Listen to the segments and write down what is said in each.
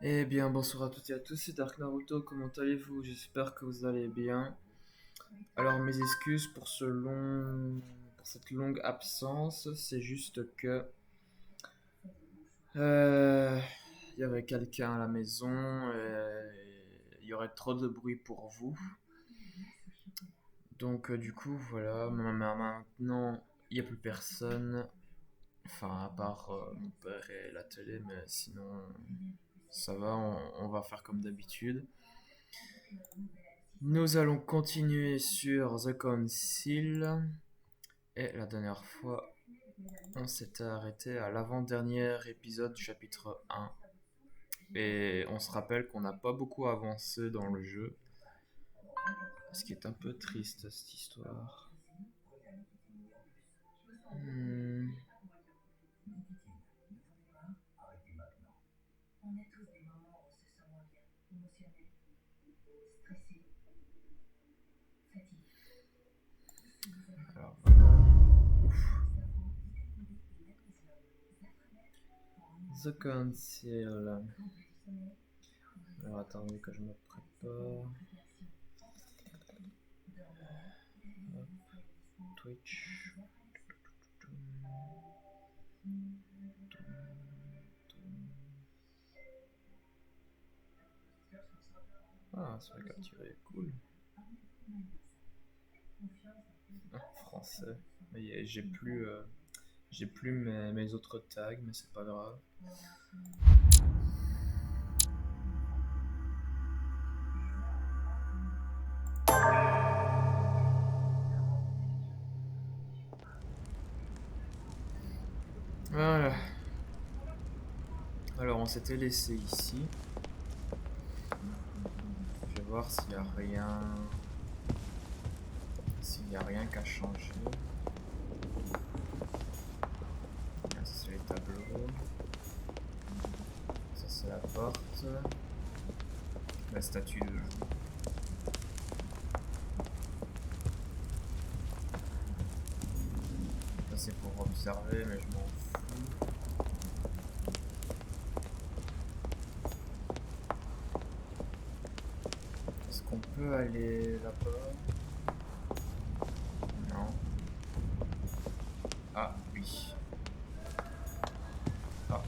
Eh bien, bonsoir à toutes et à tous, c'est Dark Naruto, comment allez-vous? J'espère que vous allez bien. Alors, mes excuses pour pour cette longue absence, c'est juste que euh, il y avait quelqu'un à la maison et il y aurait trop de bruit pour vous. Donc, du coup, voilà, maintenant, il n'y a plus personne. Enfin, à part mon père et la télé, mais sinon, ça va, on va faire comme d'habitude. Nous allons continuer sur The Council. Et la dernière fois, on s'était arrêté à l'avant-dernier épisode du chapitre 1. Et on se rappelle qu'on n'a pas beaucoup avancé dans le jeu. Ce qui est un peu triste, cette histoire. Hmm. Alors voilà. Ouf. The Council. Alors attendez que je me prépare. Hop. Twitch. Ah, c'est vrai capturé, cool. Ah, français. Mais j'ai plus mes autres tags, mais c'est pas grave. Voilà. Alors on s'était laissé ici. Je vais voir s'il y a rien. S'il y a rien qu'à changer. Ah, ça c'est les tableaux. Ça c'est la porte. La statue de joue. Ça c'est pour observer, mais je m'en fous. Est-ce qu'on peut aller là-bas? Non. Ah oui. Ah.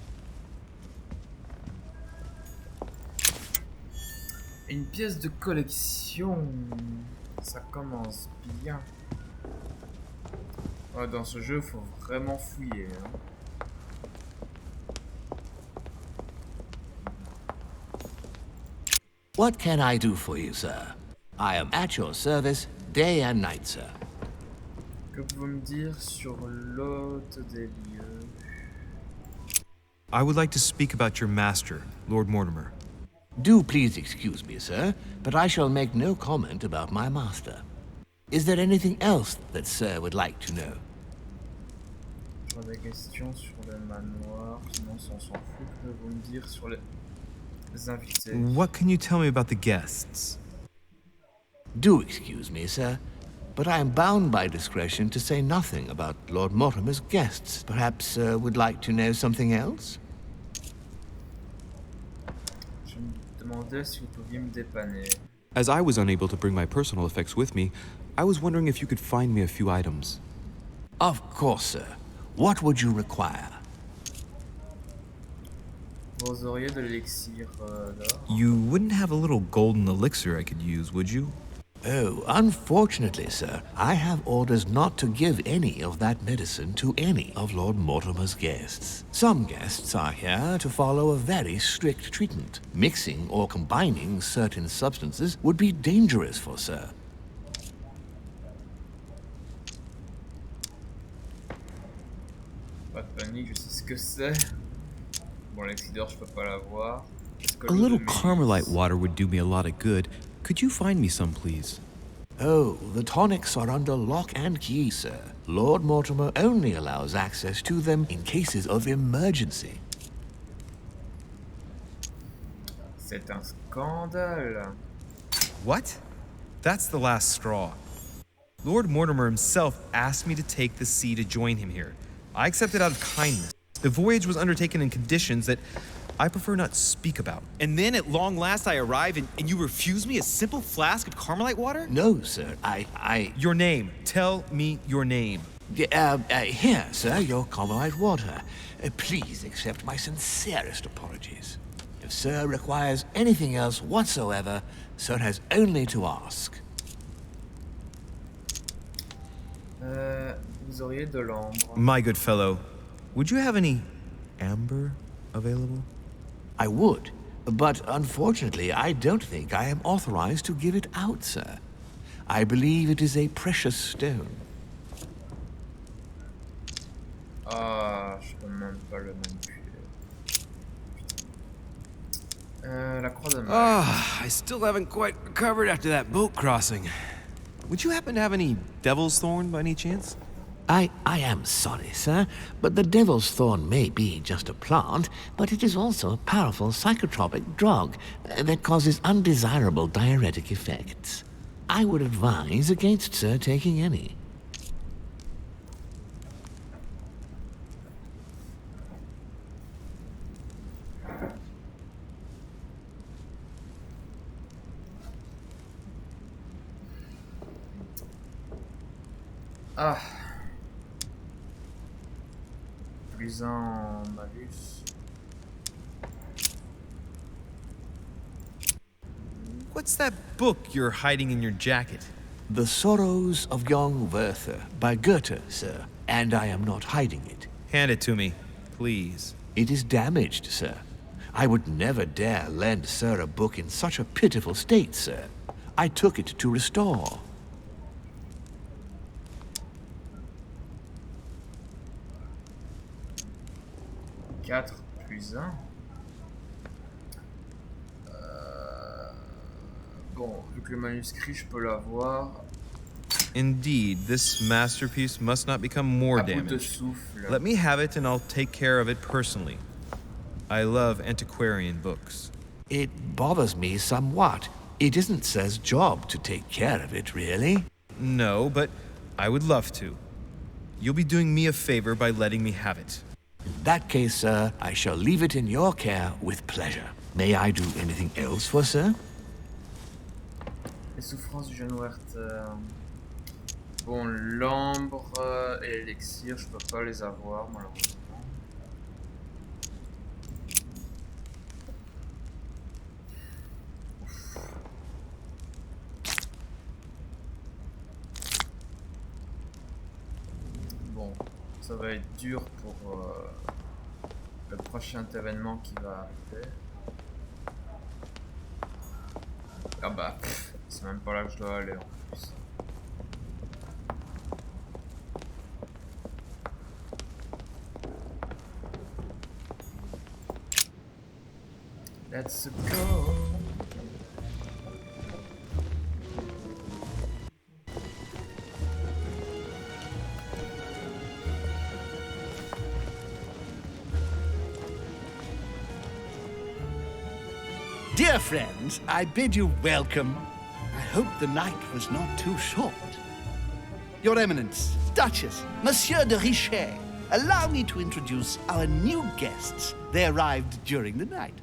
Une pièce de collection. Ça commence bien. Ouais, dans ce jeu, faut vraiment fouiller. Hein. What can I do for you, sir? I am at your service day and night, sir. Que pouvez-vous me dire sur l'hôte des lieux? I would like to speak about your master, Lord Mortimer. Do please excuse me, sir, but I shall make no comment about my master. Is there anything else that sir would like to know? J'aurais des questions sur le manoir, sinon on s'en fout. Que pouvez-vous me dire sur les invités? What can you tell me about the guests? Do excuse me, sir, but I am bound by discretion to say nothing about Lord Mortimer's guests. Perhaps sir would like to know something else? Je me demandais si vous pouviez me dépanner. As I was unable to bring my personal effects with me, I was wondering if you could find me a few items. Of course, sir. What would you require? Vous auriez de l'élixir d'or? You wouldn't have a little golden elixir I could use, would you? Oh, unfortunately, sir, I have orders not to give any of that medicine to any of Lord Mortimer's guests. Some guests are here to follow a very strict treatment. Mixing or combining certain substances would be dangerous for sir. Pas de panique, je sais ce que c'est. Bon, l'élixir d'or, je peux pas l'avoir. A little Carmelite water would do me a lot of good. Could you find me some, please? Oh, the tonics are under lock and key, sir. Lord Mortimer only allows access to them in cases of emergency. C'est un scandale. What? That's the last straw. Lord Mortimer himself asked me to take the sea to join him here. I accepted out of kindness. The voyage was undertaken in conditions that I prefer not speak about. And then at long last I arrive and you refuse me a simple flask of Carmelite water? No, sir, Your name. Tell me your name. Here, sir, your Carmelite water. Please accept my sincerest apologies. If sir requires anything else whatsoever, sir has only to ask. Vous auriez de l'ambre. My good fellow, would you have any amber available? I would, but unfortunately I don't think I am authorized to give it out, sir. I believe it is a precious stone. Ah, je peux même pas le manipuler. La croix de mer. I still haven't quite recovered after that boat crossing. Would you happen to have any devil's thorn by any chance? I am sorry, sir, but the devil's thorn may be just a plant, but it is also a powerful psychotropic drug that causes undesirable diuretic effects. I would advise against sir taking any. Ah. Plus un malus. What's that book you're hiding in your jacket? The Sorrows of Young Werther by Goethe, sir, and I am not hiding it. Hand it to me, please. It is damaged, sir. I would never dare lend sir a book in such a pitiful state, sir. I took it to restore. Quatre plus un. Bon, vu que le manuscrit, je peux l'avoir. Indeed, this masterpiece must not become more À bout de damaged. souffle. Let me have it and I'll take care of it personally. I love antiquarian books. It bothers me somewhat. It isn't sir's job to take care of it, really. No, but I would love to. You'll be doing me a favor by letting me have it. In that case, sir, I shall leave it in your care with pleasure. May I do anything else for sir? Les souffrances du jeune Werther. Bon, l'ambre et l'élixir, je peux pas les avoir malheureusement. Bon, ça va être dur pour le prochain événement qui va arriver. Ah bah, c'est même pas là que je dois aller en plus. Let's go. Dear friends, I bid you welcome. I hope the night was not too short. Your Eminence, Duchess, Monsieur de Richet, allow me to introduce our new guests. They arrived during the night.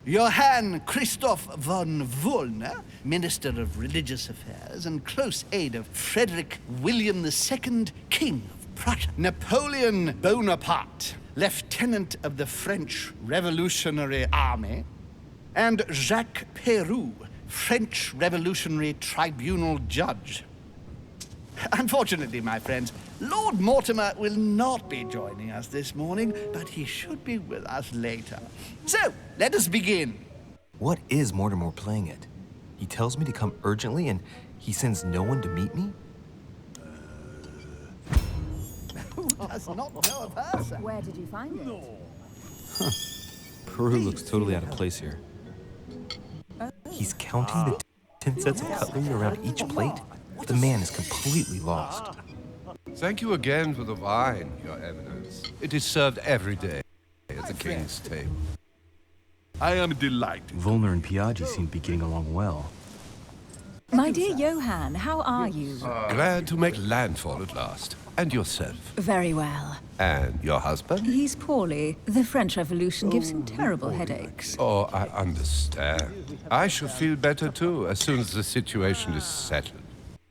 Johann Christoph von Wollner, Minister of Religious Affairs and close aide of Frederick William II, King of Prussia. Napoleon Bonaparte, Lieutenant of the French Revolutionary Army. And Jacques Peroux, French Revolutionary Tribunal Judge. Unfortunately, my friends, Lord Mortimer will not be joining us this morning, but he should be with us later. So, let us begin. What is Mortimer playing at? He tells me to come urgently and he sends no one to meet me? Who does not know of her, sir? Where did you find it? Peru looks totally out of place here. He's counting the 10 sets of cutlery around each plate? The man is completely lost. Thank you again for the wine, Your Eminence. It is served every day at the king's table. I am delighted. Volner and Piaggi seem to be getting along well. My dear Johann, how are you? Glad to make landfall at last. And yourself? Very well. And your husband? He's poorly. The French Revolution gives him terrible headaches. Oh, I understand. I shall feel better too, as soon as the situation is settled.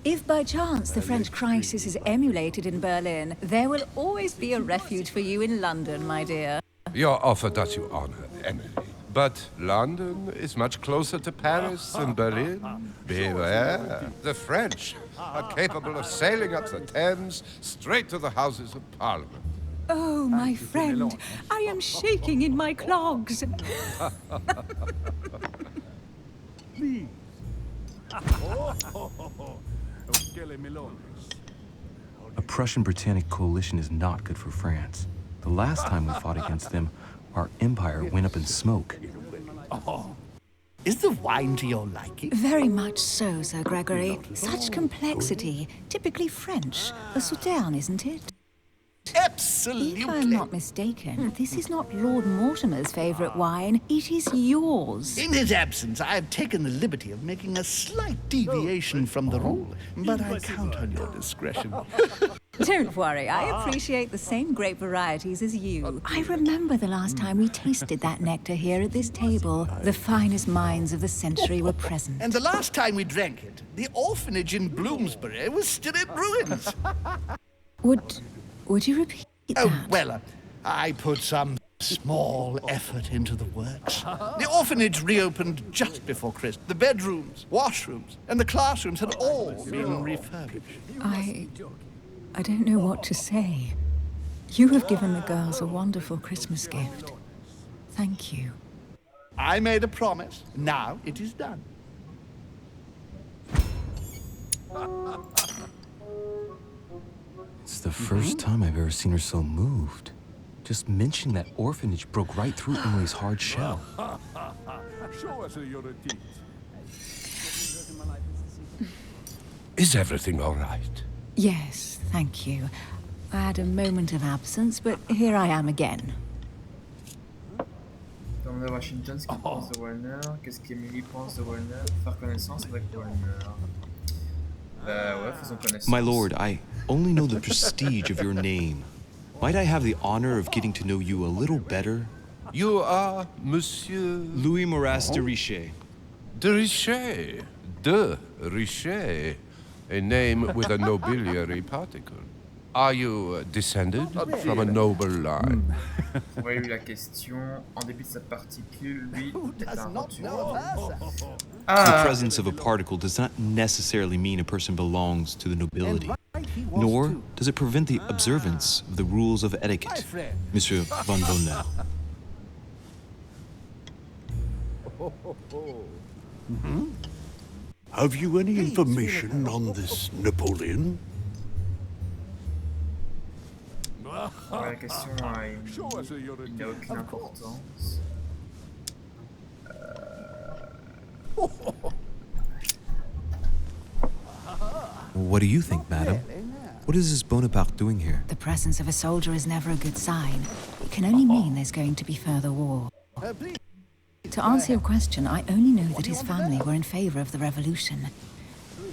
If by chance the French crisis is emulated in Berlin, there will always be a refuge for you in London, my dear. Your offer does you honor, Emily. But London is much closer to Paris than Berlin. Beware. The French are capable of sailing up the Thames straight to the Houses of Parliament. Oh, my friend, I am shaking in my clogs. A Prussian-Britannic coalition is not good for France. The last time we fought against them, our empire went up in smoke. Is the wine to your liking? Very much so, Sir Gregory. Such complexity. Typically French. A Sauterne, isn't it? Absolutely. If I'm not mistaken, this is not Lord Mortimer's favourite wine. It is yours. In his absence, I have taken the liberty of making a slight deviation from the rule, but I count on your discretion. Don't worry, I appreciate the same grape varieties as you. I remember the last time we tasted that nectar here at this table. The finest minds of the century were present. And the last time we drank it, the orphanage in Bloomsbury was still in ruins. Would you repeat that? Oh, well, I put some small effort into the works. The orphanage reopened just before Christmas. The bedrooms, washrooms, and the classrooms had all been refurbished. I don't know what to say. You have given the girls a wonderful Christmas gift. Thank you. I made a promise. Now it is done. It's the first time I've ever seen her so moved. Just mentioning that orphanage broke right through Emily's hard shell. Is everything all right? Yes, thank you. I had a moment of absence, but here I am again. Comme de Washington, ce qu'il pense de Walner, qu'est-ce qu'Emily pense de Walner, faire connaissance avec Walner. Ouais, faisons connaissance. My lord, I only know the prestige of your name. Might I have the honor of getting to know you a little better? You are Monsieur... Louis Moras de Richet. De Richet. De Richet. A name with a nobiliary particle. Are you descended from a noble line? On va lui la question. En début de sa particule, lui est un rotule. The presence of a particle does not necessarily mean a person belongs to the nobility, nor does it prevent the observance of the rules of etiquette, Monsieur von Volnau. Have you any information on this Napoleon? La question il n'a aucune importance. What do you think, madam? What is this Bonaparte doing here? The presence of a soldier is never a good sign. It can only mean there's going to be further war. To answer your question, I only know that his family were in favor of the revolution,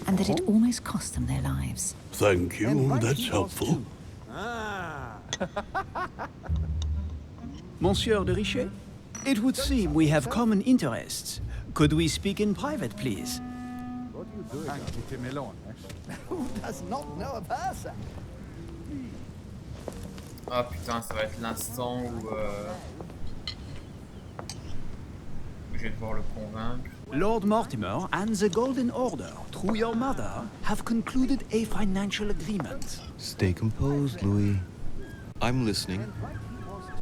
and that it almost cost them their lives. Thank you, that's helpful. Monsieur de Richet, it would seem we have common interests. Could we speak in private, please? Who does not know of her, sir? Ah putain, ça va être l'instant où je vais devoir le convaincre. Lord Mortimer and the Golden Order, through your mother, have concluded a financial agreement. Stay composed, Louis. I'm listening.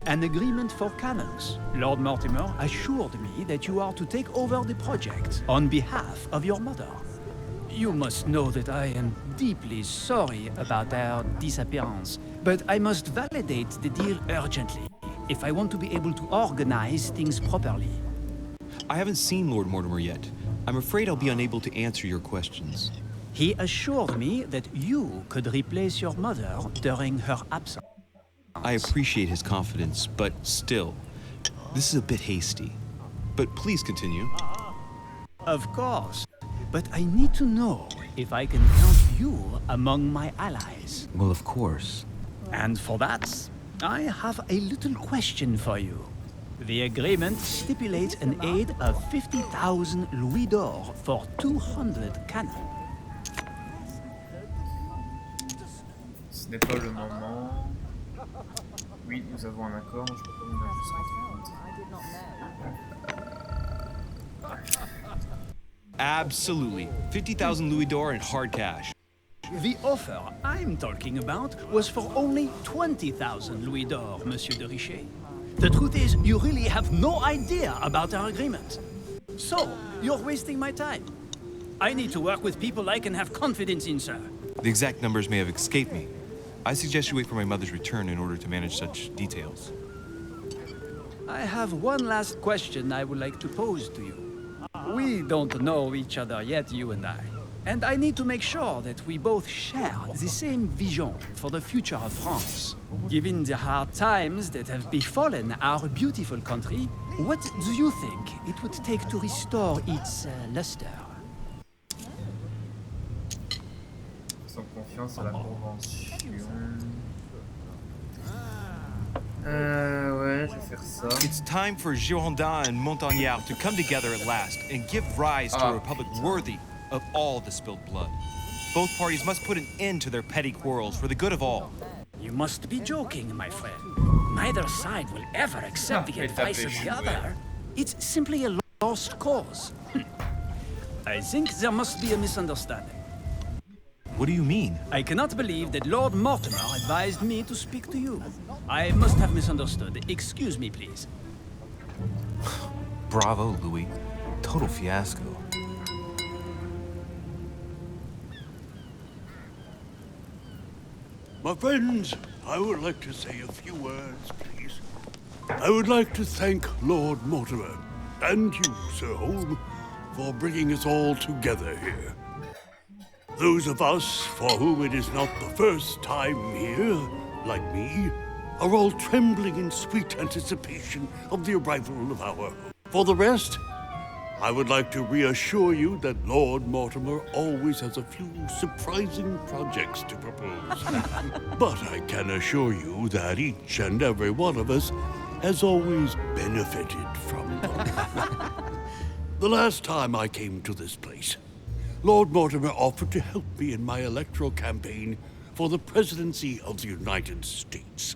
An agreement for cannons. Lord Mortimer assured me that you are to take over the project on behalf of your mother. You must know that I am deeply sorry about their disappearance, but I must validate the deal urgently if I want to be able to organize things properly. I haven't seen Lord Mortimer yet. I'm afraid I'll be unable to answer your questions. He assured me that you could replace your mother during her absence. I appreciate his confidence, but still, this is a bit hasty. But please continue. Of course. But I need to know if I can count you among my allies. Well, of course. And for that, I have a little question for you. The agreement stipulates an aid of 50,000 louis d'or for 200 canons. Ce n'est pas le moment. Oui, nous avons un accord, je peux pas vous Absolutely. 50,000 louis d'or in hard cash. The offer I'm talking about was for only 20,000 louis d'or, Monsieur de Richet. The truth is, you really have no idea about our agreement. So, you're wasting my time. I need to work with people I can have confidence in, sir. The exact numbers may have escaped me. I suggest you wait for my mother's return in order to manage such details. I have one last question I would like to pose to you. We don't know each other yet, you and I. And I need to make sure that we both share the same vision for the future of France. Given the hard times that have befallen our beautiful country, what do you think it would take to restore its luster? sans confiance à la convention. Ouais, je vais faire ça. It's time for Girondins and Montagnards to come together at last and give rise to a republic worthy of all the spilled blood. Both parties must put an end to their petty quarrels for the good of all. You must be joking, my friend. Neither side will ever accept the advice of the other. It's simply a lost cause. I think there must be a misunderstanding. What do you mean? I cannot believe that Lord Mortimer advised me to speak to you. I must have misunderstood. Excuse me, please. Bravo, Louis. Total fiasco. My friends, I would like to say a few words, please. I would like to thank Lord Mortimer, and you, Sir Holm, for bringing us all together here. Those of us for whom it is not the first time here, like me, are all trembling in sweet anticipation of the arrival of our home. For the rest, I would like to reassure you that Lord Mortimer always has a few surprising projects to propose. But I can assure you that each and every one of us has always benefited from them. The last time I came to this place, Lord Mortimer offered to help me in my electoral campaign for the presidency of the United States.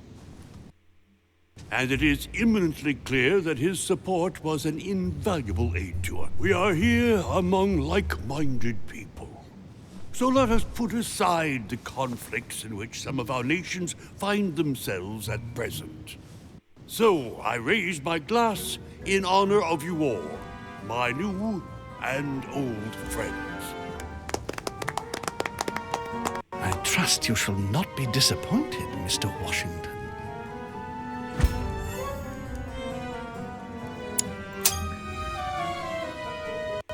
And it is imminently clear that his support was an invaluable aid to us. We are here among like-minded people. So let us put aside the conflicts in which some of our nations find themselves at present. So I raise my glass in honor of you all, my new and old friends. I trust you shall not be disappointed, Mr. Washington.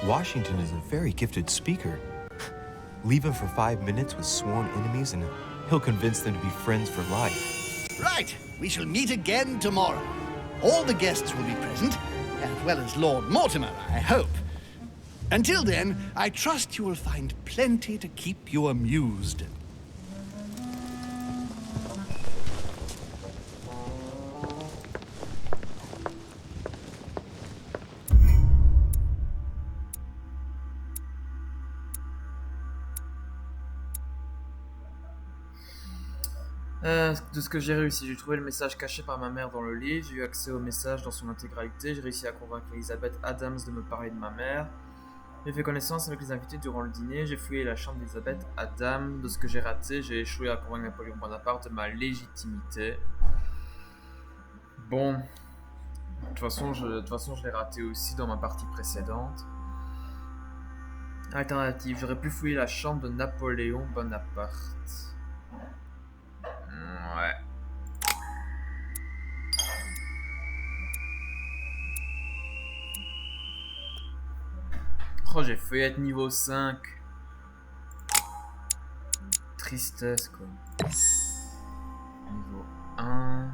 Washington is a very gifted speaker. Leave him for 5 minutes with sworn enemies and he'll convince them to be friends for life. Right, we shall meet again tomorrow. All the guests will be present, as well as Lord Mortimer, I hope. Until then, I trust you will find plenty to keep you amused. De ce que j'ai réussi, j'ai trouvé le message caché par ma mère dans le livre, j'ai eu accès au message dans son intégralité, j'ai réussi à convaincre Elizabeth Adams de me parler de ma mère, j'ai fait connaissance avec les invités durant le dîner, j'ai fouillé la chambre d'Elizabeth Adams, de ce que j'ai raté, j'ai échoué à convaincre Napoléon Bonaparte de ma légitimité. Bon, de toute façon je l'ai raté aussi dans ma partie précédente. Alternative, j'aurais pu fouiller la chambre de Napoléon Bonaparte. Ouais. Oh, j'ai failli être niveau 5. Tristesse, quoi. Niveau 1.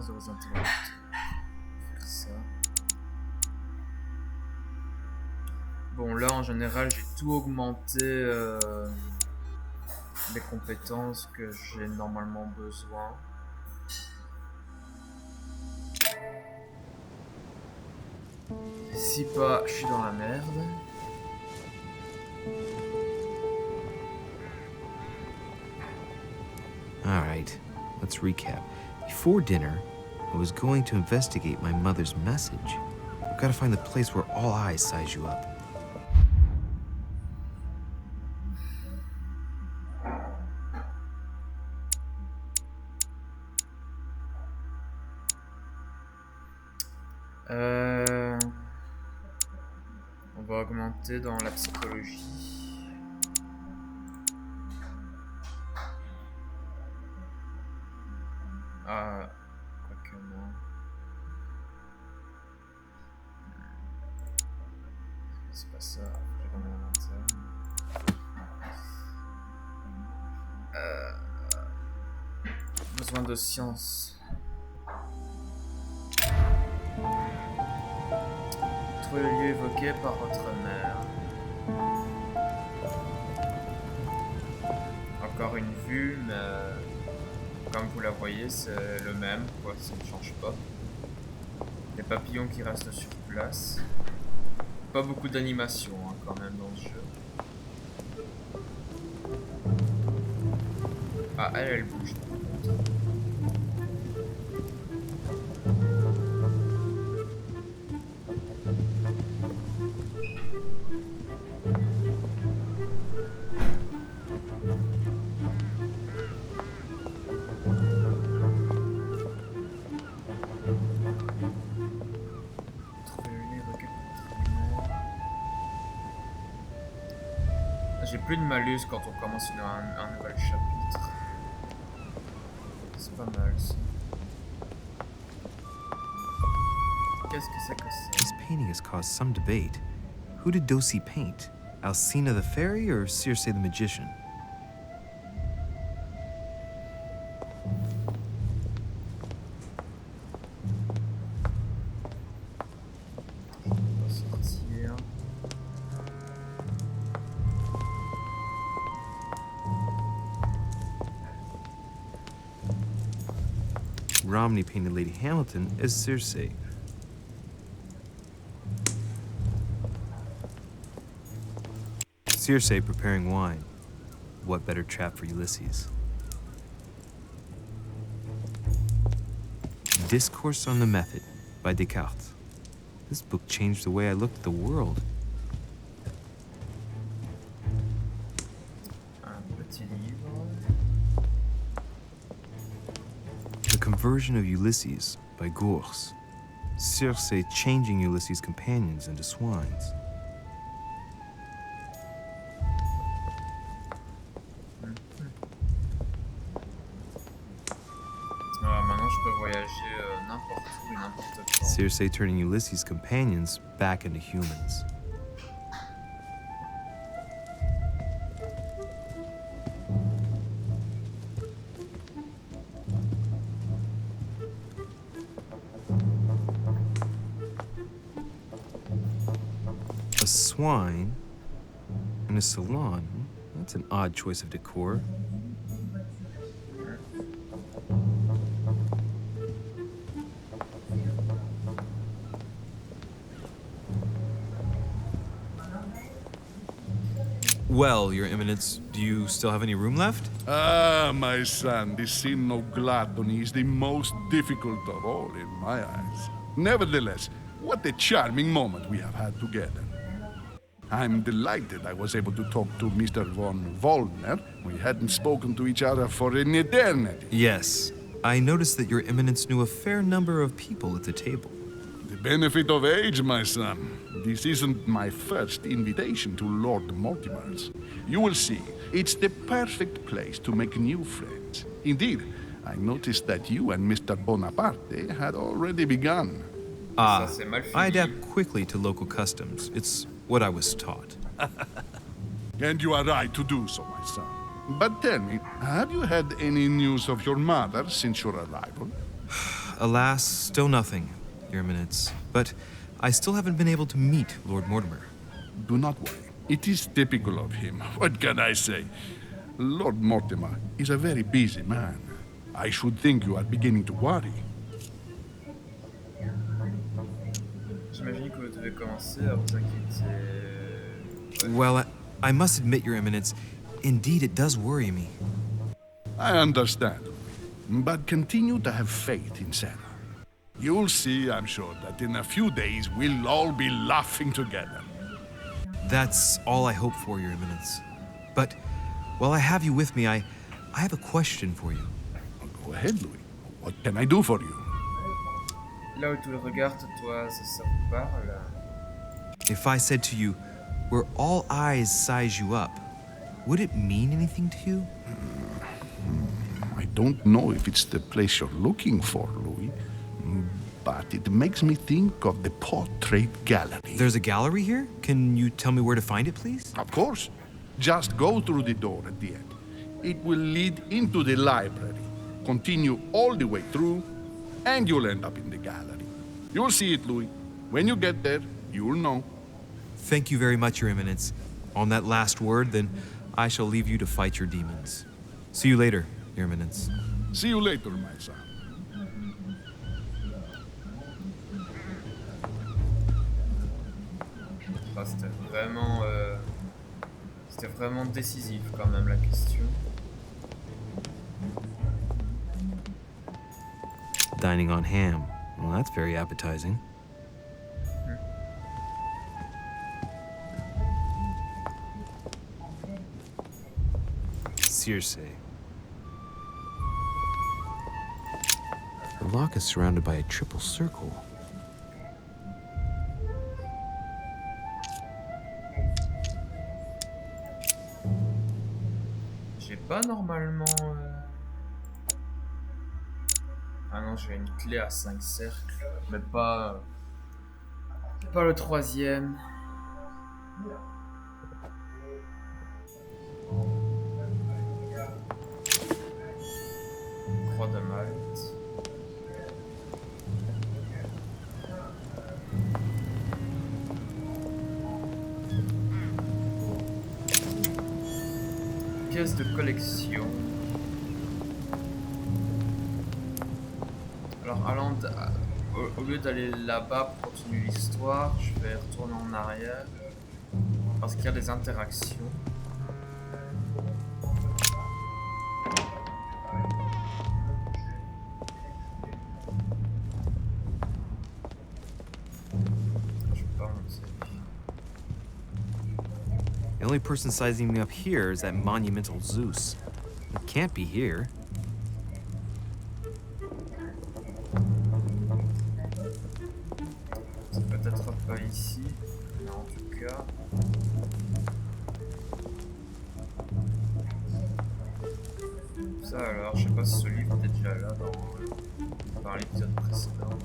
de vos interlocuteurs. Faire ça. Bon, là en général, j'ai tout augmenté les compétences que j'ai normalement besoin. Si pas, je suis dans la merde. All right, let's recap. Before dinner, I was going to investigate my mother's message. I've got to find the place where all eyes size you up. On va augmenter dans la psychologie. Ah, quoique non. C'est pas ça, j'ai pas mon inventaire. Besoin de science. Trouvez le lieu évoqué par votre mère. Encore une vue, mais comme vous la voyez, c'est le même, quoi, ça ne change pas. Les papillons qui restent sur place. Pas beaucoup d'animation hein, quand même dans le jeu. Ah, elle bouge par contre. J'ai plus de malus quand on commence un nouvel chapitre. C'est pas mal ça. Qu'est-ce que c'est que ça? This painting has caused some debate. Who did Dosi paint? Alcina the fairy or Circe the magician? On va sortir. Romney painted Lady Hamilton as Circe. Circe preparing wine. What better trap for Ulysses? Discourse on the Method by Descartes. This book changed the way I looked at the world. Un petit livre. The Conversion of Ulysses by Gors. Circe changing Ulysses' companions into swines. Maintenant je peux voyager n'importe où et n'importe quand. Circe turning Ulysses' companions back into humans. A swine in a salon. That's an odd choice of decor. Well, Your Eminence, do you still have any room left? Ah, my son, this sin of gluttony is the most difficult of all in my eyes. Nevertheless, what a charming moment we have had together. I'm delighted I was able to talk to Mr. von Wollner. We hadn't spoken to each other for an eternity. Yes. I noticed that Your Eminence knew a fair number of people at the table. The benefit of age, my son. This isn't my first invitation to Lord Mortimer's. You will see, it's the perfect place to make new friends. Indeed, I noticed that you and Mr. Bonaparte had already begun. Ah, I adapt quickly to local customs. It's what I was taught. And you are right to do so, my son. But tell me, have you had any news of your mother since your arrival? alas, still nothing, Your Eminence. But I still haven't been able to meet Lord Mortimer. Do not worry. It is typical of him. What can I say? Lord Mortimer is a very busy man. I should think you are beginning to worry. J'imagine que vous devez commencer à vous inquiéter. Well, I must admit, Your Eminence, indeed it does worry me. I understand, but continue to have faith in Sarah. You'll see, I'm sure, that in a few days we'll all be laughing together. That's all I hope for, Your Eminence. But while I have you with me, I have a question for you. Go ahead, Louis. What can I do for you? Là où tu le regardes, toi, ça vous parle. If I said to you, where all eyes size you up, would it mean anything to you? I don't know if it's the place you're looking for, Louis, but it makes me think of the portrait gallery. There's a gallery here? Can you tell me where to find it, please? Of course. Just go through the door at the end. It will lead into the library. Continue all the way through, and you'll end up in the gallery. You'll see it, Louis. When you get there, you'll know. Thank you very much, Your Eminence. On that last word, then, I shall leave you to fight your demons. See you later, Your Eminence. See you later, my son. Ah, c'était vraiment décisif quand même la question. Dining on ham. Well, that's very appetizing. Circe. The lock is surrounded by a triple circle. J'ai pas normalement... Ah non, j'ai une clé à 5 cercles, mais pas le troisième. Croix de Malte. Pièce de collection. Alors, au lieu d'aller là-bas pour continuer l'histoire, je vais retourner en arrière parce qu'il y a des interactions. Je vais pas monter. The only person sizing me up here is that monumental Zeus. It can't be here. C'est peut-être pas ici, mais en tout cas. Ça alors, je sais pas si ce livre était déjà là dans l'épisode précédent.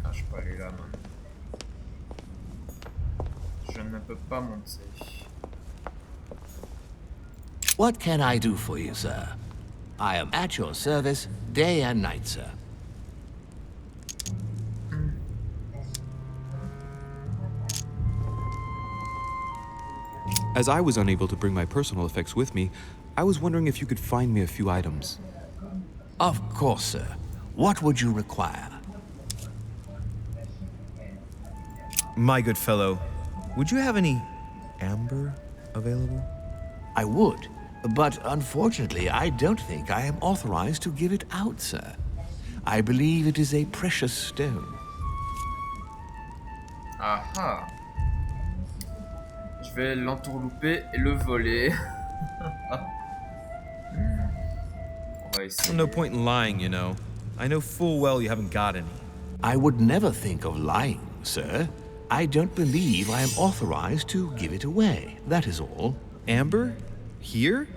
Ah, je peux aller là maintenant. Je ne peux pas monter. What can I do for you, sir? I am at your service day and night, sir. As I was unable to bring my personal effects with me, I was wondering if you could find me a few items. Of course, sir. What would you require? My good fellow, would you have any amber available? I would, but unfortunately, I don't think I am authorized to give it out, sir. I believe it is a precious stone. Ah. Je vais l'entourlouper et le voler. On va essayer. No point in lying, you know. I know full well you haven't got any. I would never think of lying, sir. I don't believe I am authorized to give it away, that is all. Amber? Here?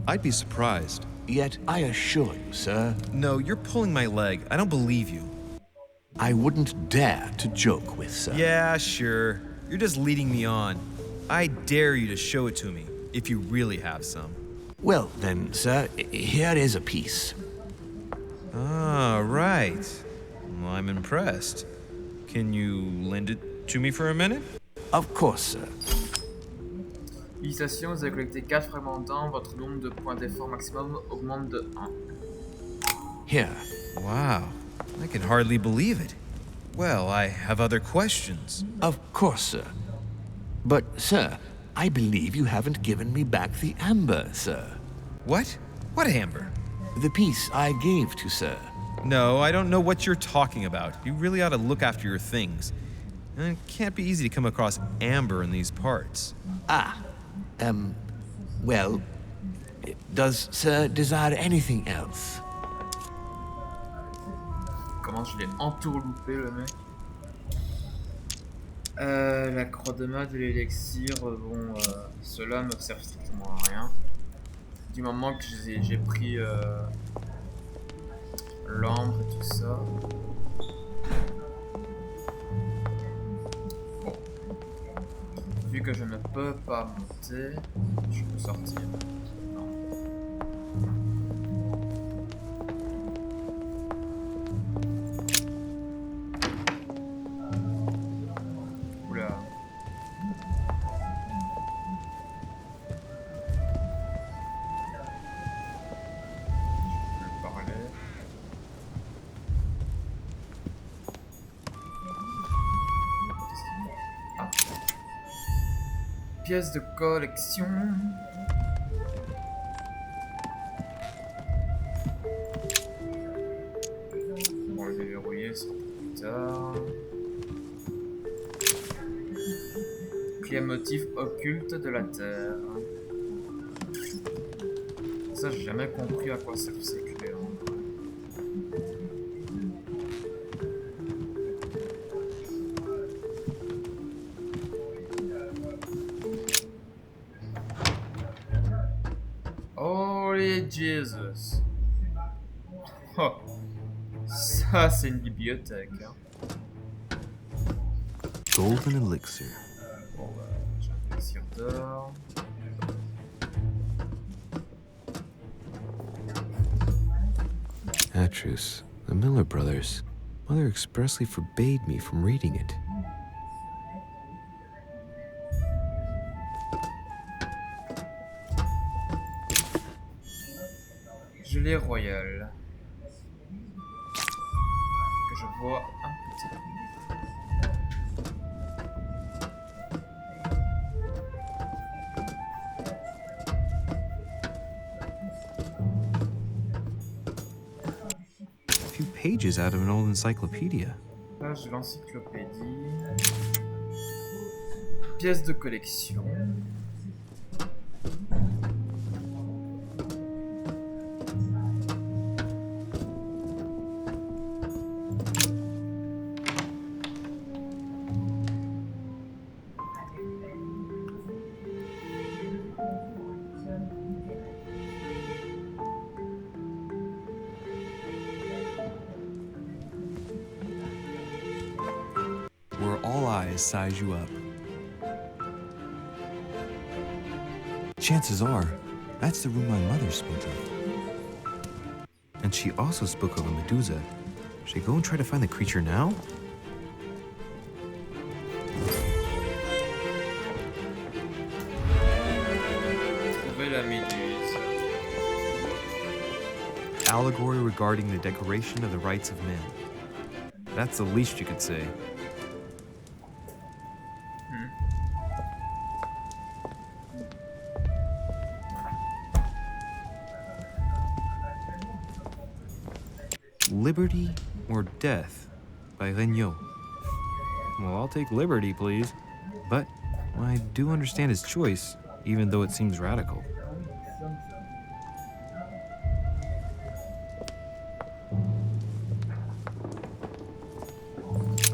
I'd be surprised. Yet I assure you, sir, No, you're pulling my leg. I don't believe you. I wouldn't dare to joke with, sir. Yeah, sure. You're just leading me on. I dare you to show it to me, if you really have some. Well, then, sir, here is a piece. Ah, right. Well, I'm impressed. Can you lend it to me for a minute? Of course, sir. Félicitations, vous avez collecté 4 fragments d'an, votre nombre de points d'effort maximum augmente de 1. Here. Wow, I can hardly believe it. Well, I have other questions. Of course, sir. But, sir, I believe you haven't given me back the amber, sir. What? What amber? The piece I gave to sir. No, I don't know what you're talking about. You really ought to look after your things. And it can't be easy to come across amber in these parts. Well, does sir desire anything else? Comment je l'ai entourloupé le mec. La croix de mat et l'élixir, bon, cela me sert strictement à rien. Du moment que j'ai pris l'ambre et tout ça. Bon. Vu que je ne peux pas monter, je peux sortir. Non. Oula. Je peux parler. Ah. Pièces de collection. Bon, le déverrouiller, c'est plus tard. Clé motif occulte de la Terre. Ça, j'ai jamais compris à quoi servent ces clés. Holy Jesus. Oh. Ça, c'est une bibliothèque. Hein. Golden elixir. Bon, bah, j'ai un élixir d'or. Atrus, the Miller brothers. Mother expressly forbade me from reading it. Gelée royale. Que je vois un petit peu. A few pages out of an old encyclopedia. Page de l'encyclopédie. Pièces de collection. Where all eyes size you up. Chances are, that's the room my mother spoke of. And she also spoke of a Medusa. Should I go and try to find the creature now? Trouver la méduse. Allegory regarding the decoration of the rights of men. That's the least you could say. Liberty or Death by Regnault. Well, I'll take liberty, please. But I do understand his choice, even though it seems radical.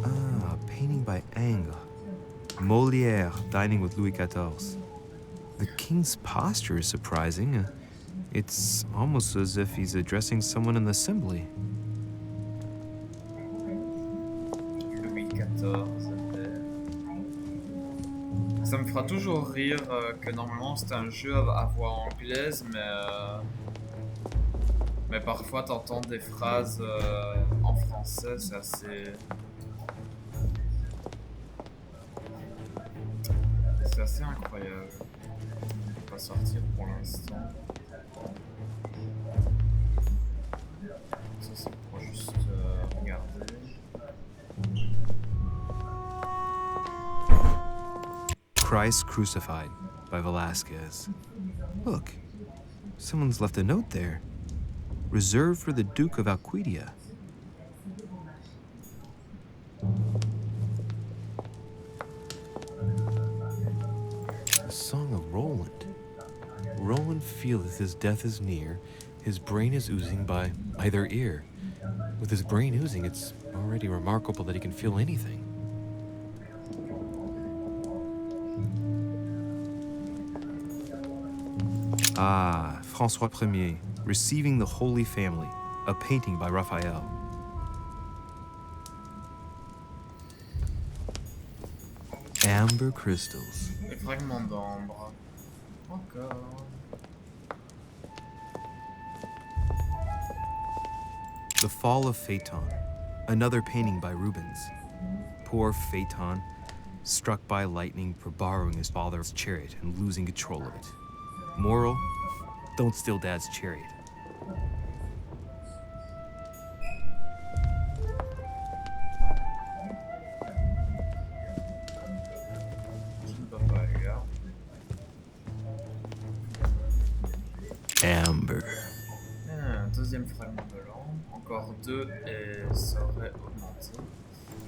Ah, a painting by Ingres. Molière dining with Louis XIV. The king's posture is surprising. It's almost as if he's addressing someone in the assembly. Louis XIV. Ça me fera toujours rire que normalement c'est un jeu à voix anglaise, mais parfois t'entends des phrases en français, c'est assez incroyable. On peut pas sortir pour l'instant. Ça c'est pour juste regarder. Christ Crucified by Velasquez. Look, someone's left a note there. Reserved for the Duke of Alquidia. The Song of Roland. Roland feeleth his death is near. His brain is oozing by either ear. With his brain oozing, it's already remarkable that he can feel anything. Ah, François Ier, Receiving the Holy Family, a painting by Raphael. Amber crystals. Les fragments d'ambre. Encore. The Fall of Phaeton, another painting by Rubens. Poor Phaeton, struck by lightning for borrowing his father's chariot and losing control of it. Moral, don't steal Dad's chariot. Amber. Un deuxième fragment de l'ambre. Encore deux et ça aurait augmenté.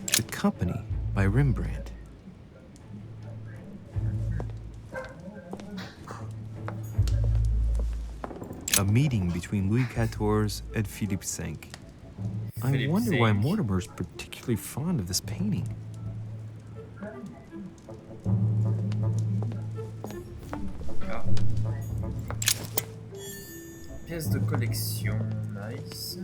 The Company by Rembrandt. A meeting between Louis XIV and Philippe V. I wonder why Mortimer's particularly fond of this painting. Ah. Pièce de collection, nice.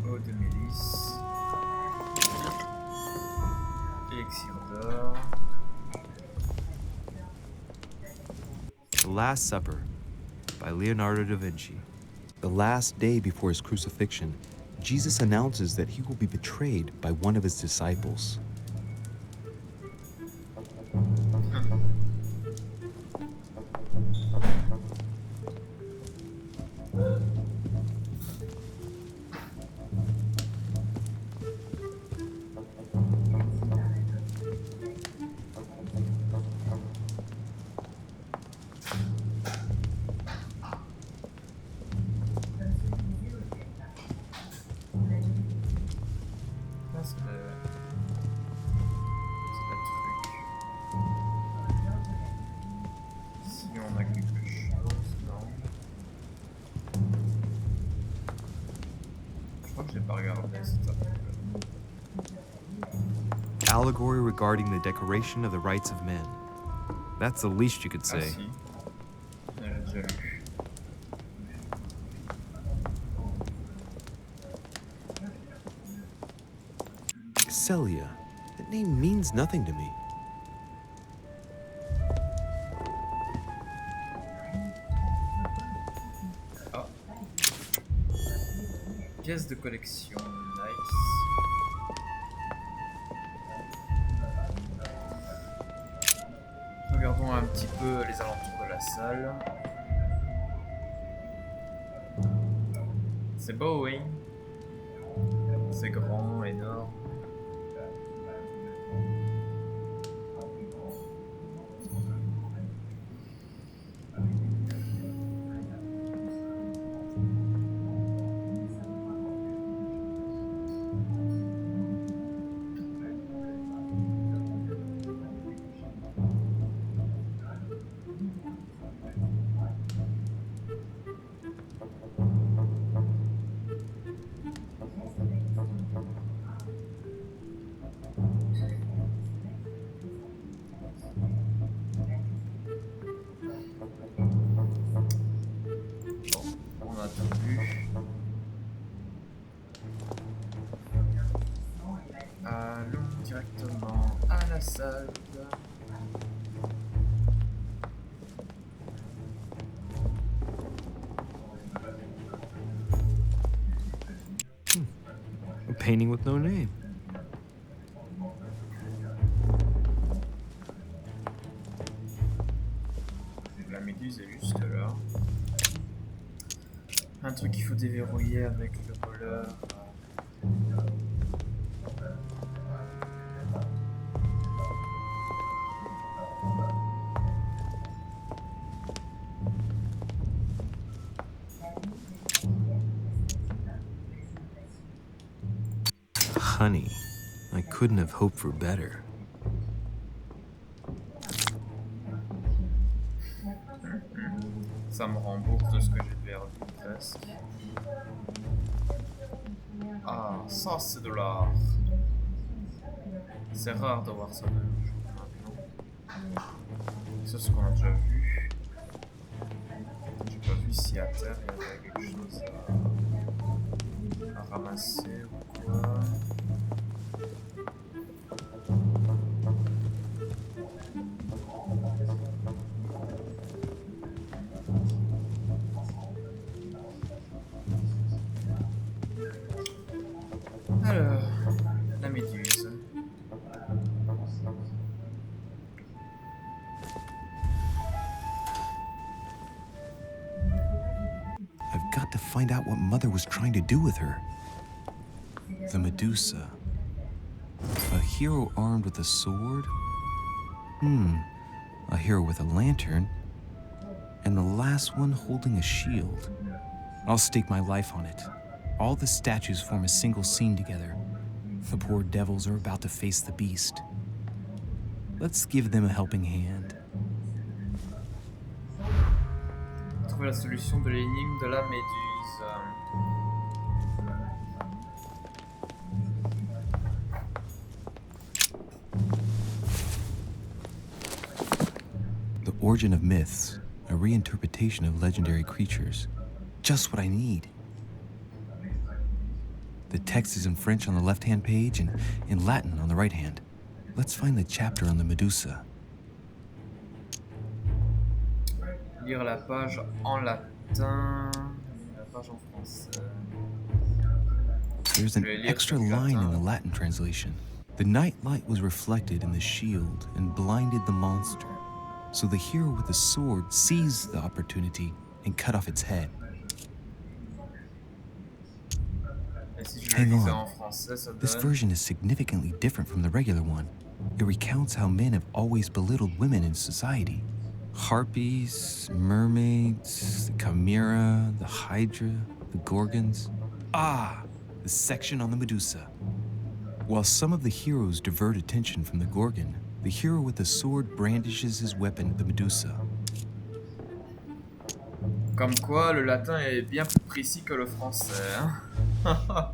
Eau de mélisse. Élixir d'or. The Last Supper by Leonardo da Vinci. The last day before his crucifixion, Jesus announces that he will be betrayed by one of his disciples. Allegory regarding the decoration of the rights of men. That's the least you could say. Ah, si. J'ai déjà lu. Celia. That name means nothing to me. Ah. Pièce de collection, nice. Regardons un petit peu les alentours de la salle. C'est beau, oui. C'est grand, énorme. directement à la salle. A painting with no name. La méduse est juste là. Un truc qu'il faut déverrouiller avec le voleur. Honey, I couldn't have hoped for better. Ça me rembourse de ce que j'ai perdu presque. Ah, ça c'est de l'art. C'est rare de voir ça de nos jours maintenant. C'est ce qu'on a déjà vu. J'ai pas vu si à terre il y avait quelque chose à ramasser ou quoi. Alors, la méduse. I've got to find out what Mother was trying to do with her. The Medusa. A hero armed with a sword? A hero with a lantern? And the last one holding a shield. I'll stake my life on it. All the statues form a single scene together. The poor devils are about to face the beast. Let's give them a helping hand. Trouver la solution de l'énigme de la méduse. The origin of myths, a reinterpretation of legendary creatures. Just what I need. The text is in French on the left-hand page and in Latin on the right hand. Let's find the chapter on the Medusa. Lire la page en latin, la page en français. There's an extra line in the Latin translation. The night light was reflected in the shield and blinded the monster. So the hero with the sword seized the opportunity and cut off its head. Hang on. This version is significantly different from the regular one. It recounts how men have always belittled women in society. Harpies, mermaids, the chimera, the hydra, the gorgons. Ah, the section on the Medusa. While some of the heroes divert attention from the gorgon, the hero with the sword brandishes his weapon at the Medusa. Comme quoi, le latin est bien plus précis que le français. Hein.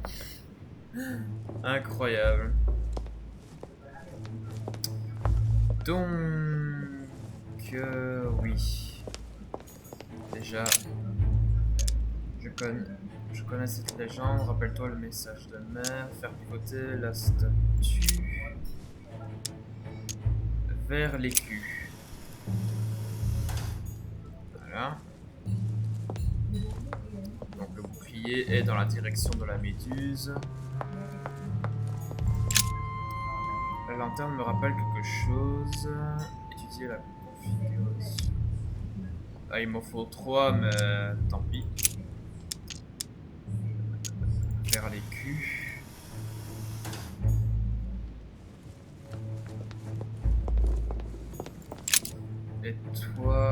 Incroyable. Donc, oui. Déjà, je connais cette légende. Rappelle-toi le message de mère. Faire pivoter la statue vers l'écu. Voilà. Donc le bouclier est dans la direction de la méduse. La lanterne me rappelle quelque chose. Étudier la configuration. Ah, il m'en faut 3, mais tant pis. Vers l'écu. Et toi,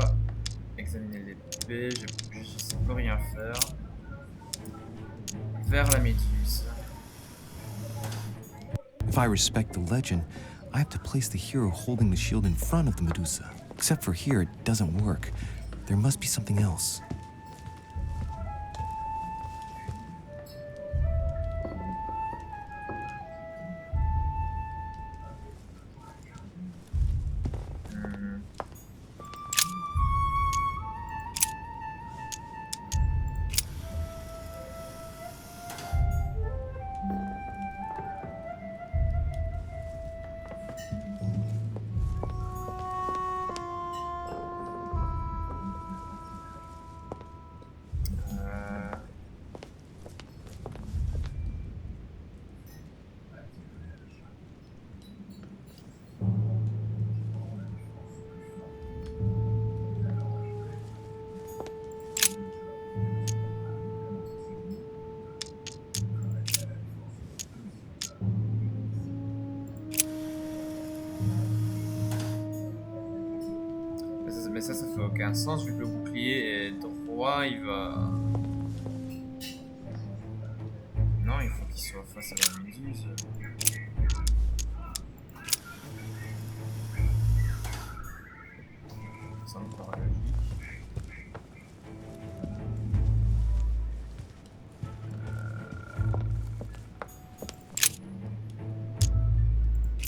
examiner l'épée. Je peux rien faire. Vers la méduse. If I respect the legend, I have to place the hero holding the shield in front of the Medusa. Except for here, it doesn't work. There must be something else. Mais ça fait aucun sens vu que le bouclier est droit, il va... Non, il faut qu'il soit face à la méduse. Ça me paraît logique.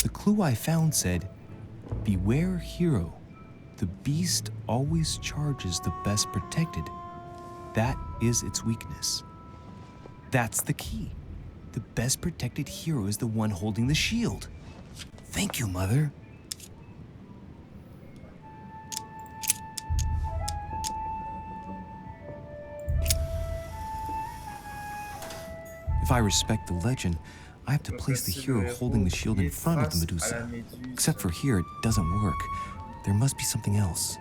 The clue I found said, "Beware hero. The beast always charges the best protected. That is its weakness." That's the key. The best protected hero is the one holding the shield. Thank you, Mother. If I respect the legend, I have to place the hero holding the shield in front of the Medusa. Except for here, it doesn't work. There must be something else.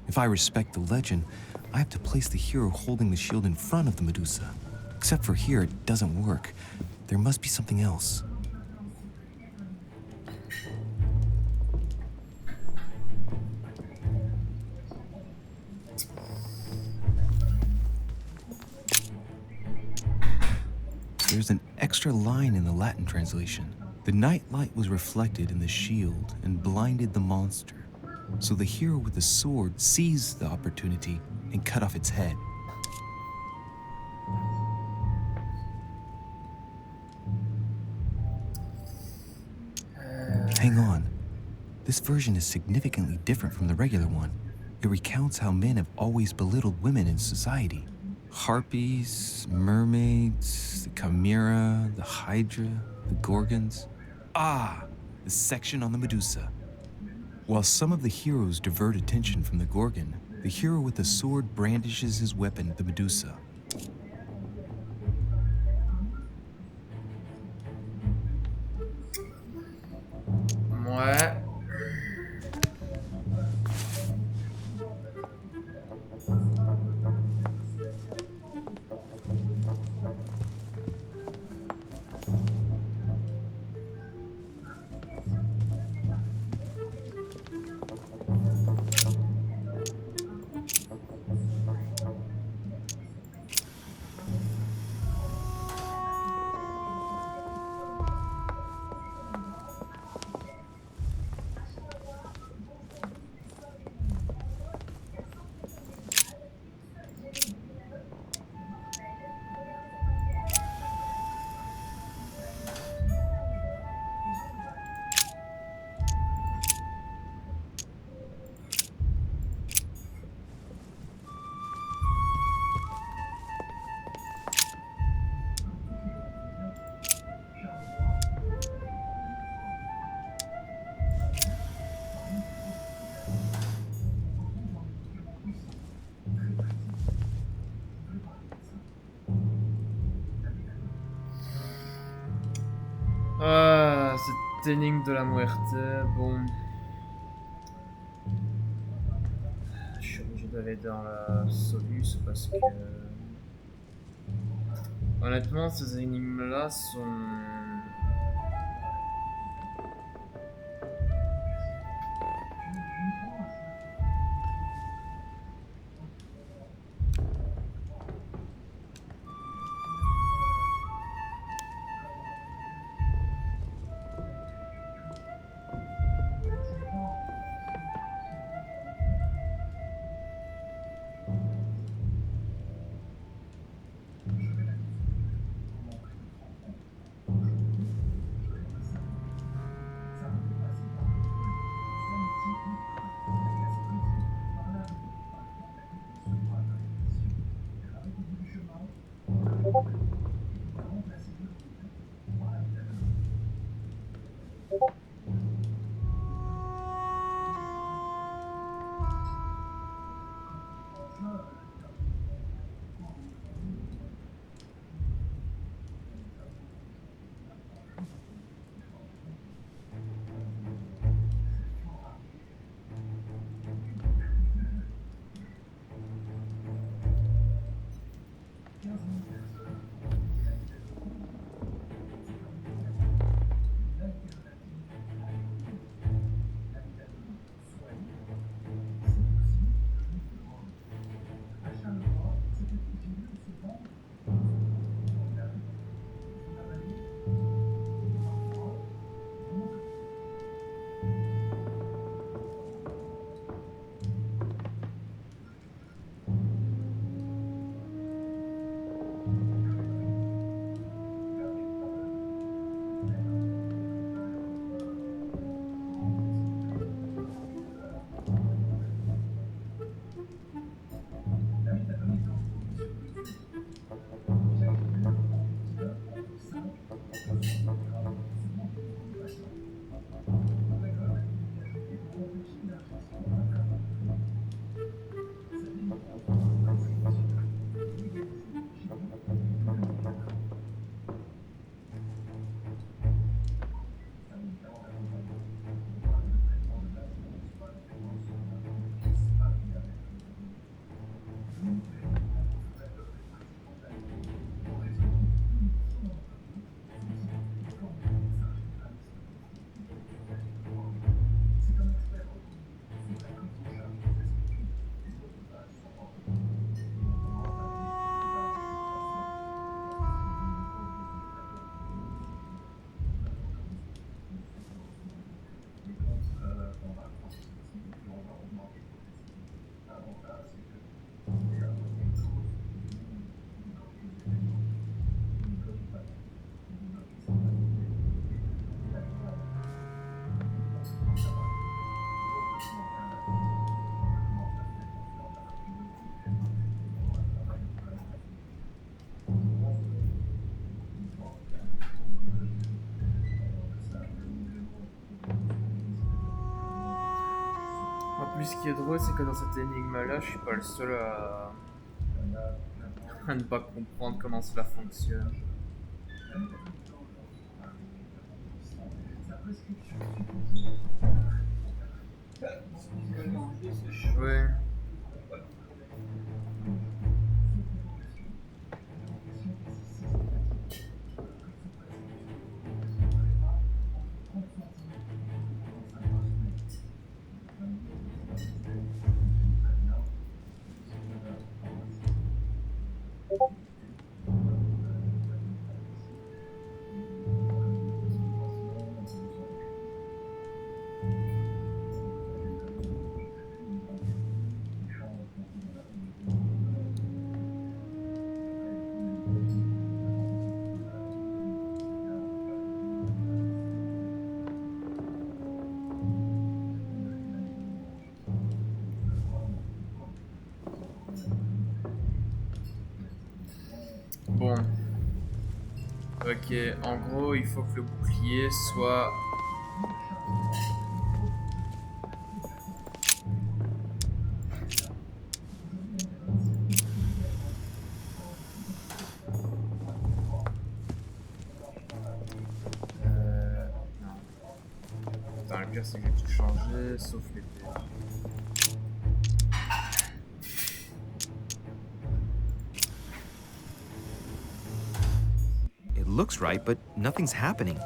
If I respect the legend, I have to place the hero holding the shield in front of the Medusa. Except for here, it doesn't work. There must be something else. There's an extra line in the Latin translation. The night light was reflected in the shield and blinded the monster. So the hero with the sword seized the opportunity and cut off its head. Hang on. This version is significantly different from the regular one. It recounts how men have always belittled women in society. Harpies, mermaids, the chimera, the hydra, the gorgons. Ah, the section on the Medusa. While some of the heroes divert attention from the Gorgon, the hero with the sword brandishes his weapon at the Medusa. Ouais. Ah, cette énigme de la muerte, bon. Je suis obligé d'aller dans la soluce parce que... Honnêtement, ces énigmes-là sont... En plus, ce qui est drôle, c'est que dans cette énigme-là, je suis pas le seul à ne pas comprendre comment cela fonctionne. Ouais. Bon. Ok, en gros, il faut que le bouclier soit... Non. Attends, le pire, c'est que j'ai tout changé, sauf l'épée. It looks right, but nothing's happening.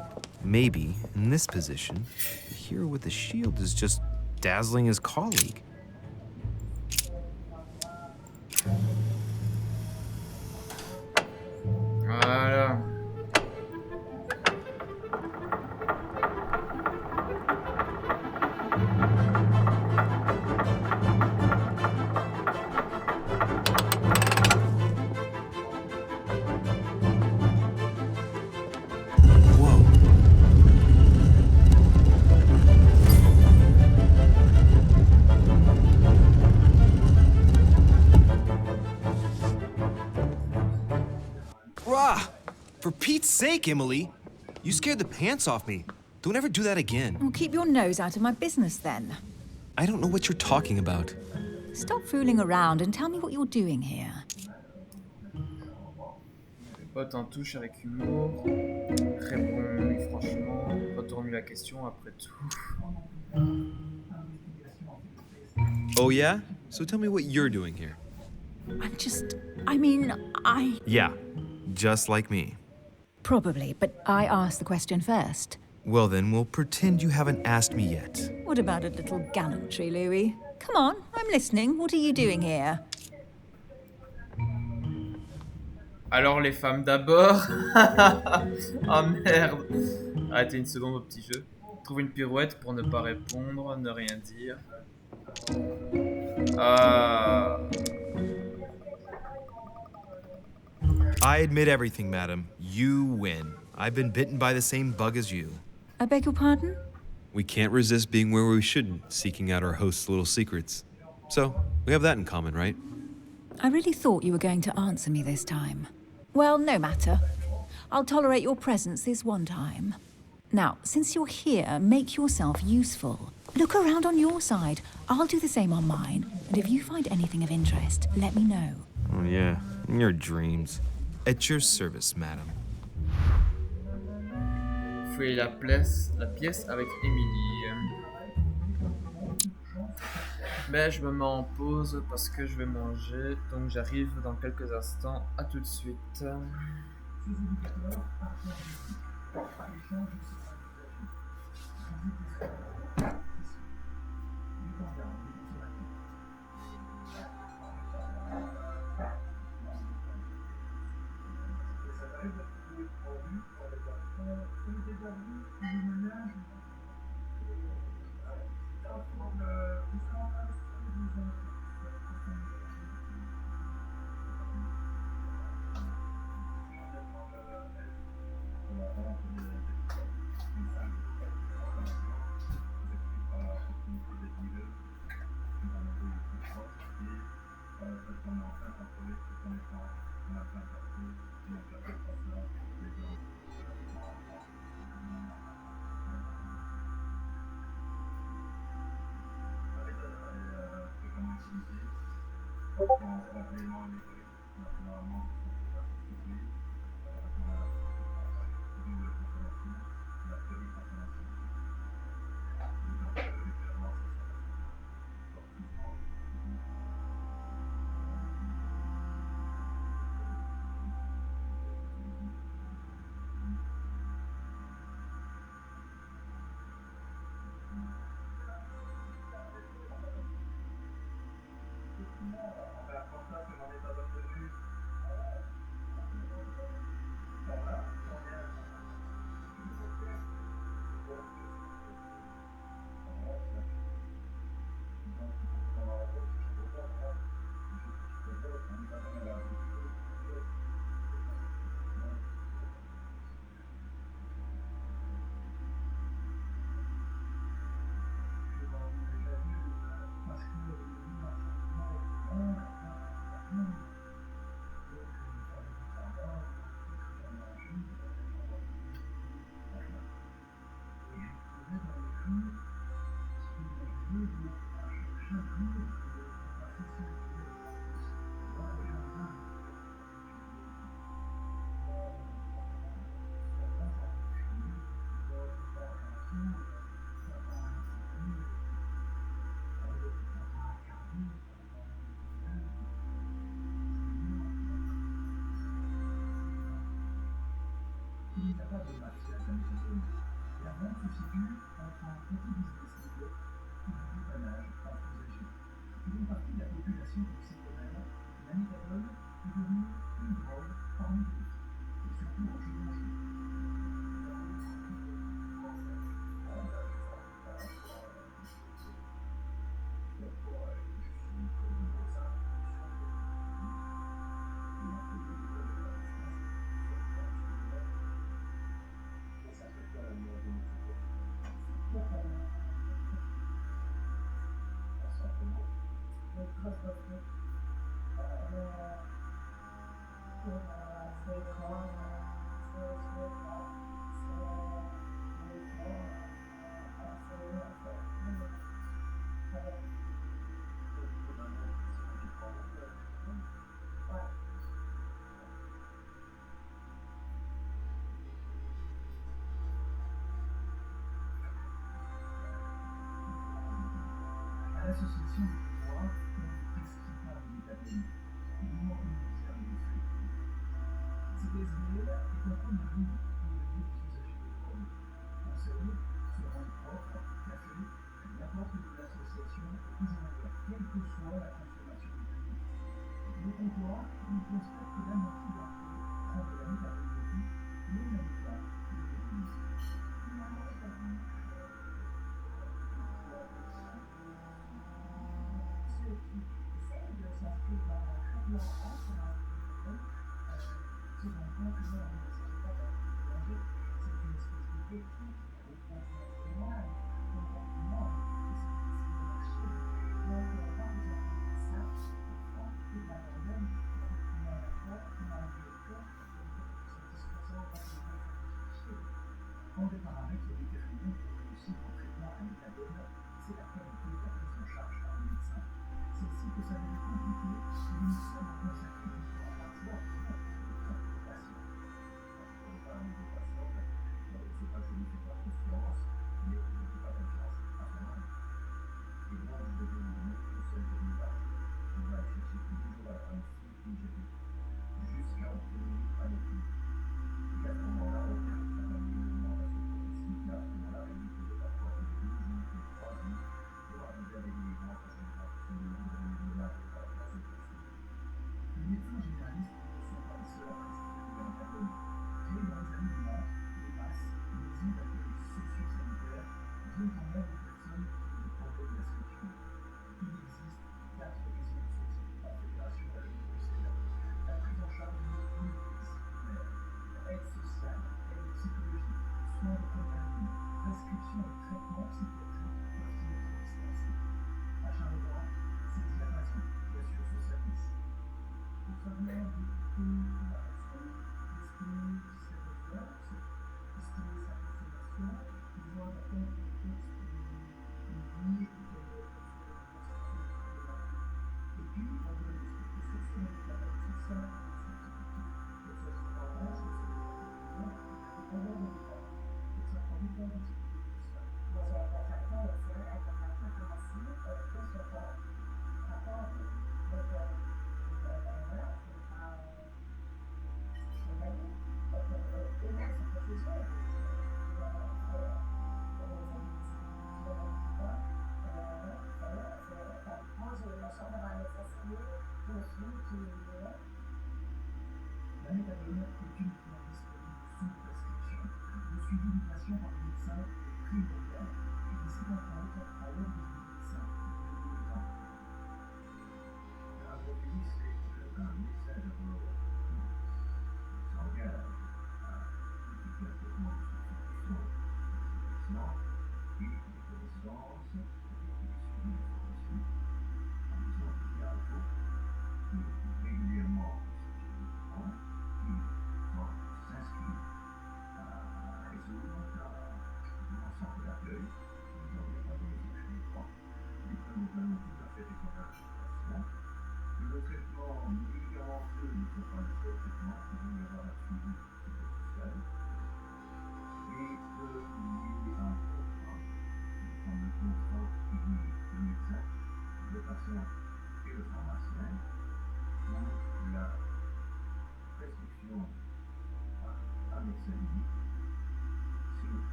Maybe, in this position, the hero with the shield is just dazzling his colleague. Voilà. Whoa. Rah! For Pete's sake, Emily! You scared the pants off me. Don't ever do that again. Well, keep your nose out of my business then. I don't know what you're talking about. Stop fooling around and tell me what you're doing here. Pote en touche avec humour. Réponds-lui franchement. Retourne-lui la question après tout. Oh yeah? So tell me what you're doing here. I'm just I mean, Yeah, just like me. Probably, but I asked the question first. Well then, we'll pretend you haven't asked me yet. What about a little gallantry, Louis? Come on, I'm listening. What are you doing here? Alors les femmes d'abord. Oh merde. Arrêtez une seconde au petit jeu. Trouve une pirouette pour ne pas répondre, ne rien dire. Ah. I admit everything, madam. You win. I've been bitten by the same bug as you. I beg your pardon? We can't resist being where we shouldn't, seeking out our host's little secrets. So, we have that in common, right? I really thought you were going to answer me this time. Well, no matter. I'll tolerate your presence this one time. Now, since you're here, make yourself useful. Look around on your side. I'll do the same on mine. And if you find anything of interest, let me know. Oh yeah, in your dreams. At your service, madam. Fouiller la pièce avec Emily. Mais je me mets en pause parce que je vais manger, donc j'arrive dans quelques instants. À tout de suite.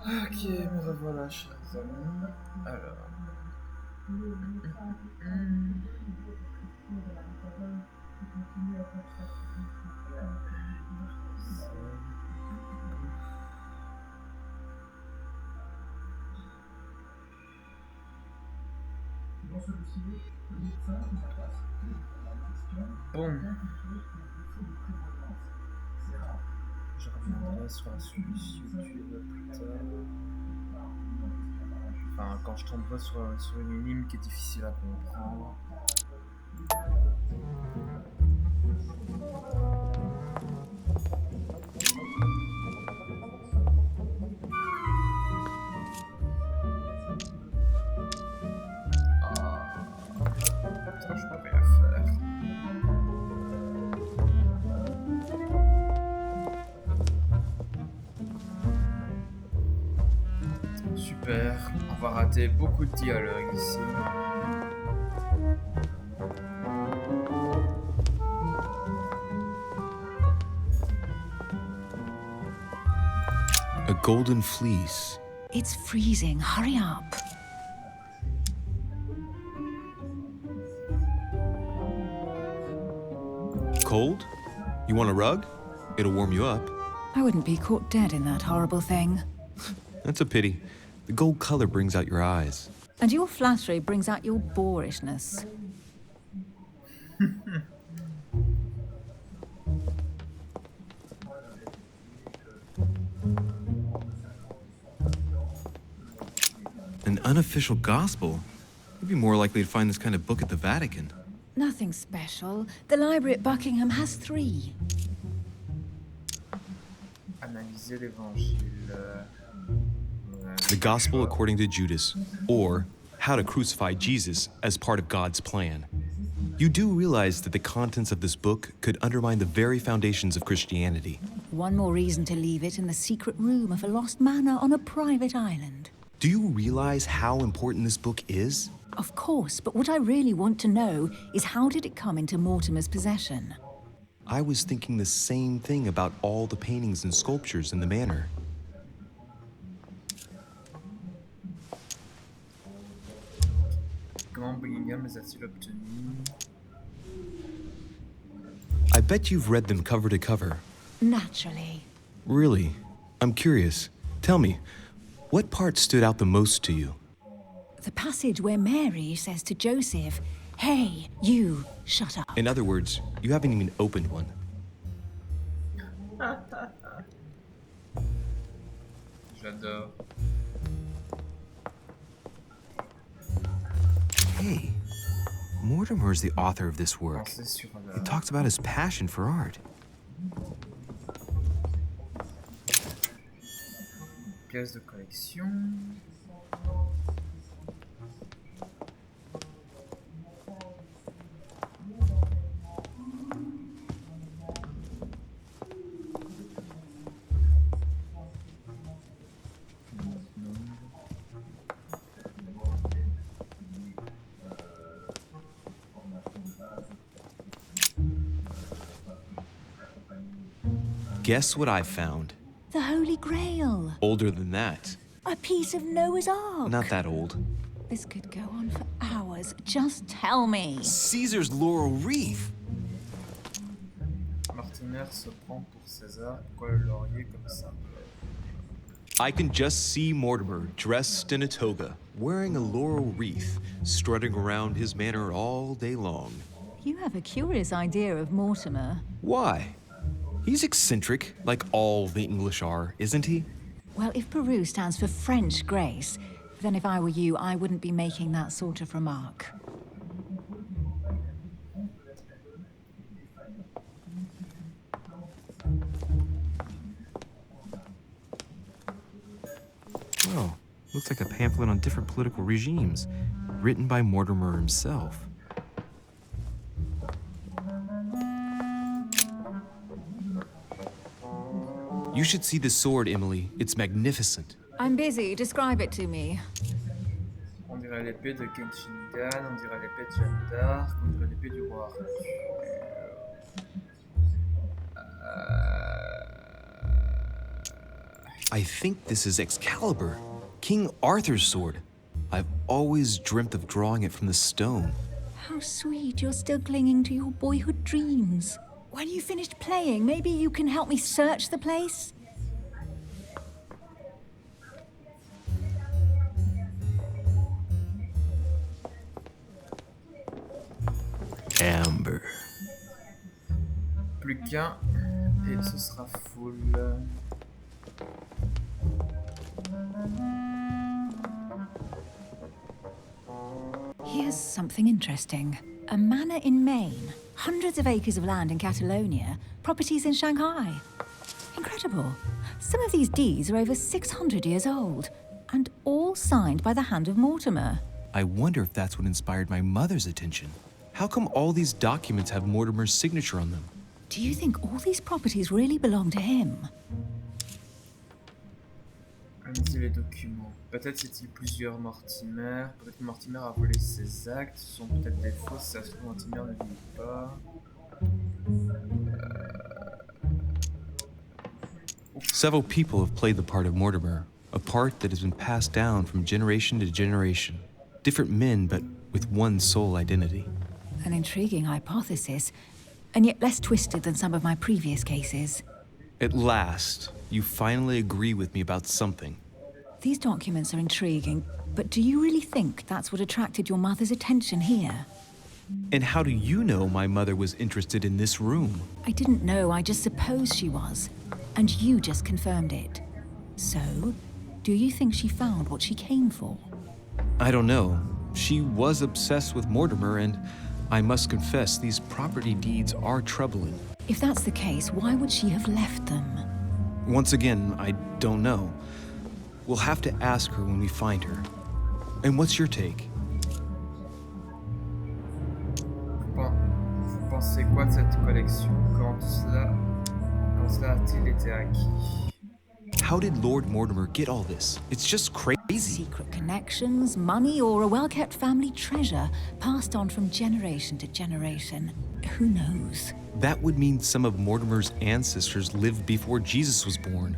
Ok, me revoilà, chers amis. Alors. Bon. Je reviendrai sur la solution YouTube plus tard. Enfin, quand je tomberai sur une énigme qui est difficile à comprendre. Ça, je peux rien faire. Super, on va rater beaucoup de dialogues ici. A golden fleece. It's freezing. Hurry up. Cold? You want a rug? It'll warm you up. I wouldn't be caught dead in that horrible thing. That's a pity. The gold color brings out your eyes. And your flattery brings out your boorishness. unofficial gospel. You'd be more likely to find this kind of book at the Vatican. Nothing special. The library at Buckingham has 3. Analyser l'évangile. The Gospel according to Judas, or How to Crucify Jesus as part of God's plan. You do realize that the contents of this book could undermine the very foundations of Christianity. One more reason to leave it in the secret room of a lost manor on a private island. Do you realize how important this book is? Of course, but what I really want to know is how did it come into Mortimer's possession? I was thinking the same thing about all the paintings and sculptures in the manor. Comment Buckingham les a-t-il obtenus? I bet you've read them cover to cover. Naturally. Really? I'm curious. Tell me, what part stood out the most to you? The passage where Mary says to Joseph, "Hey, you, shut up." In other words, you haven't even opened one. J'adore. Hey, Mortimer is the author of this work. Pensez sur He talks about his passion for art. pièce de collection. Guess what I found? The Holy Grail. Older than that. A piece of Noah's Ark. Not that old. This could go on for hours. Just tell me. Caesar's laurel wreath. Mortimer se prend pour César. Pourquoi le laurier comme ça? I can just see Mortimer dressed in a toga, wearing a laurel wreath, strutting around his manor all day long. You have a curious idea of Mortimer. Why? He's eccentric, like all the English are, isn't he? Well, if Peru stands for French grace, then if I were you, I wouldn't be making that sort of remark. Well, looks like a pamphlet on different political regimes, written by Mortimer himself. You should see the sword, Emily. It's magnificent. I'm busy. Describe it to me. On dirait l'épée de Kenshingan, on dirait l'épée de Jeanne d'Arc, on dirait l'épée du roi Arthur. I think this is Excalibur, King Arthur's sword. I've always dreamt of drawing it from the stone. How sweet. You're still clinging to your boyhood dreams. When you finished playing, maybe you can help me search the place? Amber. Plus qu'un, et ce sera full. Here's something interesting. A manor in Maine, hundreds of acres of land in Catalonia, properties in Shanghai. Incredible. Some of these deeds are over 600 years old, and all signed by the hand of Mortimer. I wonder if that's what inspired my mother's attention. How come all these documents have Mortimer's signature on them? Do you think all these properties really belong to him? Analysez les documents. Peut-être c'est-il plusieurs Mortimer. Peut-être que Mortimer a volé ses actes. Ce sont peut-être des fausses. Ça se trouve, Mortimer ne vit pas. Several people have played the part of Mortimer, a part that has been passed down from generation to generation. Different men, but with one sole identity. An intriguing hypothesis, and yet less twisted than some of my previous cases. At last, you finally agree with me about something. These documents are intriguing, but do you really think that's what attracted your mother's attention here? And how do you know my mother was interested in this room? I didn't know, I just supposed she was. And you just confirmed it. So, do you think she found what she came for? I don't know. She was obsessed with Mortimer, and I must confess, these property deeds are troubling. If that's the case, why would she have left them? Once again, I don't know. We'll have to ask her when we find her. And what's your take? Vous pensez quoi de cette collection? Quand cela a-t-il été acquis? How did Lord Mortimer get all this? It's just crazy. Secret connections, money, or a well-kept family treasure passed on from generation to generation. Who knows? That would mean some of Mortimer's ancestors lived before Jesus was born.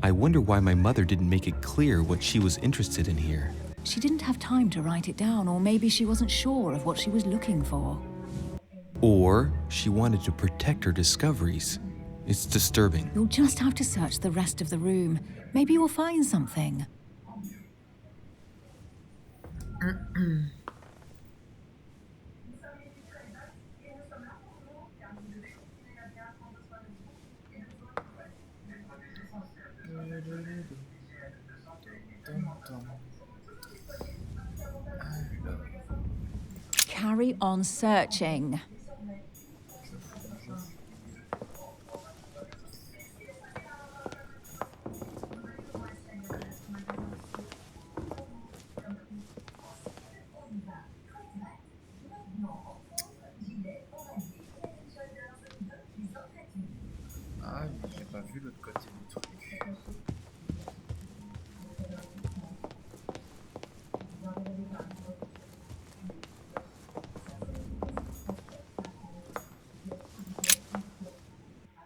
I wonder why my mother didn't make it clear what she was interested in here. She didn't have time to write it down, or maybe she wasn't sure of what she was looking for. Or she wanted to protect her discoveries. It's disturbing. You'll just have to search the rest of the room. Maybe you'll find something. Carry on searching. Ah, j'ai pas vu l'autre côté du truc.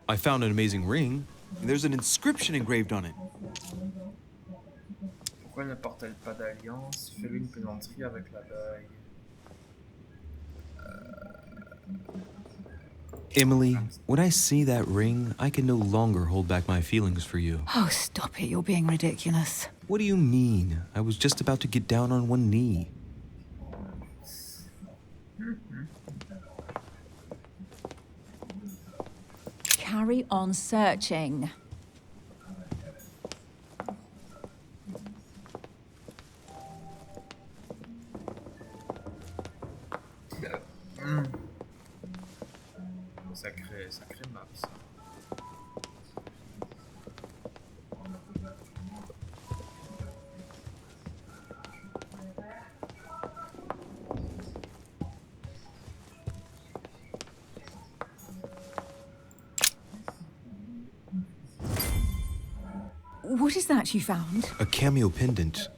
I found an amazing ring. There's an inscription engraved on it. Pourquoi ne porte-t-elle pas d'alliance? Fais-lui une plaisanterie avec la bague. Emily, when I see that ring, I can no longer hold back my feelings for you. Oh, stop it. You're being ridiculous. What do you mean? I was just about to get down on one knee. Carry on searching. Sacré map, ça. What is that you found? A cameo pendant.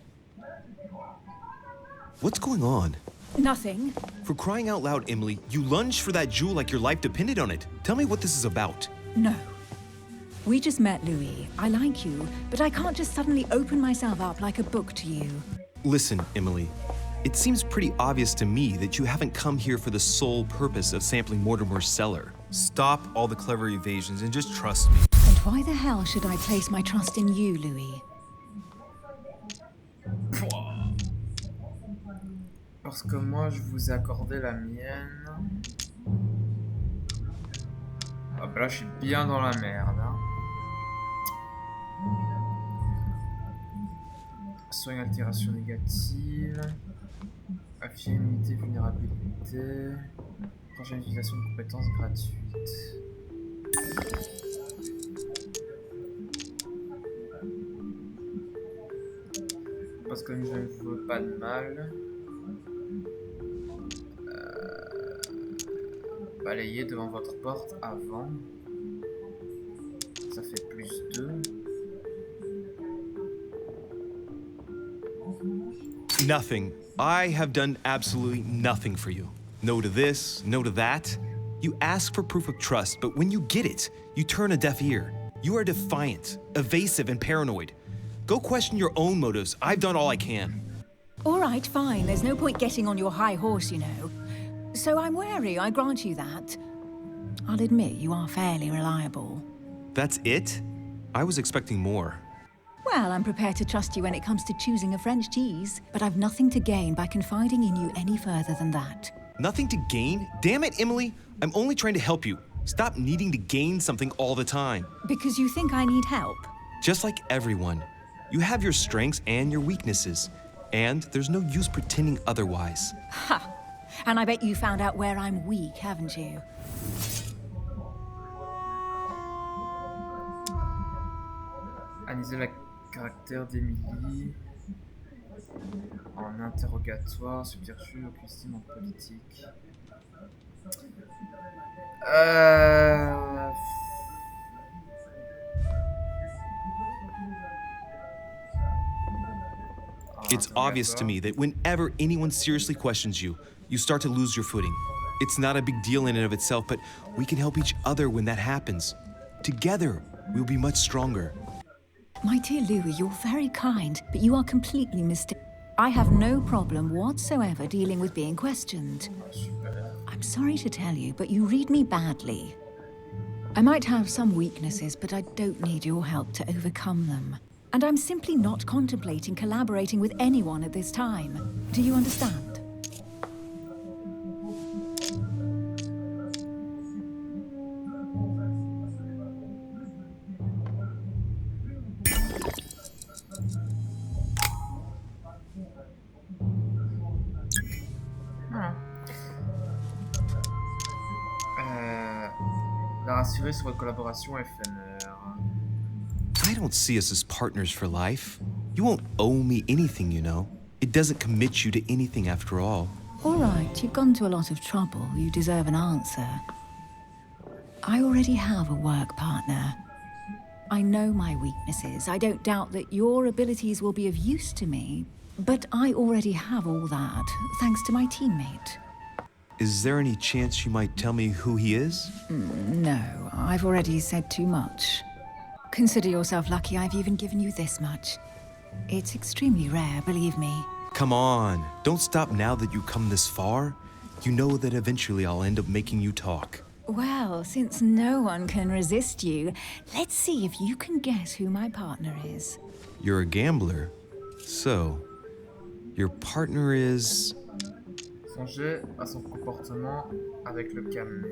What's going on? Nothing. For crying out loud, Emily, you lunged for that jewel like your life depended on it. Tell me what this is about. No. We just met, Louis. I like you, but I can't just suddenly open myself up like a book to you. Listen, Emily. It seems pretty obvious to me that you haven't come here for the sole purpose of sampling Mortimer's cellar. Stop all the clever evasions and just trust me. And why the hell should I place my trust in you, Louis? Parce que moi je vous ai accordé la mienne. Ah bah là je suis bien dans la merde. Hein. Soin altération négative. Afficher immunité vulnérabilité. Prochaine utilisation de compétences gratuites. Parce que je ne veux pas de mal. Balayer devant votre porte avant. Ça fait plus 2. Nothing. I have done absolutely nothing for you. No to this, no to that. You ask for proof of trust, but when you get it, you turn a deaf ear. You are defiant, evasive, and paranoid. Go question your own motives. I've done all I can. All right, fine. There's no point getting on your high horse, you know. So I'm wary, I grant you that. I'll admit you are fairly reliable. That's it? I was expecting more. Well, I'm prepared to trust you when it comes to choosing a French cheese, but I've nothing to gain by confiding in you any further than that. Nothing to gain? Damn it, Emily! I'm only trying to help you. Stop needing to gain something all the time. Because you think I need help? Just like everyone. You have your strengths and your weaknesses. And there's no use pretending otherwise. Ha! And I bet you found out where I'm weak, haven't you? Analyser le caractère d'Emily en interrogatoire, subterfuge, occultisme en politique. It's obvious to me that whenever anyone seriously questions you, you start to lose your footing. It's not a big deal in and of itself, but we can help each other when that happens. Together, we'll be much stronger. My dear Louis, you're very kind, but you are completely mistaken. I have no problem whatsoever dealing with being questioned. I'm sorry to tell you, but you read me badly. I might have some weaknesses, but I don't need your help to overcome them. And I'm simply not contemplating collaborating with anyone at this time. Do you understand? La rassurer sur votre collaboration éphémère. I don't see us as partners for life. You won't owe me anything, you know. It doesn't commit you to anything after all. All right, you've gone to a lot of trouble. You deserve an answer. I already have a work partner. I know my weaknesses. I don't doubt that your abilities will be of use to me, but I already have all that, thanks to my teammate. Is there any chance you might tell me who he is? No, I've already said too much. Consider yourself lucky I've even given you this much. It's extremely rare, believe me. Come on, don't stop now that you've come this far. You know that eventually I'll end up making you talk. Well, since no one can resist you, let's see if you can guess who my partner is. You're a gambler. So, your partner is... Songez à son comportement avec le camé.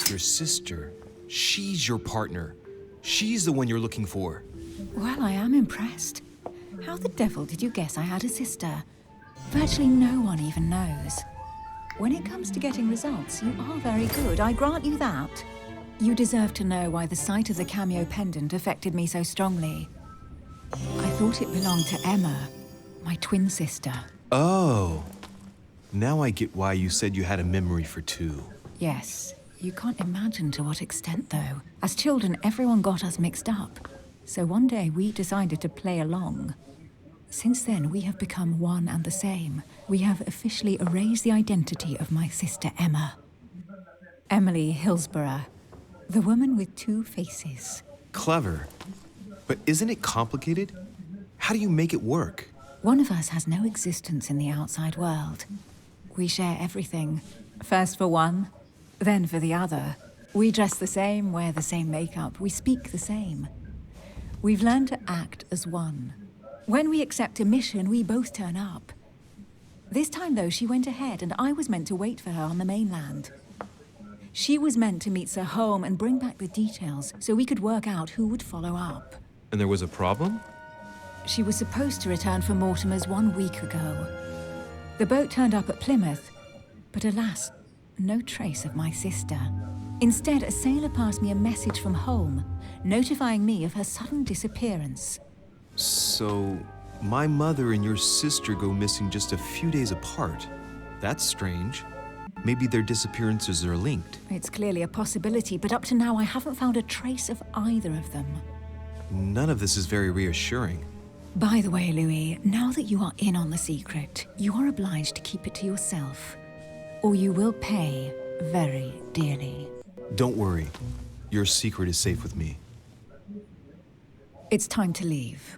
Your sister. She's your partner. She's the one you're looking for. Well, I am impressed. How the devil did you guess I had a sister? Virtually no one even knows. When it comes to getting results, you are very good, I grant you that. You deserve to know why the sight of the cameo pendant affected me so strongly. I thought it belonged to Emma, my twin sister. Oh. Now I get why you said you had a memory for two. Yes. You can't imagine to what extent, though. As children, everyone got us mixed up. So one day we decided to play along. Since then, we have become one and the same. We have officially erased the identity of my sister Emma. Emily Hillsborough, the woman with two faces. Clever. But isn't it complicated? How do you make it work? One of us has no existence in the outside world. We share everything. First for one, then for the other. We dress the same, wear the same makeup, we speak the same. We've learned to act as one. When we accept a mission, we both turn up. This time, though, she went ahead and I was meant to wait for her on the mainland. She was meant to meet Sir Home and bring back the details so we could work out who would follow up. And there was a problem? She was supposed to return from Mortimer's 1 week ago. The boat turned up at Plymouth, but alas, no trace of my sister. Instead, a sailor passed me a message from home, notifying me of her sudden disappearance. So, my mother and your sister go missing just a few days apart. That's strange. Maybe their disappearances are linked. It's clearly a possibility, but up to now I haven't found a trace of either of them. None of this is very reassuring. By the way, Louis, now that you are in on the secret, you are obliged to keep it to yourself, or you will pay very dearly. Don't worry. Your secret is safe with me. It's time to leave.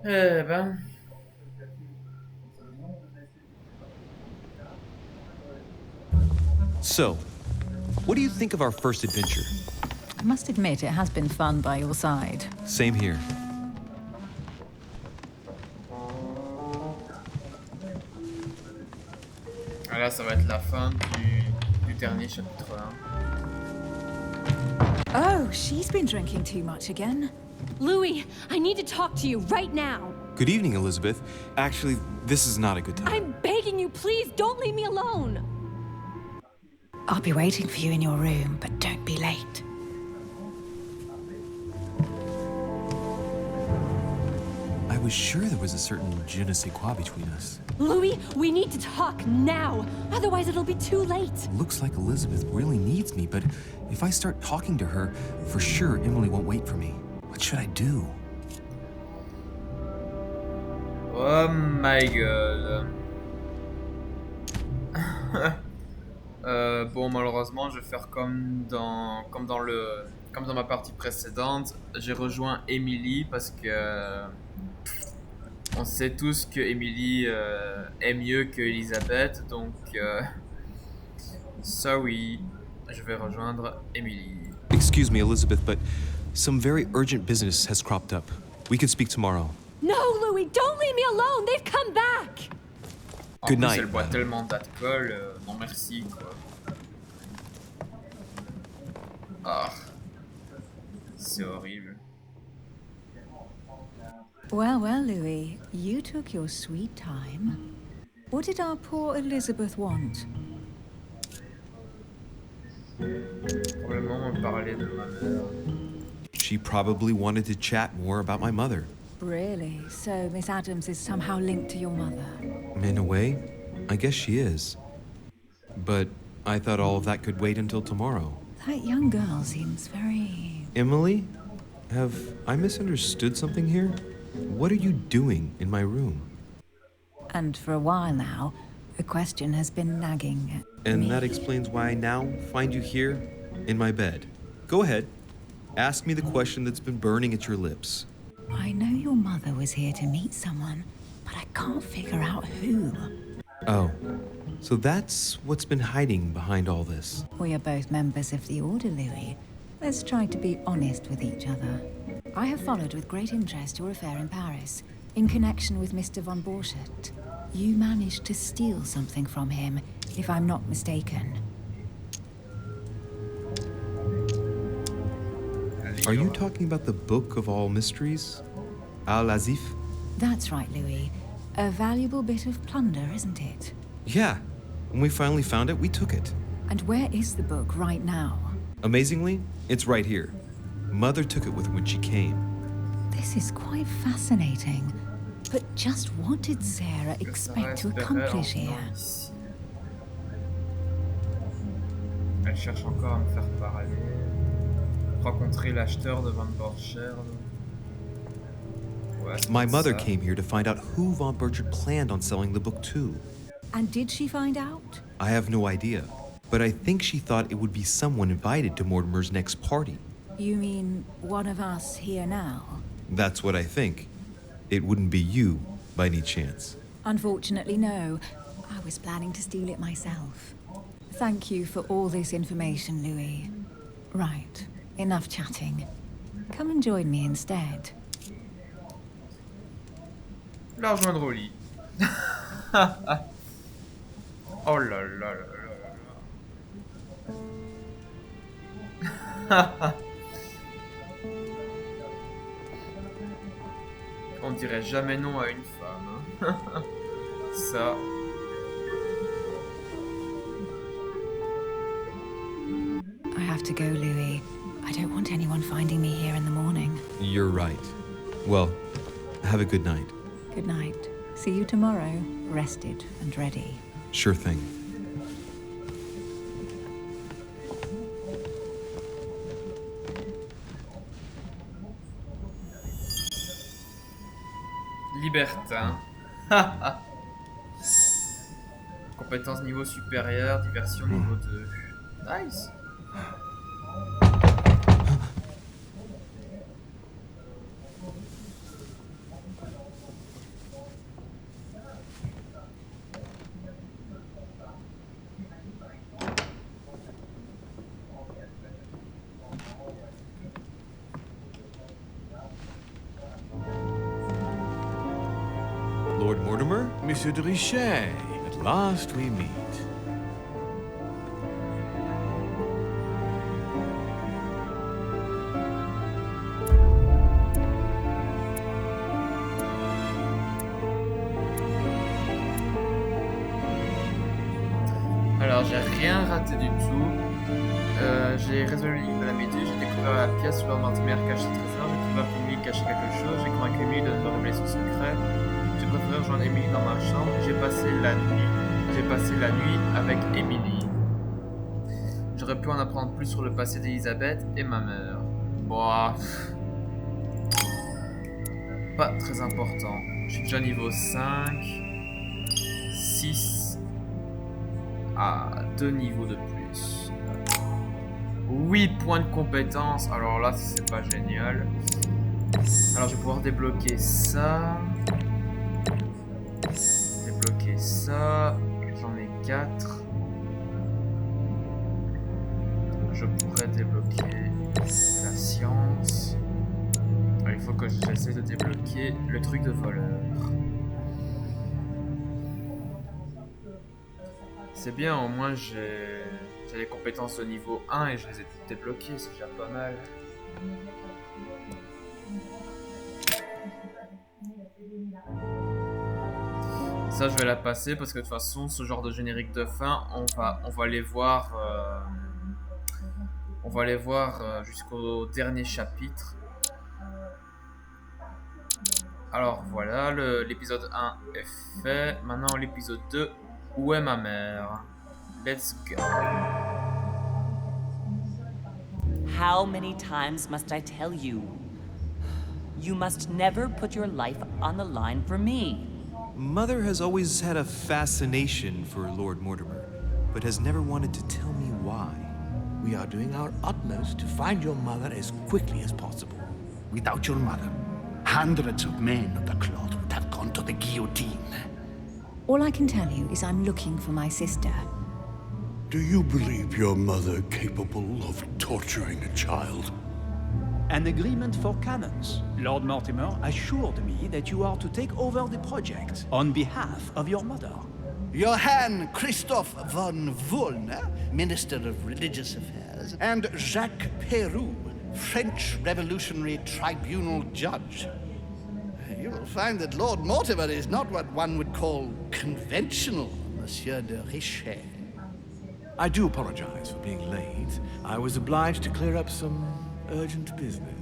Eh ben... So, what do you think of our first adventure? I must admit, it has been fun by your side. Same here. Là, ça va être la fin du dernier chapitre 1. Oh, she's been drinking too much again. Louis, I need to talk to you right now. Good evening, Elizabeth. Actually, this is not a good time. I'm begging you, please don't leave me alone. I'll be waiting for you in your room, but don't be late. I was sure there was a certain je ne sais quoi between us. Louis, we need to talk now. Otherwise, it'll be too late. Looks like Elizabeth really needs me, but if I start talking to her, for sure Emily won't wait for me. What should I do? Oh my god. Bon, malheureusement, je vais faire comme dans ma partie précédente. J'ai rejoint Emily parce que on sait tous que Emily est mieux que Elisabeth, donc sorry, je vais rejoindre Emily. Excuse me, Elizabeth, but some very urgent business has cropped up. We could speak tomorrow. No, Louis, don't leave me alone. They've come back. En Good plus, night, elle boit madame. tellement d'alcool, non merci quoi. Ah, c'est horrible. Well, well, Louis, you took your sweet time. What did our poor Elizabeth want? Probablement me parler de ma mère. She probably wanted to chat more about my mother. Really? So Miss Adams is somehow linked to your mother? In a way, I guess she is. But I thought all of that could wait until tomorrow. That young girl seems very... Emily? Have I misunderstood something here? What are you doing in my room? And for a while now, a question has been nagging at And me. that explains why I now find you here, in my bed. Go ahead. Ask me the question that's been burning at your lips. I know your mother was here to meet someone, but I can't figure out who. Oh, so that's what's been hiding behind all this. We are both members of the Order, Louis. Let's try to be honest with each other. I have followed with great interest your affair in Paris, in connection with Mr. von Borchardt. You managed to steal something from him, if I'm not mistaken. Are you talking about the Book of All Mysteries? Al-Azif? That's right, Louis. A valuable bit of plunder, isn't it? Yeah. When we finally found it, we took it. And where is the book right now? Amazingly, it's right here. Mother took it with her when she came. This is quite fascinating. But just what did Sarah expect to accomplish here? Elle cherche encore à me faire parler. Rencontrer l'acheteur de Van Borchardt. Ouais, c'est My mother ça. came here to find out who von Burchard planned on selling the book to. And did she find out? I have no idea, but I think she thought it would be someone invited to Mortimer's next party. You mean one of us here now? That's what I think. It wouldn't be you, by any chance. Unfortunately, no. I was planning to steal it myself. Thank you for all this information, Louis. Right, enough chatting. Come and join me instead. La rejoindre au lit. Oh là là là là là. On dirait jamais non à une femme. Hein. Ça. I have to go, Louis. I don't want anyone finding me here in the morning. You're right. Well, have a good night. Good night. See you tomorrow, rested and ready. Sure thing. Libertin. Compétence niveau supérieur, diversion niveau 2. Nice. Lord Mortimer? Monsieur de Richet, at last we meet. rien raté du tout. J'ai résolu l'énigme de la méduse, j'ai découvert la pièce où Lord Mortimer cache ses trésors, j'ai découvert qu'Emily cachait quelque chose, j'ai convaincu Emily de me révéler son secret, j'ai préféré rejoindre Emily dans ma chambre, j'ai passé la nuit avec Emily. J'aurais pu en apprendre plus sur le passé d'Elisabeth et ma mère. Bon, pas très important. Je suis déjà niveau 5, 6, à 2 niveaux de plus. 8 points de compétence. Alors là, c'est pas génial. Alors, je vais pouvoir débloquer ça. Débloquer ça. J'en ai 4. Je pourrais débloquer la science. Il faut que j'essaie de débloquer le truc de voleur. C'est bien, au moins j'ai les compétences de niveau 1 et je les ai toutes débloquées, c'est déjà pas mal. Ça, je vais la passer parce que de toute façon, ce genre de générique de fin, on va les voir, jusqu'au dernier chapitre. Alors voilà, l'épisode 1 est fait. Maintenant, l'épisode 2, où est ma mère? Let's go. How many times must I tell you? You must never put your life on the line for me. Mother has always had a fascination for Lord Mortimer, but has never wanted to tell me why. We are doing our utmost to find your mother as quickly as possible. Without your mother, hundreds of men of the cloth would have gone to the guillotine. All I can tell you is I'm looking for my sister. Do you believe your mother capable of torturing a child? An agreement for cannons. Lord Mortimer assured me that you are to take over the project on behalf of your mother. Johann Christoph von Wollner, Minister of Religious Affairs, and Jacques Peroux, French Revolutionary Tribunal Judge. You will find that Lord Mortimer is not what one would call conventional, Monsieur de Richet. I do apologize for being late. I was obliged to clear up some urgent business.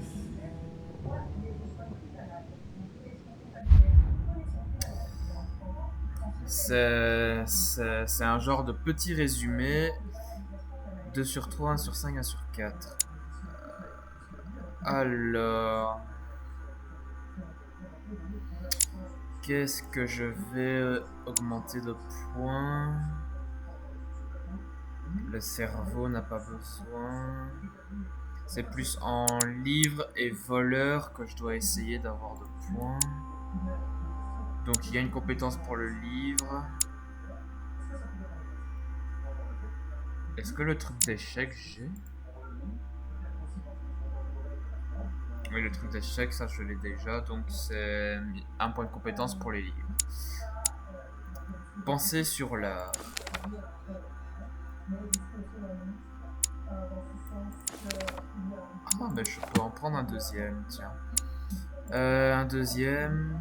C'est un genre de petit résumé. 2 sur 3, 1 sur 5, 1 sur 4. Alors... Qu'est-ce que je vais augmenter de points? Le cerveau n'a pas besoin. C'est plus en livre et voleur que je dois essayer d'avoir de points. Donc il y a une compétence pour le livre. Est-ce que le truc d'échec j'ai? Oui, le truc d'échec, ça je l'ai déjà. Donc c'est un point de compétence pour les livres. Pensez sur l'art. Ah, mais je peux en prendre un deuxième, tiens. Un deuxième.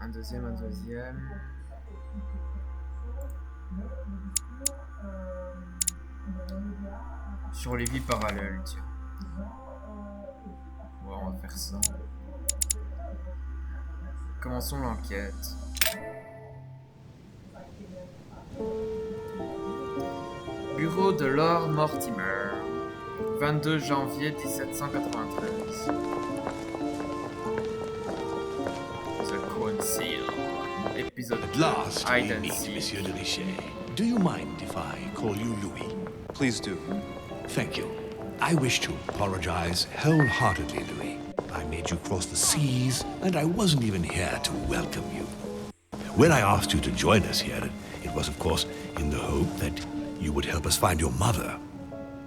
Un deuxième. Sur les vies parallèles, tiens. Ouais, on va faire ça. Commençons l'enquête. Bureau de Lord Mortimer, 22 janvier 1793. The Council, épisode At last, we Hide and meet, Seek. Monsieur de Richet. Do you mind if I call you Louis? Please do. Thank you. I wish to apologize wholeheartedly, Louis. I made you cross the seas, and I wasn't even here to welcome you. When I asked you to join us here, it was, of course, in the hope that you would help us find your mother.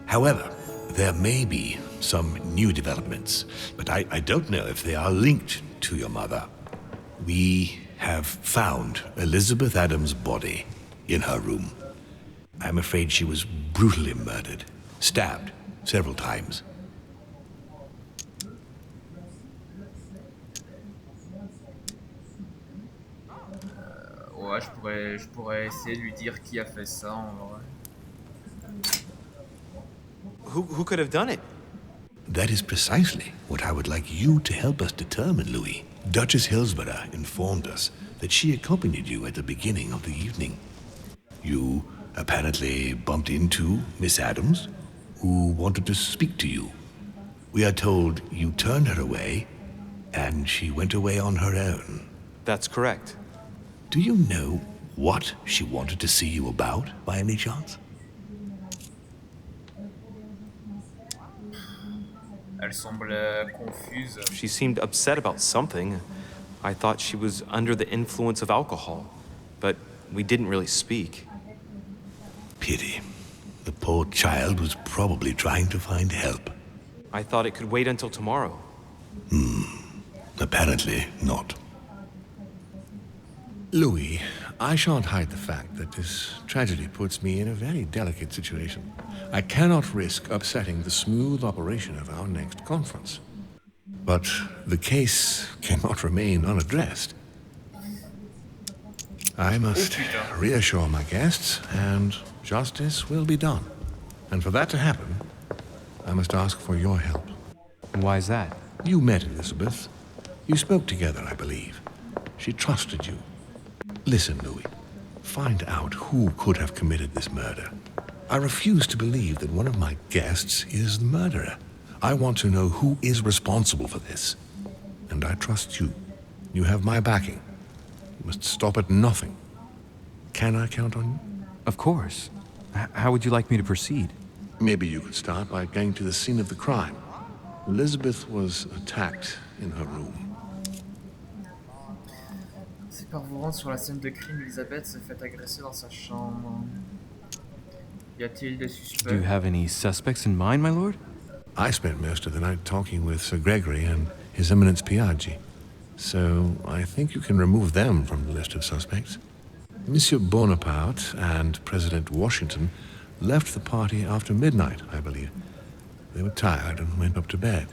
However, there may be some new developments, but I don't know if they are linked to your mother. We have found Elizabeth Adams' body in her room. I'm afraid she was brutally murdered, stabbed several times. Ouais, je pourrais essayer de lui dire qui a fait ça en vrai. Who could have done it? That is precisely what I would like you to help us determine, Louis. Duchess Hillsborough informed us that she accompanied you at the beginning of the evening. You apparently bumped into Miss Adams, who wanted to speak to you. We are told you turned her away, and she went away on her own. That's correct. Do you know what she wanted to see you about, by any chance? Elle semble confuse. She seemed upset about something. I thought she was under the influence of alcohol, but we didn't really speak. Pity. The poor child was probably trying to find help. I thought it could wait until tomorrow. Apparently not. Louis, I shan't hide the fact that this tragedy puts me in a very delicate situation. I cannot risk upsetting the smooth operation of our next conference. But the case cannot remain unaddressed. I must reassure my guests, and justice will be done. And for that to happen, I must ask for your help. Why is that? You met Elizabeth. You spoke together, I believe. She trusted you. Listen, Louis. Find out who could have committed this murder. I refuse to believe that one of my guests is the murderer. I want to know who is responsible for this. And I trust you. You have my backing. You must stop at nothing. Can I count on you? Of course. How would you like me to proceed? Maybe you could start by going to the scene of the crime. Elizabeth was attacked in her room. C'est par vous rendre sur la scène de crime, Elisabeth s'est fait agresser dans sa chambre. Y a-t-il des suspects? Do you have any suspects in mind, my lord? I spent most of the night talking with Sir Gregory and His Eminence Piaggi, so I think you can remove them from the list of suspects. Monsieur Bonaparte and President Washington left the party after midnight, I believe. They were tired and went up to bed.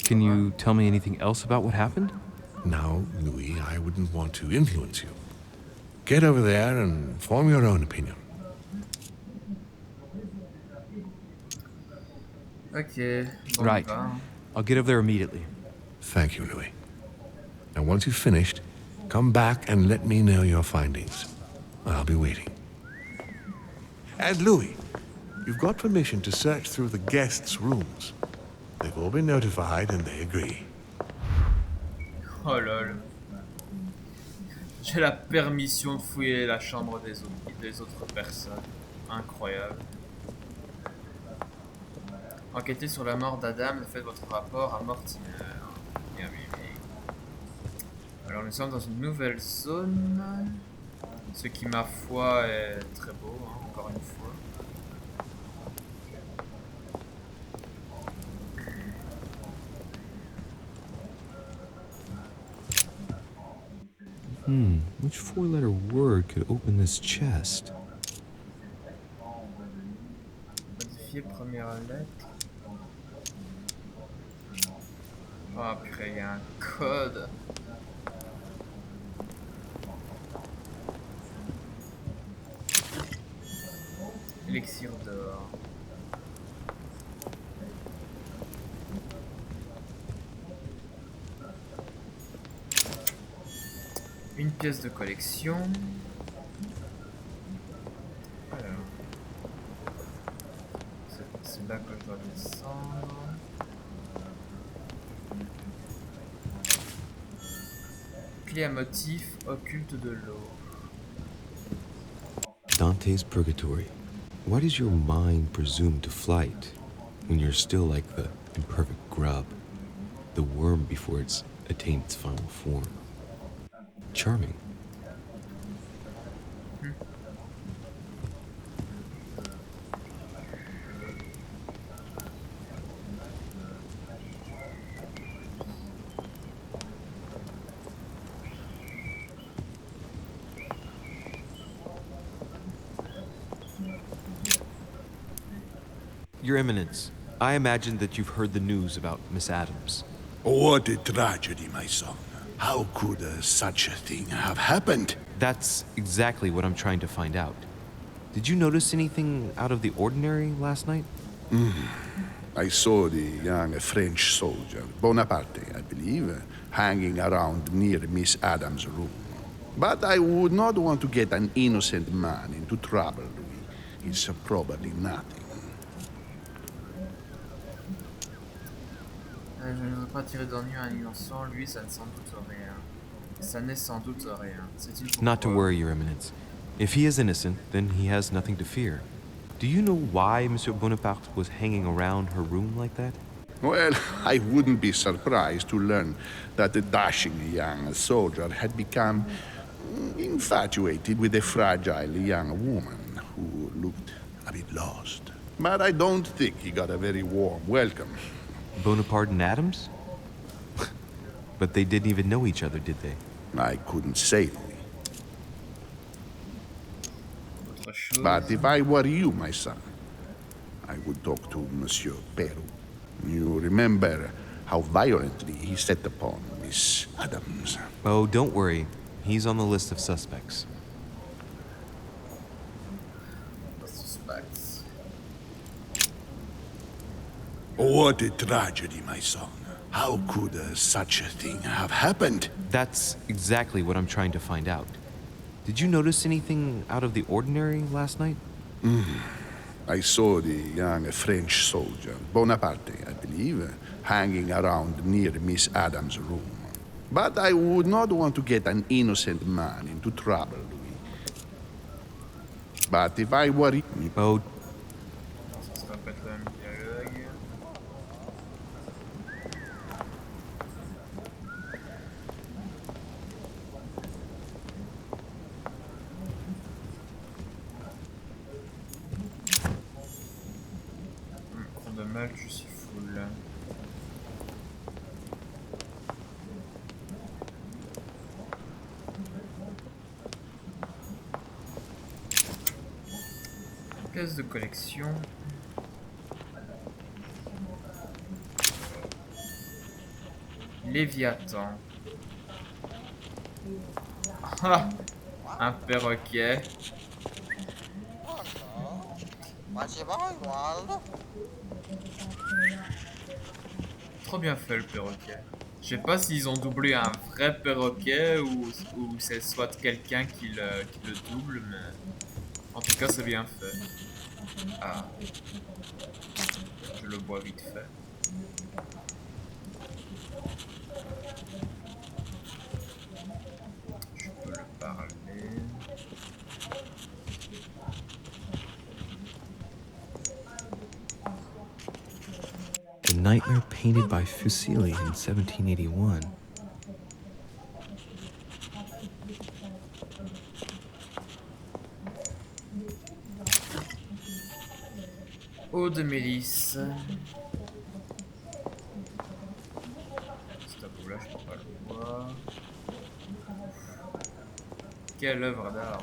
Can you tell me anything else about what happened? Now, Louis, I wouldn't want to influence you. Get over there and form your own opinion. Ok. Bon, Right. I'll get over there immediately. Thank you, Louis. Now, once you've finished, come back and let me know your findings. I'll be waiting. And Louis, you've got permission to search through the guests' rooms. They've all been notified and they agree. Oh lol. J'ai la permission de fouiller la chambre des autres personnes. Incroyable. Enquêtez sur la mort d'Adam et faites votre rapport à Mortimer. Bien, oui, oui. Alors nous sommes dans une nouvelle zone. Ce qui, ma foi, est très beau, hein, encore une fois. Which four-letter word could open this chest? Modifier première lettre. Oh purée, il y a un code. Élixir d'or. Une pièce de collection. Alors. C'est là que je dois descendre. Clé à motif occulte de l'eau. Dante's Purgatory. Why does your mind presume to flight when you're still like the imperfect grub, the worm before it's attained its final form? Charming. Your Eminence, I imagine that you've heard the news about Miss Adams. What a tragedy, my son. How could such a thing have happened? That's exactly what I'm trying to find out. Did you notice anything out of the ordinary last night? I saw the young French soldier, Bonaparte, I believe, hanging around near Miss Adams' room. But I would not want to get an innocent man into trouble, Louis. It's probably nothing. Je ne voudrais pas tirer d'ennui à un innocent, lui, ça ne sans doute rien. Ça n'est sans doute rien. C'est une Not to worry, Your Eminence. If he is innocent, then he has nothing to fear. Do you know why Monsieur Bonaparte was hanging around her room like that? Well, I wouldn't be surprised to learn that the dashing young soldier had become infatuated with a fragile young woman who looked a bit lost. But I don't think he got a very warm welcome. Bonaparte and Adams? But they didn't even know each other, did they? I couldn't say, Louis. But if I were you, my son, I would talk to Monsieur Peru. You remember how violently he set upon Miss Adams. Oh, don't worry. He's on the list of suspects. Suspects. What a tragedy, my son. How could such a thing have happened? That's exactly what I'm trying to find out. Did you notice anything out of the ordinary last night? I saw the young French soldier, Bonaparte, I believe, hanging around near Miss Adams' room. But I would not want to get an innocent man into trouble, Louis. But if I were... Oh, Ça va pas être le même dialogue. Cours de mal, je suis full. Caisse de collection. Léviathan. Ah, un perroquet. Trop bien fait le perroquet. Je sais pas s'ils ont doublé un vrai perroquet ou c'est soit quelqu'un qui le double, mais en tout cas c'est bien fait. Ah, je le vois vite fait. Je peux le parler. The nightmare painted by Fuseli in 1781. Eau de mélisse. Ce tableau-là, je peux pas le voir. Quelle œuvre d'art!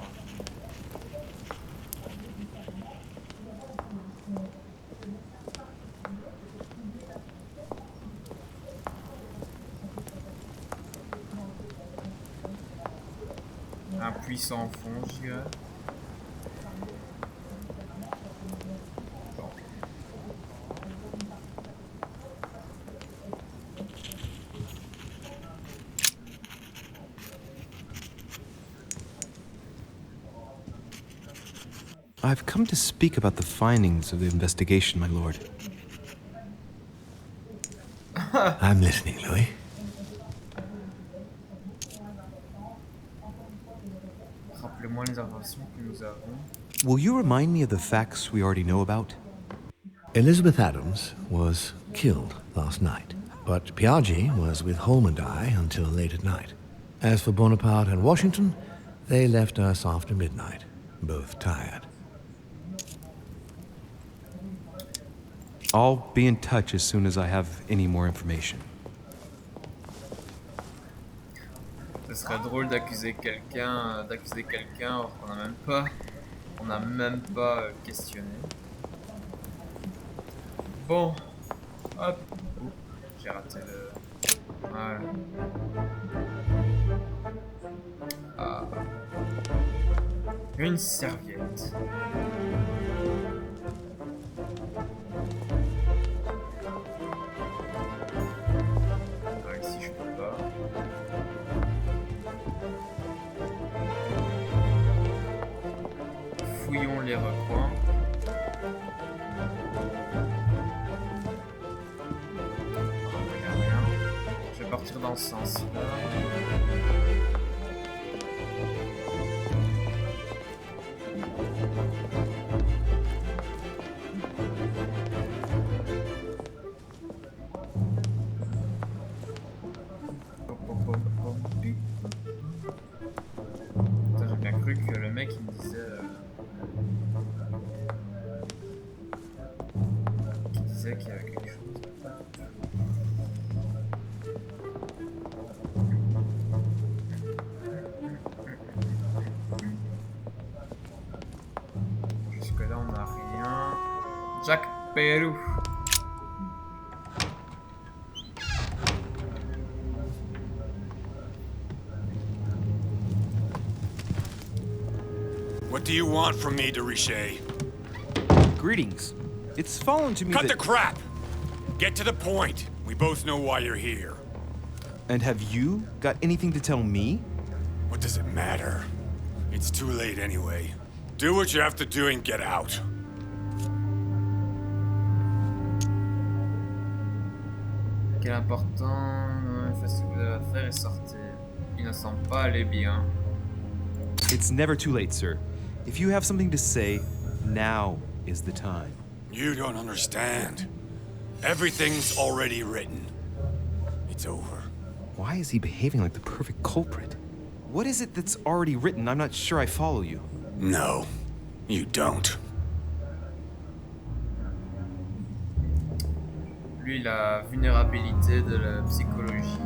Un puissant fond, je dirais. I've come to speak about the findings of the investigation, my lord. I'm listening, Louis. Rappelez-moi les informations que nous avons. Will you remind me of the facts we already know about? Elizabeth Adams was killed last night, but Piaggi was with Holm and I until late at night. As for Bonaparte and Washington, they left us after midnight, both tired. I'll be in touch as soon as I have any more information. Ce serait drôle d'accuser quelqu'un, alors on n'a même pas questionné. Bon, hop, oups, j'ai raté le. Voilà. Ah. Une serviette. Ah, ici je peux pas. Fouillons les recoins. Il n'y a rien. Je vais partir dans ce sens-là. J'ai bien cru que le mec il me disait qu'il y avait quelque chose. Jusque là on n'a rien. Jack Pérou. What do you want from me, de Richet? Greetings. It's fallen to me Cut that... the crap! Get to the point. We both know why you're here. And have you got anything to tell me? What does it matter? It's too late anyway. Do what you have to do and get out. Quel important, faites ce que vous avez à faire et sortez. Il ne semble pas aller bien. It's never too late, sir. If you have something to say, now is the time. You don't understand. Everything's already written. It's over. Why is he behaving like the perfect culprit? What is it that's already written? I'm not sure I follow you. No, you don't. Lui, la vulnérabilité de la psychologie.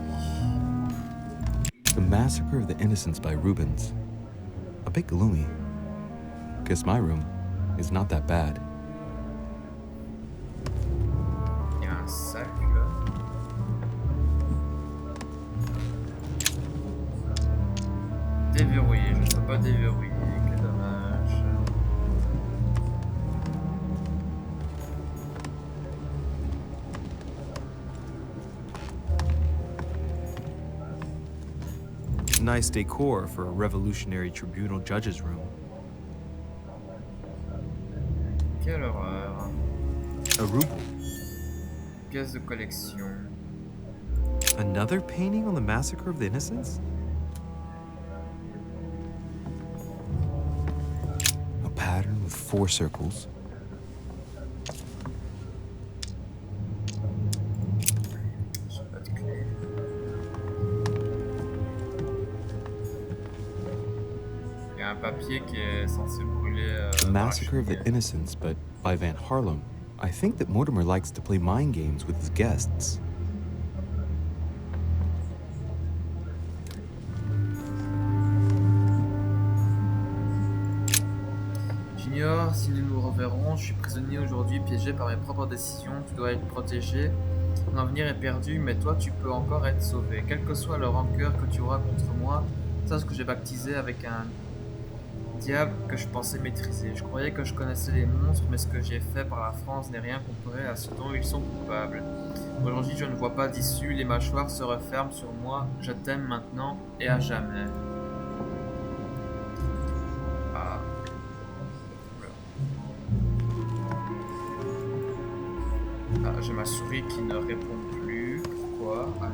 The Massacre of the Innocents by Rubens. A bit gloomy. Guess my room is not that bad. Il y a un sac là. Déverrouillé, je ne peux pas déverrouiller, quel dommage. Nice decor for a revolutionary tribunal judge's room. Quelle horreur. A room. Pièce de collection. Another painting on the Massacre of the Innocents? A pattern with 4 circles. J'ai pas de clé. Il y a un papier qui est censé brûler. The Massacre of the Innocents, but by Van Harlem. I think that Mortimer likes to play mind games with his guests. J'ignore si nous nous reverrons. Je suis prisonnier aujourd'hui, piégé par mes propres décisions. Tu dois être protégé. Mon avenir est perdu, mais toi, tu peux encore être sauvé. Quelle que soit la rancœur que tu auras contre moi, c'est ce que j'ai baptisé avec un diable que je pensais maîtriser. Je croyais que je connaissais les monstres, mais ce que j'ai fait par la France n'est rien comparé à ce dont ils sont coupables. Aujourd'hui, je ne vois pas d'issue. Les mâchoires se referment sur moi. Je t'aime maintenant et à jamais. Ah. Ah, j'ai ma souris qui ne répond plus. Pourquoi? Allô?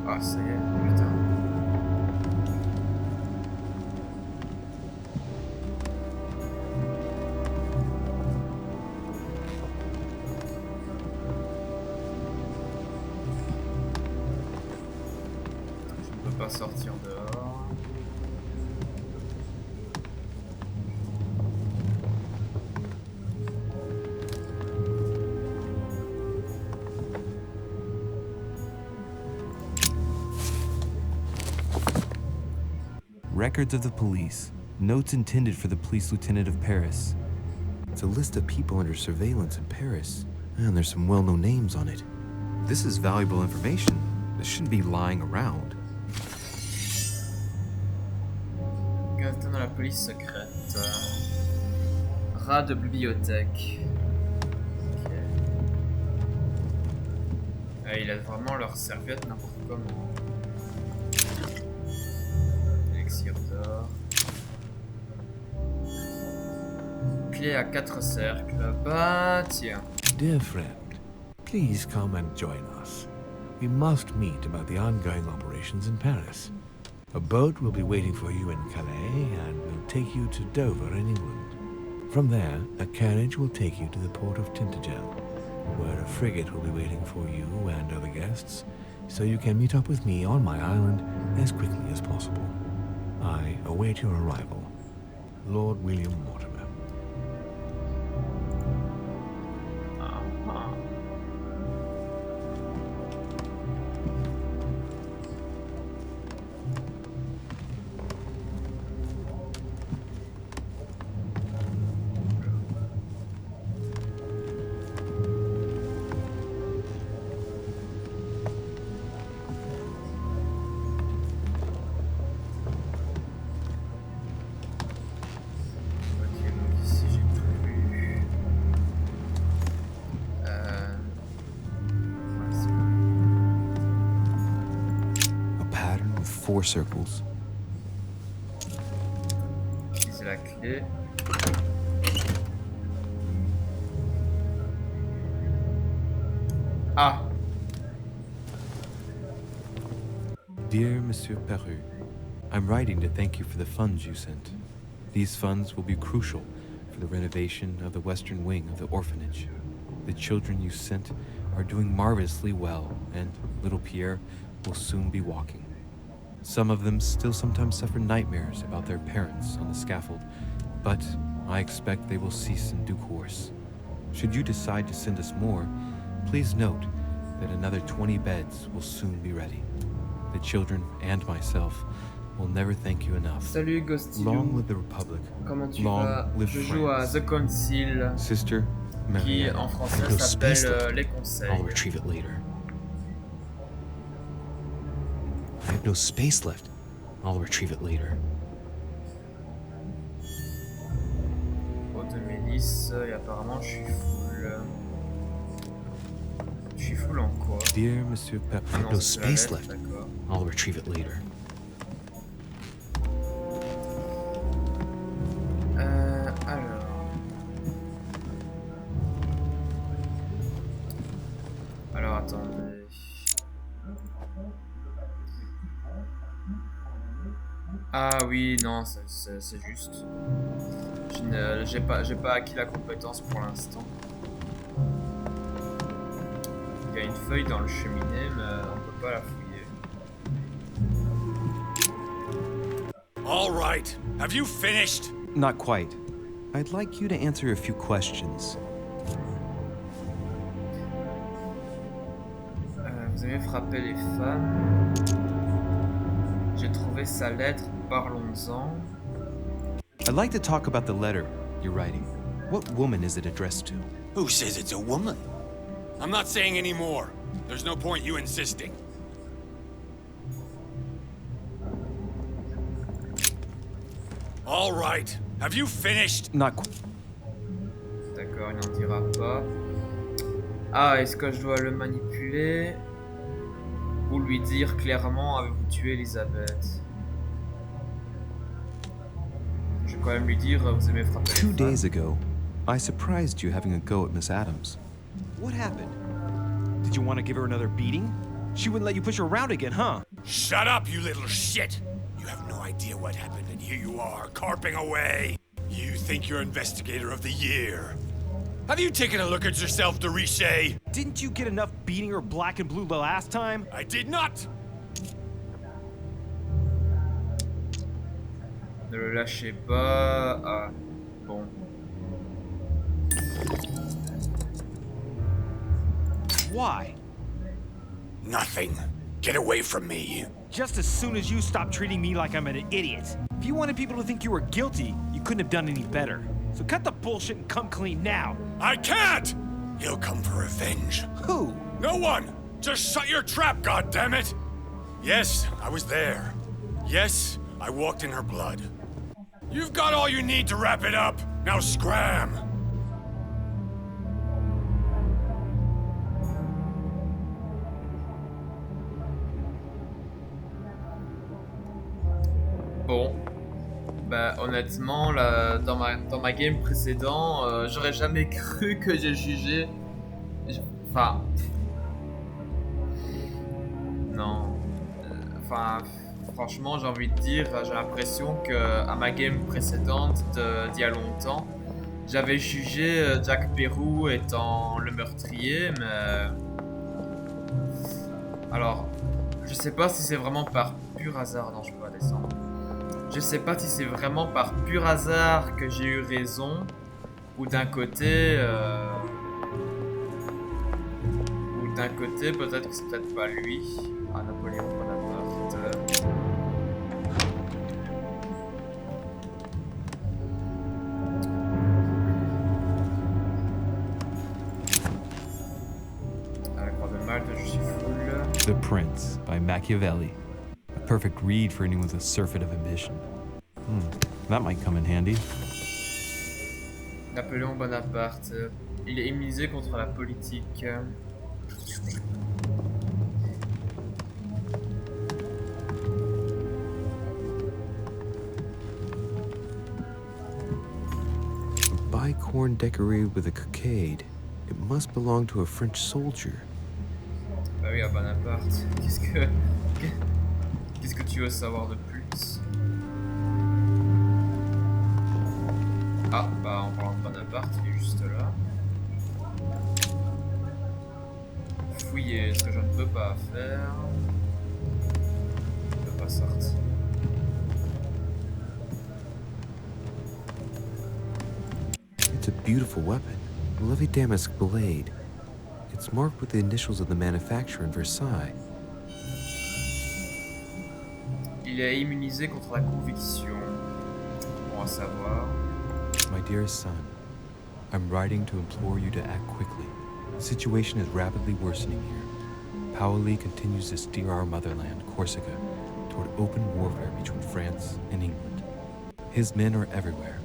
Ah, ça y est, putain. Je ne peux pas sortir dehors. Records of the police. Notes intended for the police lieutenant of Paris. It's a list of people under surveillance in Paris, and there's some well-known names on it. This is valuable information. This shouldn't be lying around. Quelqu'un dans la police secrète. Rat de bibliothèque. Ok. Ah, il a vraiment leur serviette n'importe comment. Élixir d'or. Clé à 4 cercles. Bah tiens. Dear friend, please come and join us. We must meet about the ongoing operations in Paris. A boat will be waiting for you in Calais and will take you to Dover in England. From there, a carriage will take you to the port of Tintagel, where a frigate will be waiting for you and other guests, so you can meet up with me on my island as quickly as possible. I await your arrival. Lord William Mortimer. Four circles. C'est la clé. Ah. Dear Monsieur Peru, I'm writing to thank you for the funds you sent. These funds will be crucial for the renovation of the western wing of the orphanage. The children you sent are doing marvelously well, and little Pierre will soon be walking. Some of them still sometimes suffer nightmares about their parents on the scaffold, but I expect they will cease in due course. Should you decide to send us more, please note that another 20 beds will soon be ready. The children and myself will never thank you enough. Salut Ghostilou. Long live the Republic. Comment tu Long vas? live Je joue à France. The Council, Sister qui Marianne. en français s'appelle Les Conseils. I'll retrieve it later. I have no space left. I'll retrieve it later. Eau de Mélisse, et apparemment je suis full. Je suis full en quoi? Dear Monsieur Pep, I have no space left. D'accord. I'll retrieve it later. Alors. Alors attendez. Ah oui, non, c'est juste. J'ai pas acquis la compétence pour l'instant. Il y a une feuille dans le cheminée, mais on peut pas la fouiller. All right. Have you finished? Not quite. I'd like you to answer a few questions. Vous aimez frapper les femmes? J'ai trouvé sa lettre, parlons-en. I'd like to talk about the letter you're writing. What woman is it addressed to? Who says it's a woman? I'm not saying any more. There's no point you insisting. All right. Have you finished? Not quite. D'accord, il n'en dira pas. Ah, est-ce que je dois le manipuler? Ou lui dire clairement, avez-vous tué Elisabeth? Je vais quand même lui dire, vous aimez frapper les 2 femmes. days ago, I surprised you having a go at Miss Adams. What happened? Did you want to give her another beating? She wouldn't let you push her around again, huh? Shut up, you little shit! You have no idea what happened, and here you are, carping away. You think you're investigator of the year. Have you taken a look at yourself, de Richet? Didn't you get enough beating her black and blue the last time? I did not! Ne le lâchez pas. Ah, bon. Why? Nothing. Get away from me. Just as soon as you stop treating me like I'm an idiot. If you wanted people to think you were guilty, you couldn't have done any better. So cut the bullshit and come clean now. I can't! He'll come for revenge. Who? No one! Just shut your trap, goddammit! Yes, I was there. Yes, I walked in her blood. You've got all you need to wrap it up. Now scram! Bon. Bah honnêtement, là, dans ma game précédent, j'aurais jamais cru que j'ai jugé... Enfin... Non. Enfin... Franchement, j'ai envie de dire, j'ai l'impression que à ma game précédente d'il y a longtemps, j'avais jugé Jack Perrou étant le meurtrier, mais... Alors, je sais pas si c'est vraiment par pur hasard... Non, je peux pas descendre. Je sais pas si c'est vraiment par pur hasard que j'ai eu raison, ou d'un côté... Ou d'un côté, peut-être que c'est peut-être pas lui. Ah, Napoléon Bonaparte... The Prince by Machiavelli. A perfect read for anyone with a surfeit of ambition. That might come in handy. Napoléon Bonaparte. Il est immunisé contre la politique. A bicorn decorated with a cockade. It must belong to a French soldier. Bah oui, à Bonaparte. Qu'est-ce que tu veux savoir de plus? Ah, bah en parlant de Bonaparte, il est juste là. Fouiller, ce que je ne peux pas faire. Je ne peux pas sortir. It's a beautiful weapon. A lovely damask blade. It's marked with the initials of the manufacturer in Versailles. Il est immunisé contre la conviction. Bon à savoir. My dearest son, I'm writing to implore you to act quickly. The situation is rapidly worsening here. Paoli continues to steer our motherland, Corsica, toward open warfare between France and England. His men are everywhere.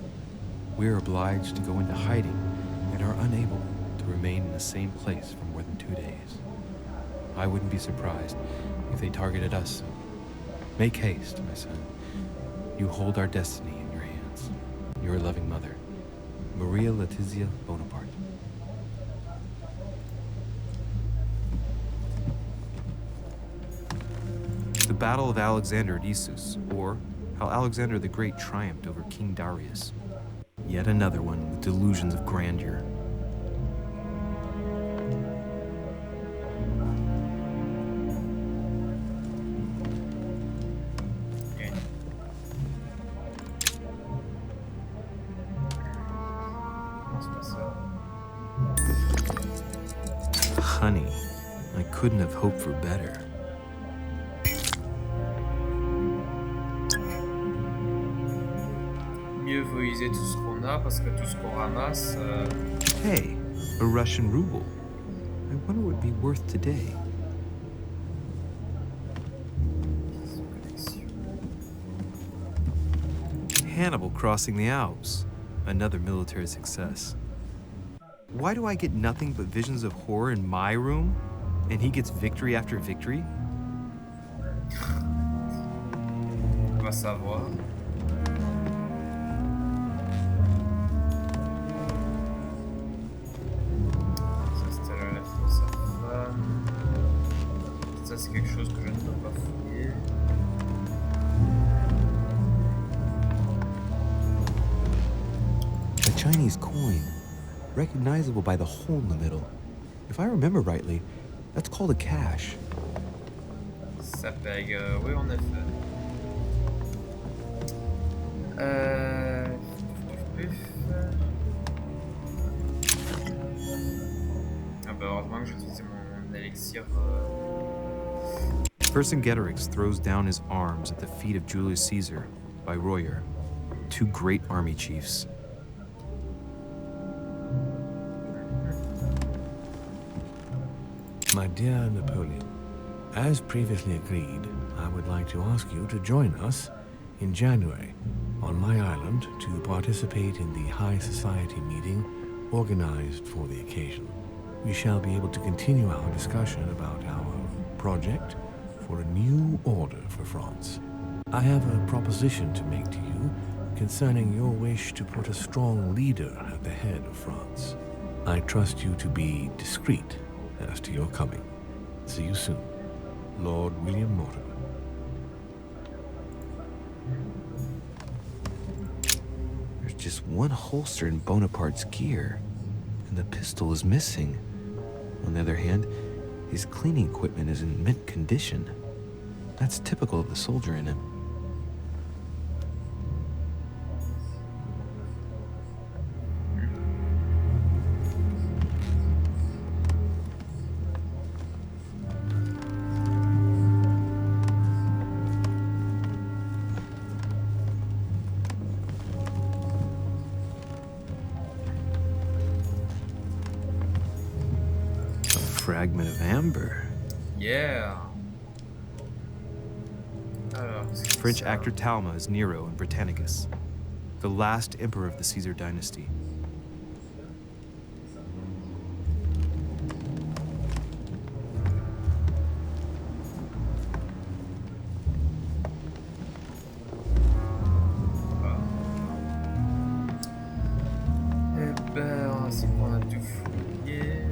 We are obliged to go into hiding and are unable to remain in the same place for more than 2 days. I wouldn't be surprised if they targeted us. Make haste, my son. You hold our destiny in your hands. Your loving mother, Maria Letizia Bonaparte. The Battle of Alexander at Issus, or how Alexander the Great triumphed over King Darius. Yet another one with delusions of grandeur. Honey, I couldn't have hoped for better. Mieux vaut user tout ce qu'on a parce que tout ce qu'on ramasse. Hey, a Russian ruble. I wonder what it'd be worth today. Hannibal crossing the Alps. Another military success. Why do I get nothing but visions of horror in my room, and he gets victory after victory? On va savoir. Ça c'était la lettre de sa femme. Ça c'est quelque chose que je ne peux pas fouiller. A Chinese coin, recognizable by the hole in the middle. If I remember rightly, that's called a cash. Ça pègue, oui en effet. Ah bah heureusement que j'ai utilisé mon élixir. Vercingetorix throws down his arms at the feet of Julius Caesar by Royer, two great army chiefs. My dear Napoleon, as previously agreed, I would like to ask you to join us in January on my island to participate in the High Society meeting organized for the occasion. We shall be able to continue our discussion about our project for a new order for France. I have a proposition to make to you concerning your wish to put a strong leader at the head of France. I trust you to be discreet as to your coming. See you soon. Lord William Mortimer. There's just one holster in Bonaparte's gear, and the pistol is missing. On the other hand, his cleaning equipment is in mint condition. That's typical of the soldier in him. Fragment of amber. Yeah. Alors, French actor Talma is Nero in Britannicus, the last emperor of the Caesar dynasty. Eh ben, c'est qu'on a tout fouillé.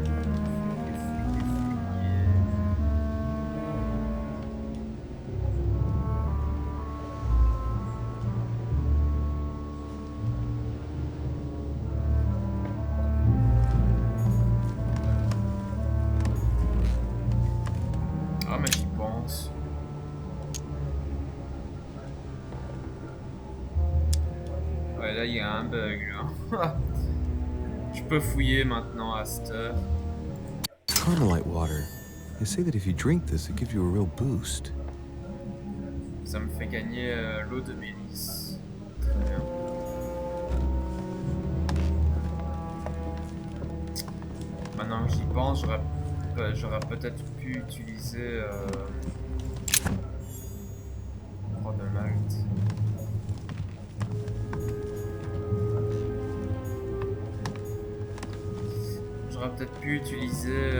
Ah, mais j'y pense. Ouais, là, il y a un bug, là. Je peux fouiller maintenant à cette heure. It's Carmelite water. They say that if you drink this, it gives you a real boost. Ça me fait gagner l'eau de mélisse. Très bien. Maintenant que j'y pense, j'aurais peut-être pu utiliser croix de Malte. J'aurais peut-être pu utiliser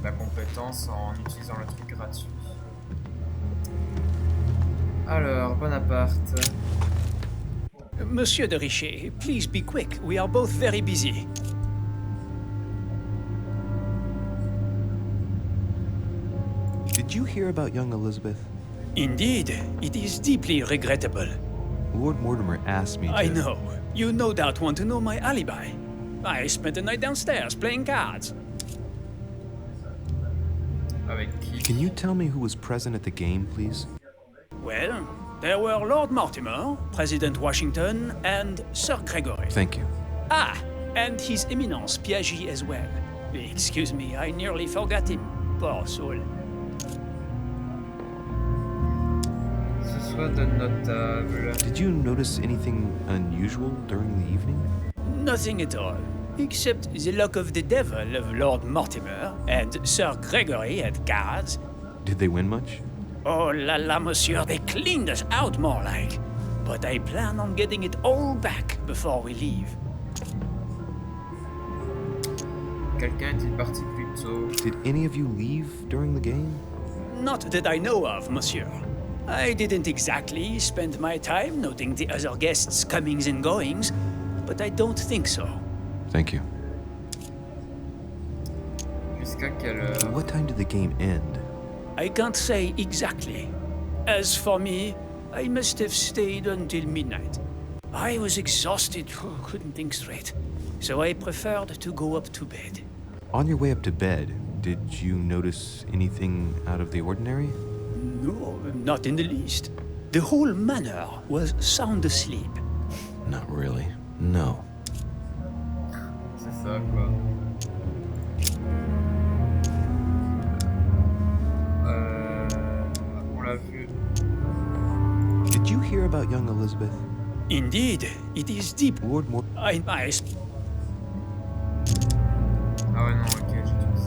la compétence en utilisant le truc gratuit. Alors, Bonaparte. Monsieur de Richet, please be quick. We are both very busy. Did you hear about young Elizabeth? Indeed, it is deeply regrettable. Lord Mortimer asked me to... I know. You no doubt want to know my alibi. I spent the night downstairs playing cards. Avec qui? Can you tell me who was present at the game, please? Well, there were Lord Mortimer, President Washington, and Sir Gregory. Thank you. Ah, and His Eminence Piaggi as well. Excuse me, I nearly forgot him. Poor soul. Ce soit de notable. Did you notice anything unusual during the evening? Nothing at all, except the luck of the devil of Lord Mortimer and Sir Gregory at cards. Did they win much? Oh la la, monsieur, they cleaned us out more like. But I plan on getting it all back before we leave. Quelqu'un est-il parti plus tôt? Did any of you leave during the game? Not that I know of, monsieur. I didn't exactly spend my time noting the other guests' comings and goings, but I don't think so. Thank you. Jusqu'à quelle heure? What time did the game end? I can't say exactly. As for me, I must have stayed until midnight. I was exhausted, couldn't think straight, so I preferred to go up to bed. On your way up to bed, did you notice anything out of the ordinary? No, not in the least. The whole manor was sound asleep. Not really. No. C'est ça, quoi. On l'a vu. Did you hear about young Elizabeth? Indeed, it is deep. Lord Mort... I... Ah ouais, non, ok, j'ai tout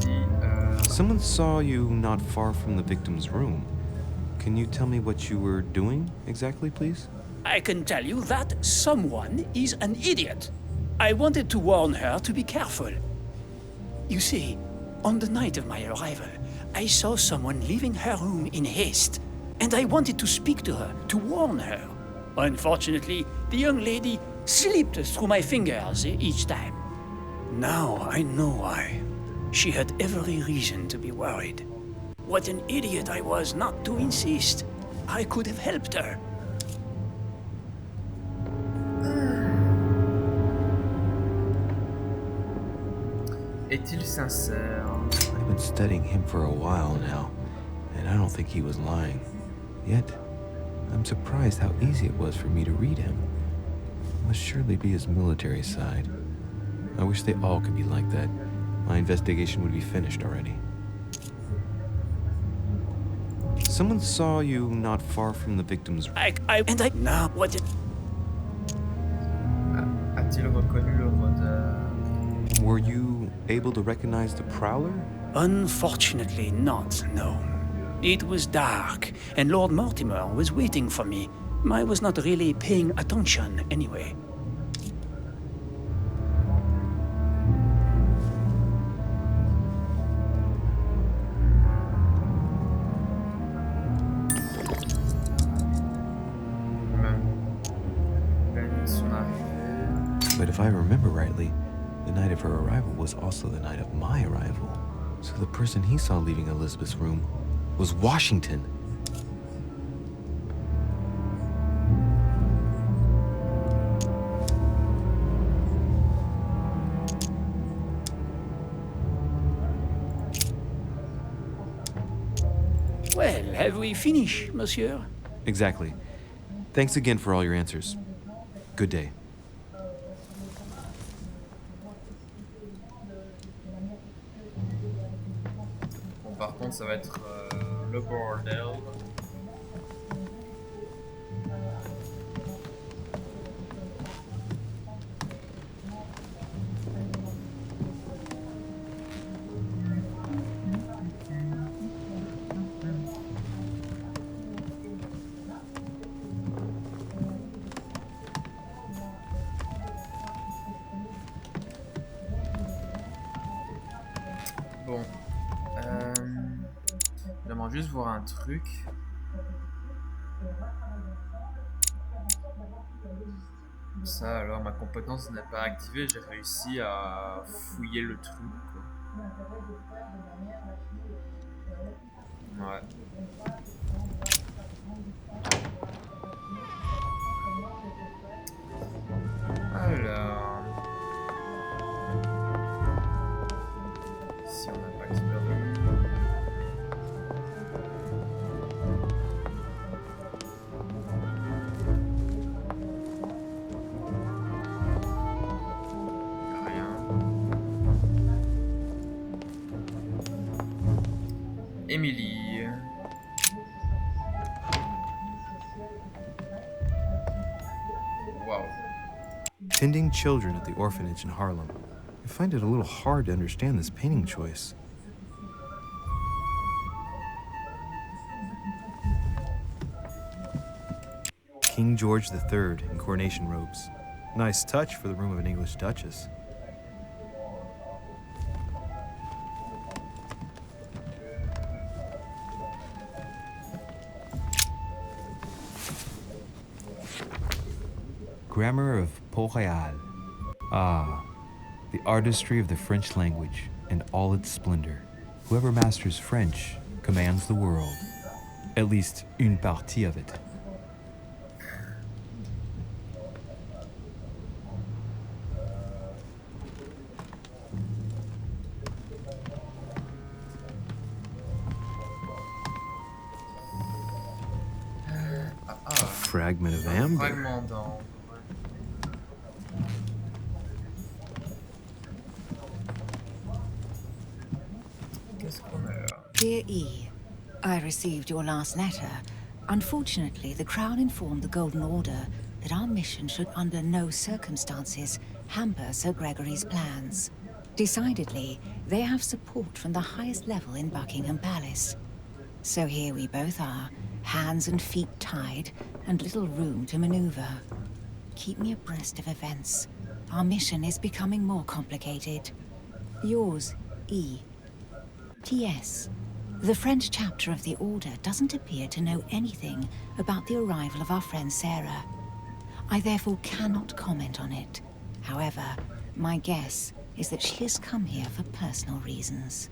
Someone saw you not far from the victim's room. Can you tell me what you were doing exactly, please? I can tell you that someone is an idiot. I wanted to warn her to be careful. You see, on the night of my arrival, I saw someone leaving her room in haste, and I wanted to speak to her, to warn her. Unfortunately, the young lady slipped through my fingers each time. Now I know why. She had every reason to be worried. What an idiot I was not to insist. I could have helped her. Est-il sincère? I've been studying him for a while now, and I don't think he was lying. Yet, I'm surprised how easy it was for me to read him. It must surely be his military side. I wish they all could be like that. My investigation would be finished already. Someone saw you not far from the victim's room. Now, what it... A-t-il reconnu le rôdeur? Were you able to recognize the prowler? Unfortunately not, no. It was dark, and Lord Mortimer was waiting for me. I was not really paying attention anyway. But if I remember rightly, the night of her arrival was also the night of my arrival. So the person he saw leaving Elizabeth's room was Washington. Well, have we finished, monsieur? Exactly. Thanks again for all your answers. Good day. Bon, par contre, ça va être le bordel. Bon, j'aimerais juste voir un truc. Ça, alors ma compétence n'est pas activée, j'ai réussi à fouiller le truc, quoi. Ouais. Alors... Si on n'a pas exploré. Rien. Emily. Wow. Tending children at the orphanage in Harlem. I find it a little hard to understand this painting choice. King George III in coronation robes. Nice touch for the room of an English duchess. Grammar of Port-Royal. Ah, the artistry of the French language and all its splendor. Whoever masters French commands the world. At least une partie of it. Fragment of amber. Fragment d'ambre. Qu'est-ce qu'on a là? Dear E, I received your last letter. Unfortunately, the Crown informed the Golden Order that our mission should under no circumstances hamper Sir Gregory's plans. Decidedly, they have support from the highest level in Buckingham Palace. So here we both are, hands and feet tied, and little room to maneuver. Keep me abreast of events. Our mission is becoming more complicated. Yours, E. T.S. The French chapter of the Order doesn't appear to know anything about the arrival of our friend Sarah. I therefore cannot comment on it. However, my guess is that she has come here for personal reasons.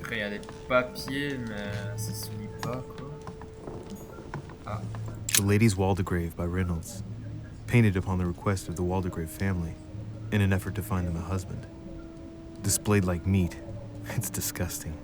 Après, il y a des papiers, mais ça se lit pas, quoi. Ah. The Lady's Waldegrave by Reynolds, painted upon the request of the Waldegrave family, in an effort to find them a husband. Displayed like meat. It's disgusting.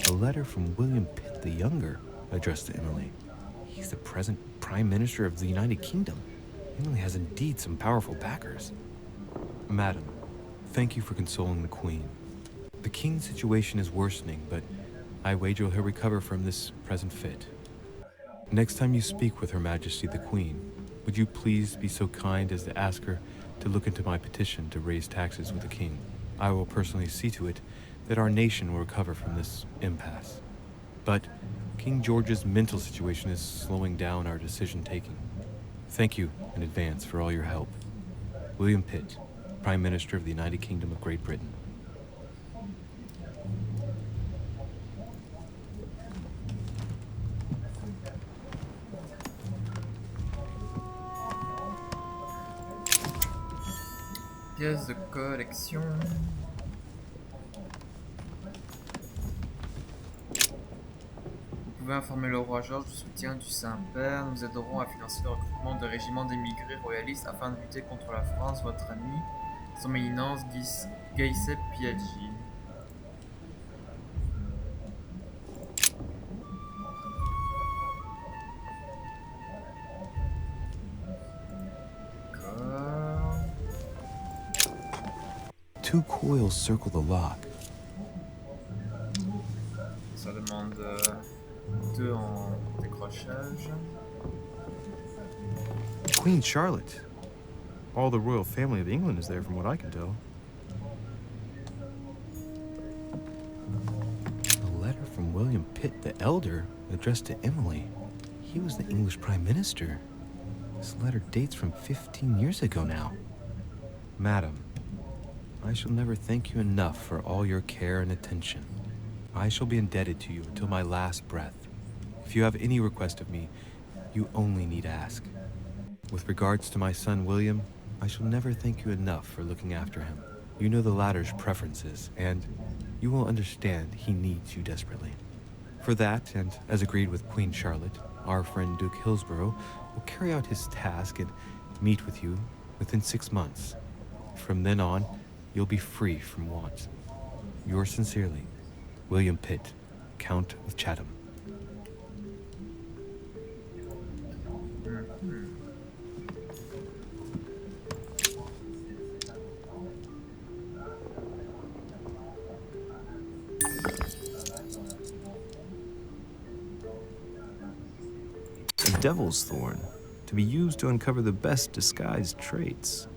A letter from William Pitt the Younger, addressed to Emily. He's the present Prime Minister of the United Kingdom. Emily has indeed some powerful backers. Madam, thank you for consoling the Queen. The King's situation is worsening, but I wager he'll recover from this present fit. Next time you speak with Her Majesty the Queen, would you please be so kind as to ask her to look into my petition to raise taxes with the King? I will personally see to it that our nation will recover from this impasse. But King George's mental situation is slowing down our decision-taking. Thank you in advance for all your help. William Pitt, Prime Minister of the United Kingdom of Great Britain. Pièces de collection. Vous pouvez informer le roi George du soutien du Saint-Père. Nous aiderons à financer le recrutement de régiments d'émigrés royalistes afin de lutter contre la France. Votre ami, Son Éminence Giuseppe Piaggi. Two coils circle the lock. Ça demande 2 en décrochage. Queen Charlotte. All the royal family of England is there from what I can tell. A letter from William Pitt the Elder addressed to Emily. He was the English Prime Minister. This letter dates from 15 years ago now. Madam, I shall never thank you enough for all your care and attention. I shall be indebted to you until my last breath. If you have any request of me, you only need ask. With regards to my son William, I shall never thank you enough for looking after him. You know the latter's preferences, and you will understand he needs you desperately. For that, and as agreed with Queen Charlotte, our friend Duke Hillsborough will carry out his task and meet with you within 6 months. From then on, you'll be free from want. Yours sincerely, William Pitt, Count of Chatham. A devil's thorn, to be used to uncover the best disguised traits.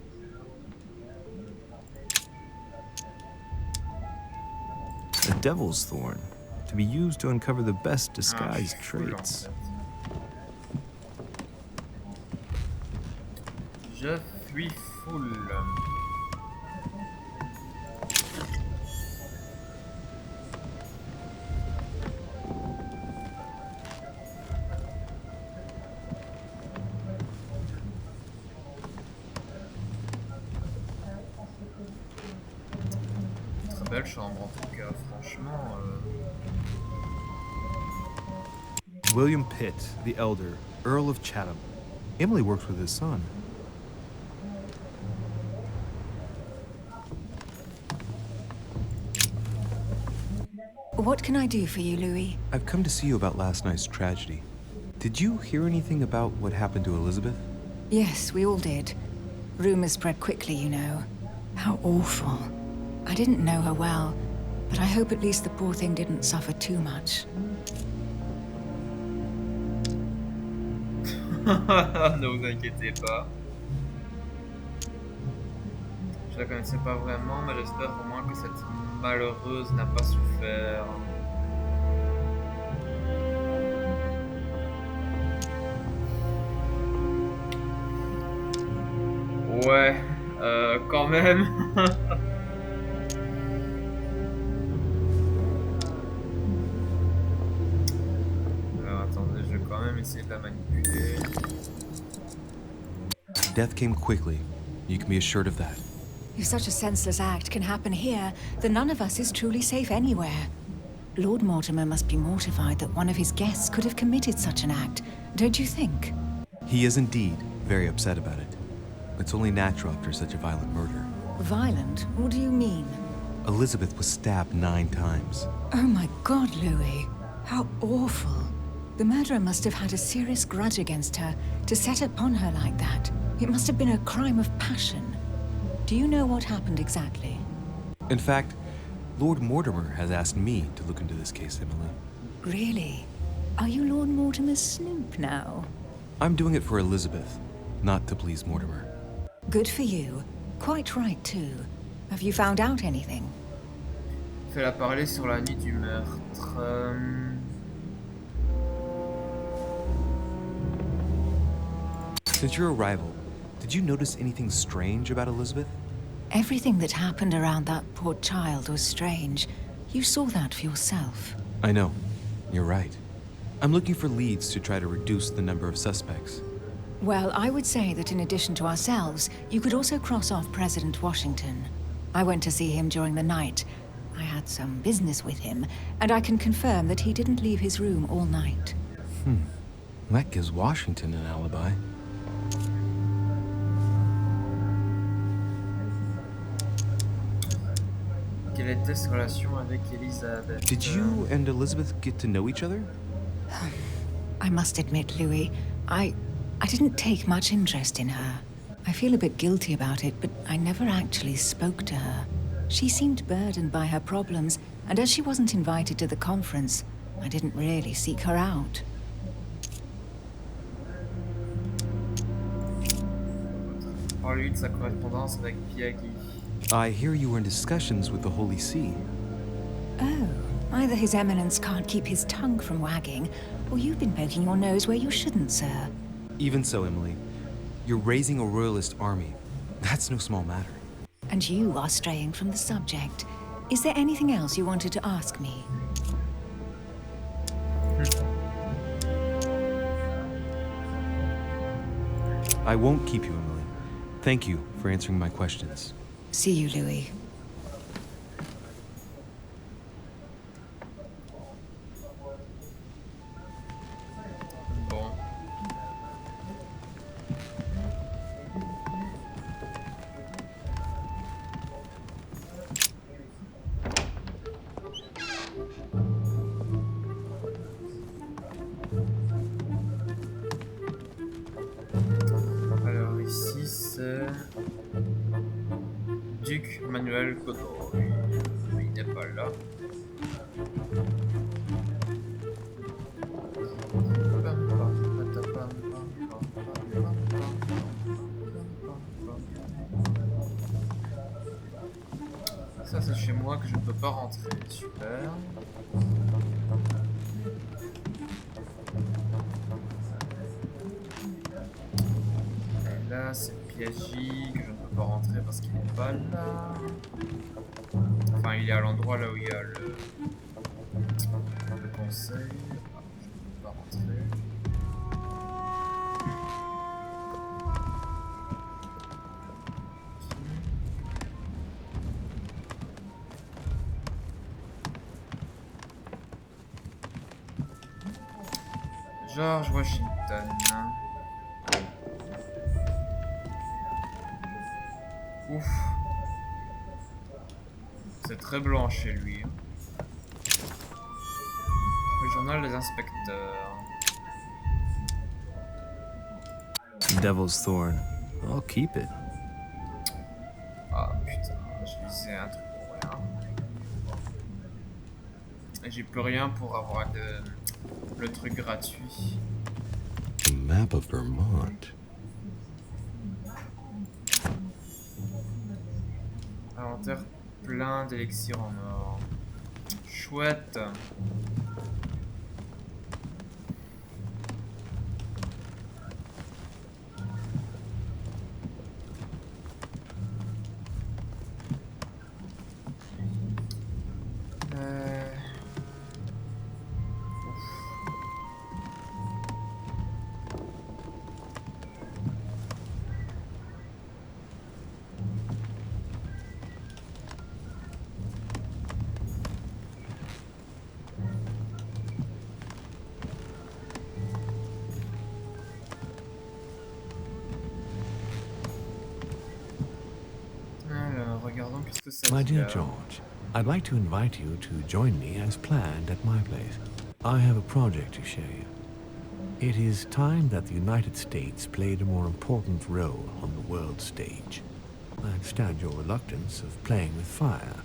A devil's thorn, to be used to uncover the best disguised traits. Je suis full. Très belle chambre en tout cas, franchement. William Pitt, the Elder, Earl of Chatham. Emily works with his son. What can I do for you, Louis? I've come to see you about last night's tragedy. Did you hear anything about what happened to Elizabeth? Yes, we all did. Rumors spread quickly, you know. How awful. I didn't know her well, but I hope at least the poor thing didn't suffer too much. Ne vous inquiétez pas. Je la connaissais pas vraiment, mais j'espère au moins que cette malheureuse n'a pas souffert. Ouais, quand même. Alors attendez, je vais quand même essayer de la manipuler. Death came quickly. You can be assured of that. If such a senseless act can happen here, then none of us is truly safe anywhere. Lord Mortimer must be mortified that one of his guests could have committed such an act, don't you think? He is indeed very upset about it. It's only natural after such a violent murder. Violent? What do you mean? Elizabeth was stabbed 9 times. Oh my God, Louis. How awful. The murderer must have had a serious grudge against her to set upon her like that. It must have been a crime of passion. Do you know what happened exactly? In fact, Lord Mortimer has asked me to look into this case, Emily. Really? Are you Lord Mortimer's snoop now? I'm doing it for Elizabeth, not to please Mortimer. Good for you. Quite right, too. Have you found out anything? Fais-la parler sur la nuit du meurtre. Since your arrival, did you notice anything strange about Elizabeth? Everything that happened around that poor child was strange. You saw that for yourself. I know. You're right. I'm looking for leads to try to reduce the number of suspects. Well, I would say that in addition to ourselves, you could also cross off President Washington. I went to see him during the night. I had some business with him, and I can confirm that he didn't leave his room all night. That gives Washington an alibi. Quelle était sa relation avec Elizabeth? Did you and Elizabeth get to know each other? I must admit, Louis, I didn't take much interest in her. I feel a bit guilty about it, but I never actually spoke to her. She seemed burdened by her problems, and as she wasn't invited to the conference, I didn't really seek her out. Parle-lui de sa correspondance avec Piaghi. I hear you were in discussions with the Holy See. Oh, either His Eminence can't keep his tongue from wagging, or you've been poking your nose where you shouldn't, sir. Even so, Emily, you're raising a royalist army. That's no small matter. And you are straying from the subject. Is there anything else you wanted to ask me? I won't keep you, Emily. Thank you for answering my questions. See you, Louis. Bon. Alors ici c'est Duc Manuel Godot. Il n'est pas là. Ça c'est chez moi que je ne peux pas rentrer. Super. Et là c'est Piaghi que je ne peux pas rentrer parce qu'il n'est pas là. Enfin il est à l'endroit là où il y a le conseil. Ah, je ne peux pas rentrer. George Washington. Ouf. C'est très blanc chez lui. Le journal des inspecteurs. Devil's Thorn. I'll keep it. Ah putain, je lisais un truc pour rien. Et j'ai plus rien pour avoir le truc gratuit. A map of Vermont. Inventaire plein d'élixirs en or. Chouette. Alors, regardons qu'est-ce que ça My dit dear là. George, I'd like to invite you to join me as planned at my place. I have a project to show you. It is time that the United States played a more important role on the world stage. I understand your reluctance of playing with fire.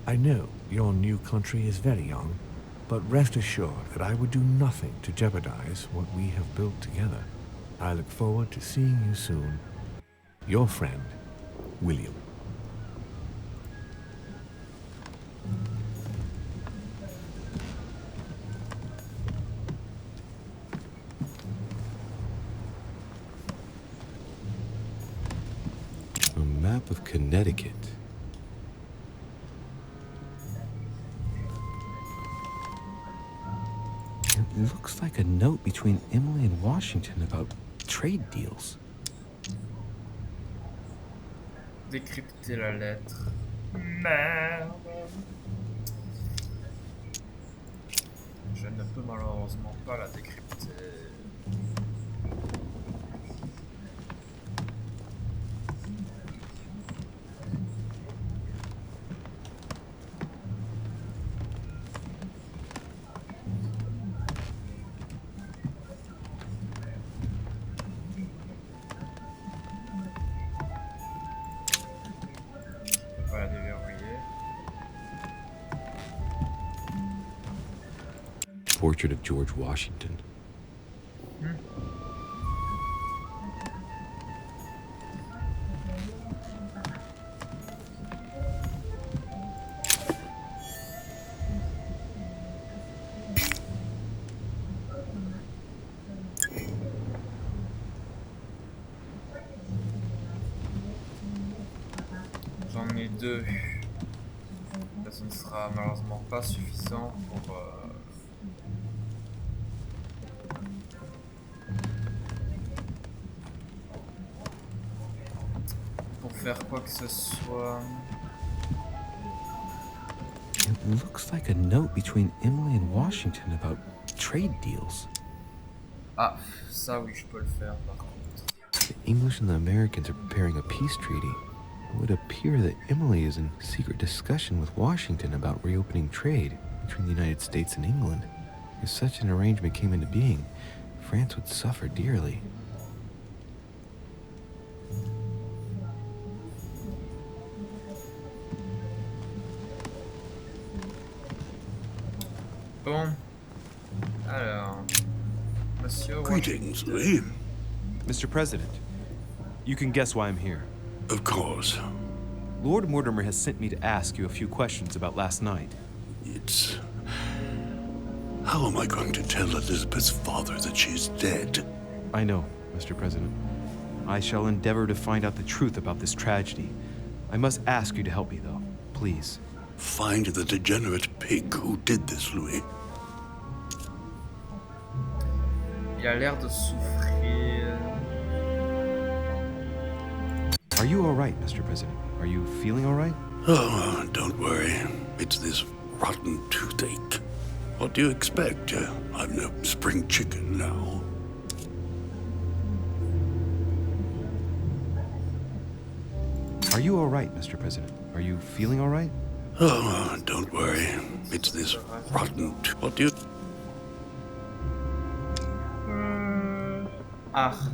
I know your new country is very young, but rest assured that I would do nothing to jeopardize what we have built together. I look forward to seeing you soon. Your friend, William. A map of Connecticut. It looks like a note between Emily and Washington about trade deals. Décrypter la lettre. Merde. Je ne peux malheureusement pas la décrypter. Je peux pas la déverrouiller. Portrait of George Washington. J'en ai deux. Ça, ce ne sera malheureusement pas suffisant pour faire quoi que ce soit. It looks like a note between Emily and Washington about trade deals. Ah, ça oui, je peux le faire par contre. The English and the Americans are preparing a peace treaty. It would appear that Emily is in secret discussion with Washington about reopening trade between the United States and England. If such an arrangement came into being, France would suffer dearly. Bon. Alors. Monsieur Greetings, Washington. Lee. Mr. President, you can guess why I'm here. Of course. Lord Mortimer has sent me to ask you a few questions about last night. It's... How am I going to tell Elizabeth's father that she's dead? I know, Mr. President. I shall endeavor to find out the truth about this tragedy. I must ask you to help me, though. Please. Find the degenerate pig who did this, Louis. Il a l'air de souffrir. Are you all right, Mr. President? Are you feeling all right? Oh, don't worry. It's this rotten toothache. What do you expect? I'm no spring chicken now. Are Are you all right, Mr. President? Are you feeling all right? Oh, don't worry. It's this rotten... What do you... Ah.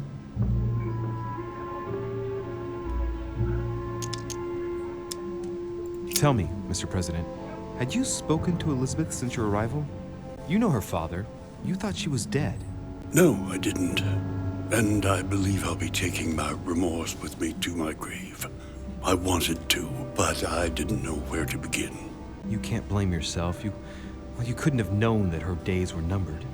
Tell me, Mr. President, had you spoken to Elizabeth since your arrival? You know her father. You thought she was dead. No, I didn't. And I believe I'll be taking my remorse with me to my grave. I wanted to, but I didn't know where to begin. You can't blame yourself. You couldn't have known that her days were numbered.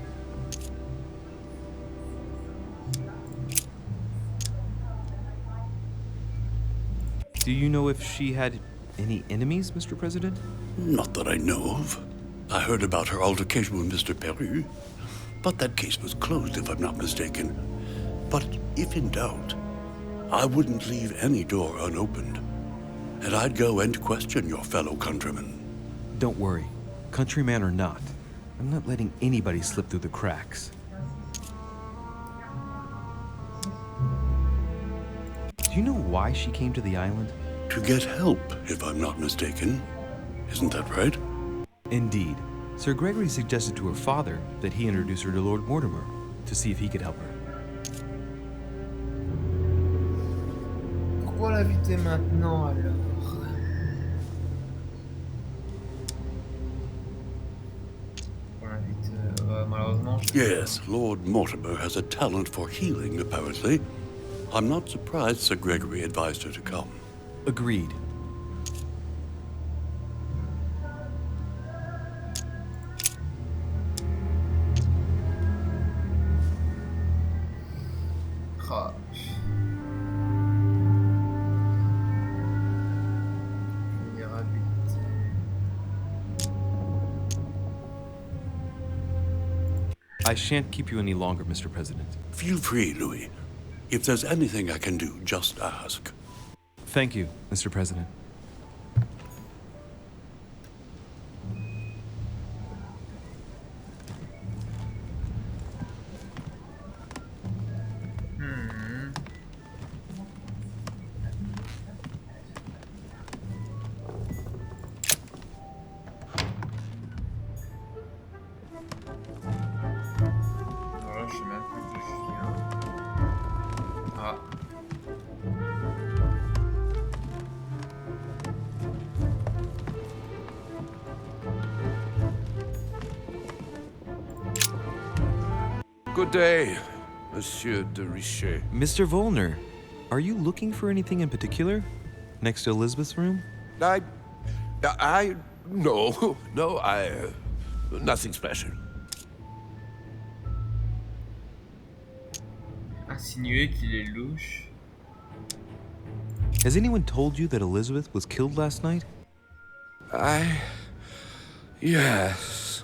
Do you know if she had any enemies, Mr. President? Not that I know of. I heard about her altercation with Mr. Peru, but that case was closed, if I'm not mistaken. But if in doubt, I wouldn't leave any door unopened, and I'd go and question your fellow countrymen. Don't worry, countryman or not, I'm not letting anybody slip through the cracks. Do you know why she came to the island? To get help, if I'm not mistaken. Isn't that right? Indeed. Sir Gregory suggested to her father that he introduce her to Lord Mortimer to see if he could help her. Pourquoi l'inviter maintenant alors? Malheureusement. Yes, Lord Mortimer has a talent for healing, apparently. I'm not surprised Sir Gregory advised her to come. Agreed. Ah. I shan't keep you any longer, Mr. President. Feel free, Louis. If there's anything I can do, just ask. Thank you, Mr. President. Voilà, je sais même plus où je viens. Ah. Good day, Monsieur de Richet. Mr. Volner, are you looking for anything in particular? Next to Elizabeth's room? No, nothing special. Insinuer qu'il est louche. Has anyone told you that Elizabeth was killed last night? Yes.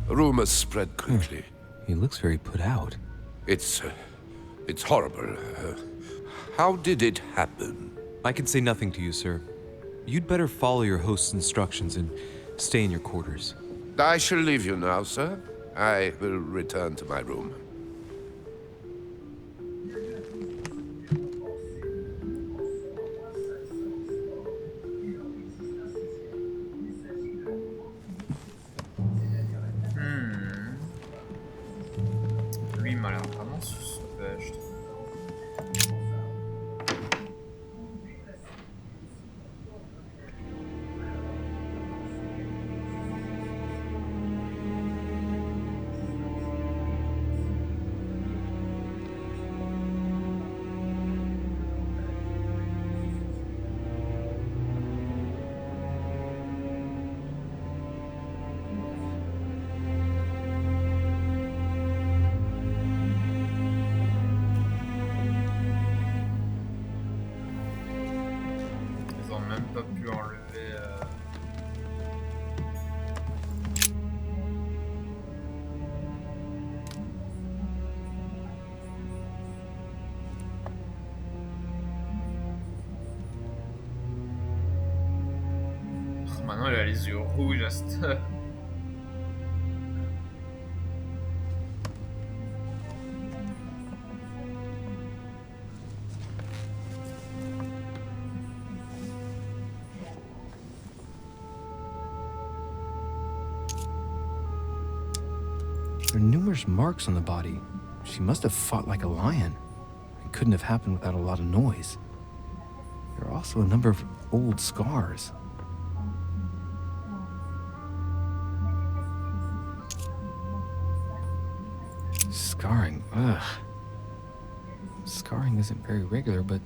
Rumors spread quickly. He looks very put out. It's horrible. How did it happen? I can say nothing to you, sir. You'd better follow your host's instructions and stay in your quarters. I shall leave you now, sir. I will return to my room. Lui, il m'a l'air vraiment sauvage, je trouve. Ils ont même pas pu enlever. Maintenant, il a les yeux rouges à cette heure. There are numerous marks on the body. She must have fought like a lion. It couldn't have happened without a lot of noise. There are also a number of old scars. Scarring, ugh. Scarring isn't very regular, but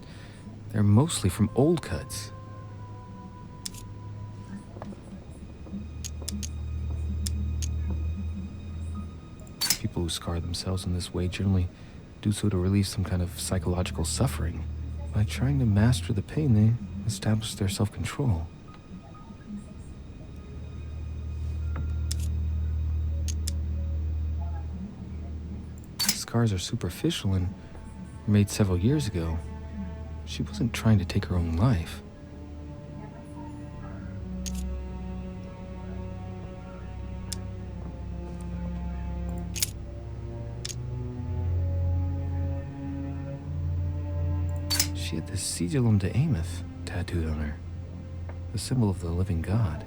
they're mostly from old cuts. People who scar themselves in this way generally do so to relieve some kind of psychological suffering. By trying to master the pain, they establish their self-control. Scars are superficial and were made several years ago. She wasn't trying to take her own life. She had the Sigillum de Ameth tattooed on her, the symbol of the living God,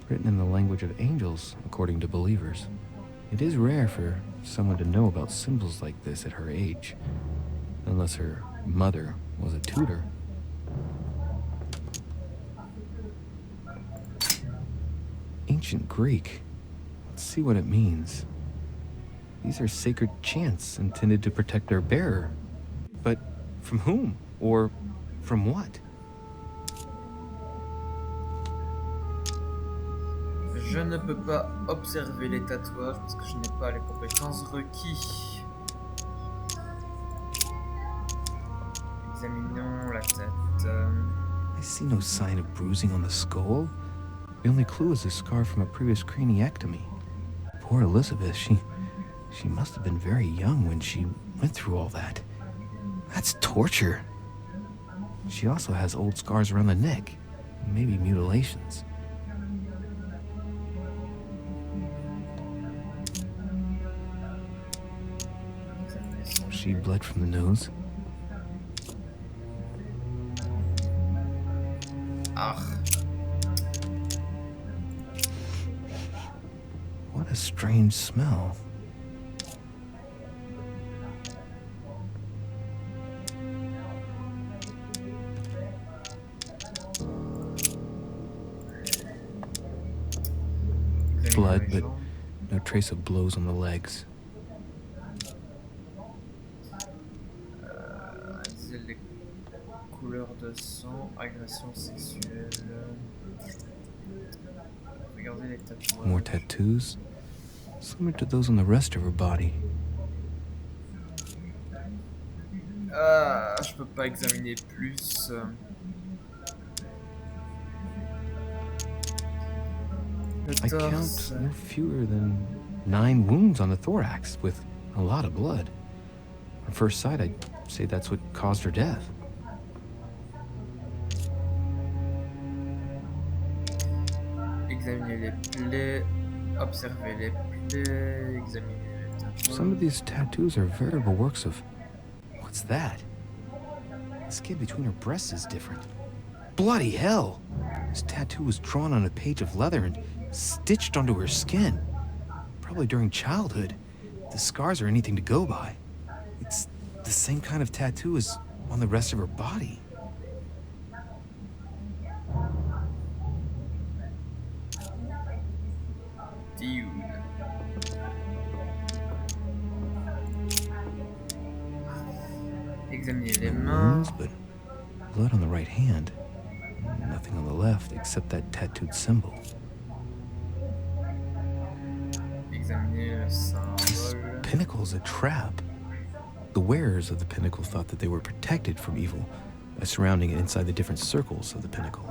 written in the language of angels, according to believers. It is rare for someone to know about symbols like this at her age, unless her mother was a tutor. Ancient Greek. Let's see what it means. These are sacred chants intended to protect their bearer. But from whom? Or from what? Je ne peux pas observer les tatouages parce que je n'ai pas les compétences requises. Examinons la tête. I see no sign of bruising on the skull. The only clue is a scar from a previous craniectomy. Poor Elizabeth, she must have been very young when she went through all that. That's torture. She also has old scars around the neck, maybe mutilations. She bled from the nose. What a strange smell. Blood, but no trace of blows on the legs. Les couleurs de sang, agression sexuelle. Regardez les tatouages. More tattoos, similar to those on the rest of her body. Je peux pas examiner plus. I count no fewer than 9 wounds on the thorax, with a lot of blood. On first sight, I'd say that's what caused her death. Examiner les plaies, observer les plaies, examiner les tatouages. Some of these tattoos are veritable works of... What's that? The skin between her breasts is different. Bloody hell! This tattoo was drawn on a page of leather and stitched onto her skin. Probably during childhood. If the scars are anything to go by, it's the same kind of tattoo as on the rest of her body. Dude. Examiner les mains. But blood on the right hand. Nothing on the left except that tattooed symbol. Examiner le This symbole. pinnacle is a trap. The wearers of the pinnacle thought that they were protected from evil by surrounding it inside the different circles of the pinnacle.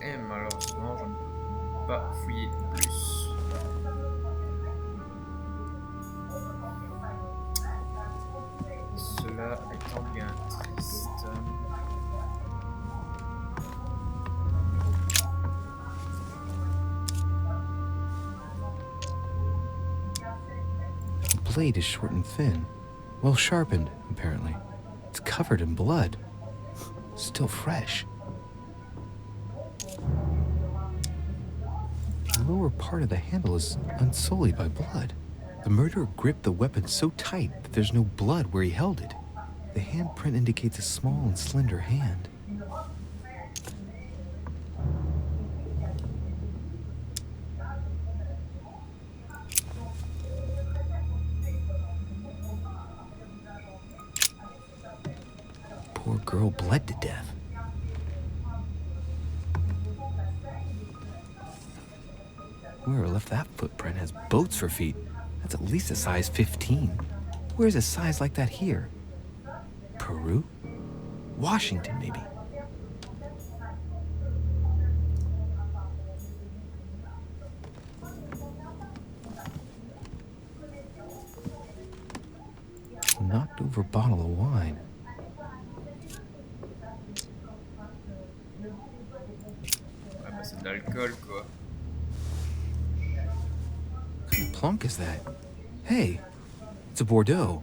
Et malheureusement, je ne peux pas fouiller plus. Cela étant bien triste. The blade is short and thin, well sharpened, apparently. It's covered in blood, still fresh. lower part of the handle is unsullied by blood. The murderer gripped the weapon so tight that there's no blood where he held it. The handprint indicates a small and slender hand. Poor girl bled to death. Whoever left that footprint has boats for feet. That's at least a size 15. Where's a size like that here? Peru? Washington, maybe. Knocked over bottle of wine. Ouais, bah c'est de l'alcool, quoi. What kind of plonk is that? Hey, it's a Bordeaux.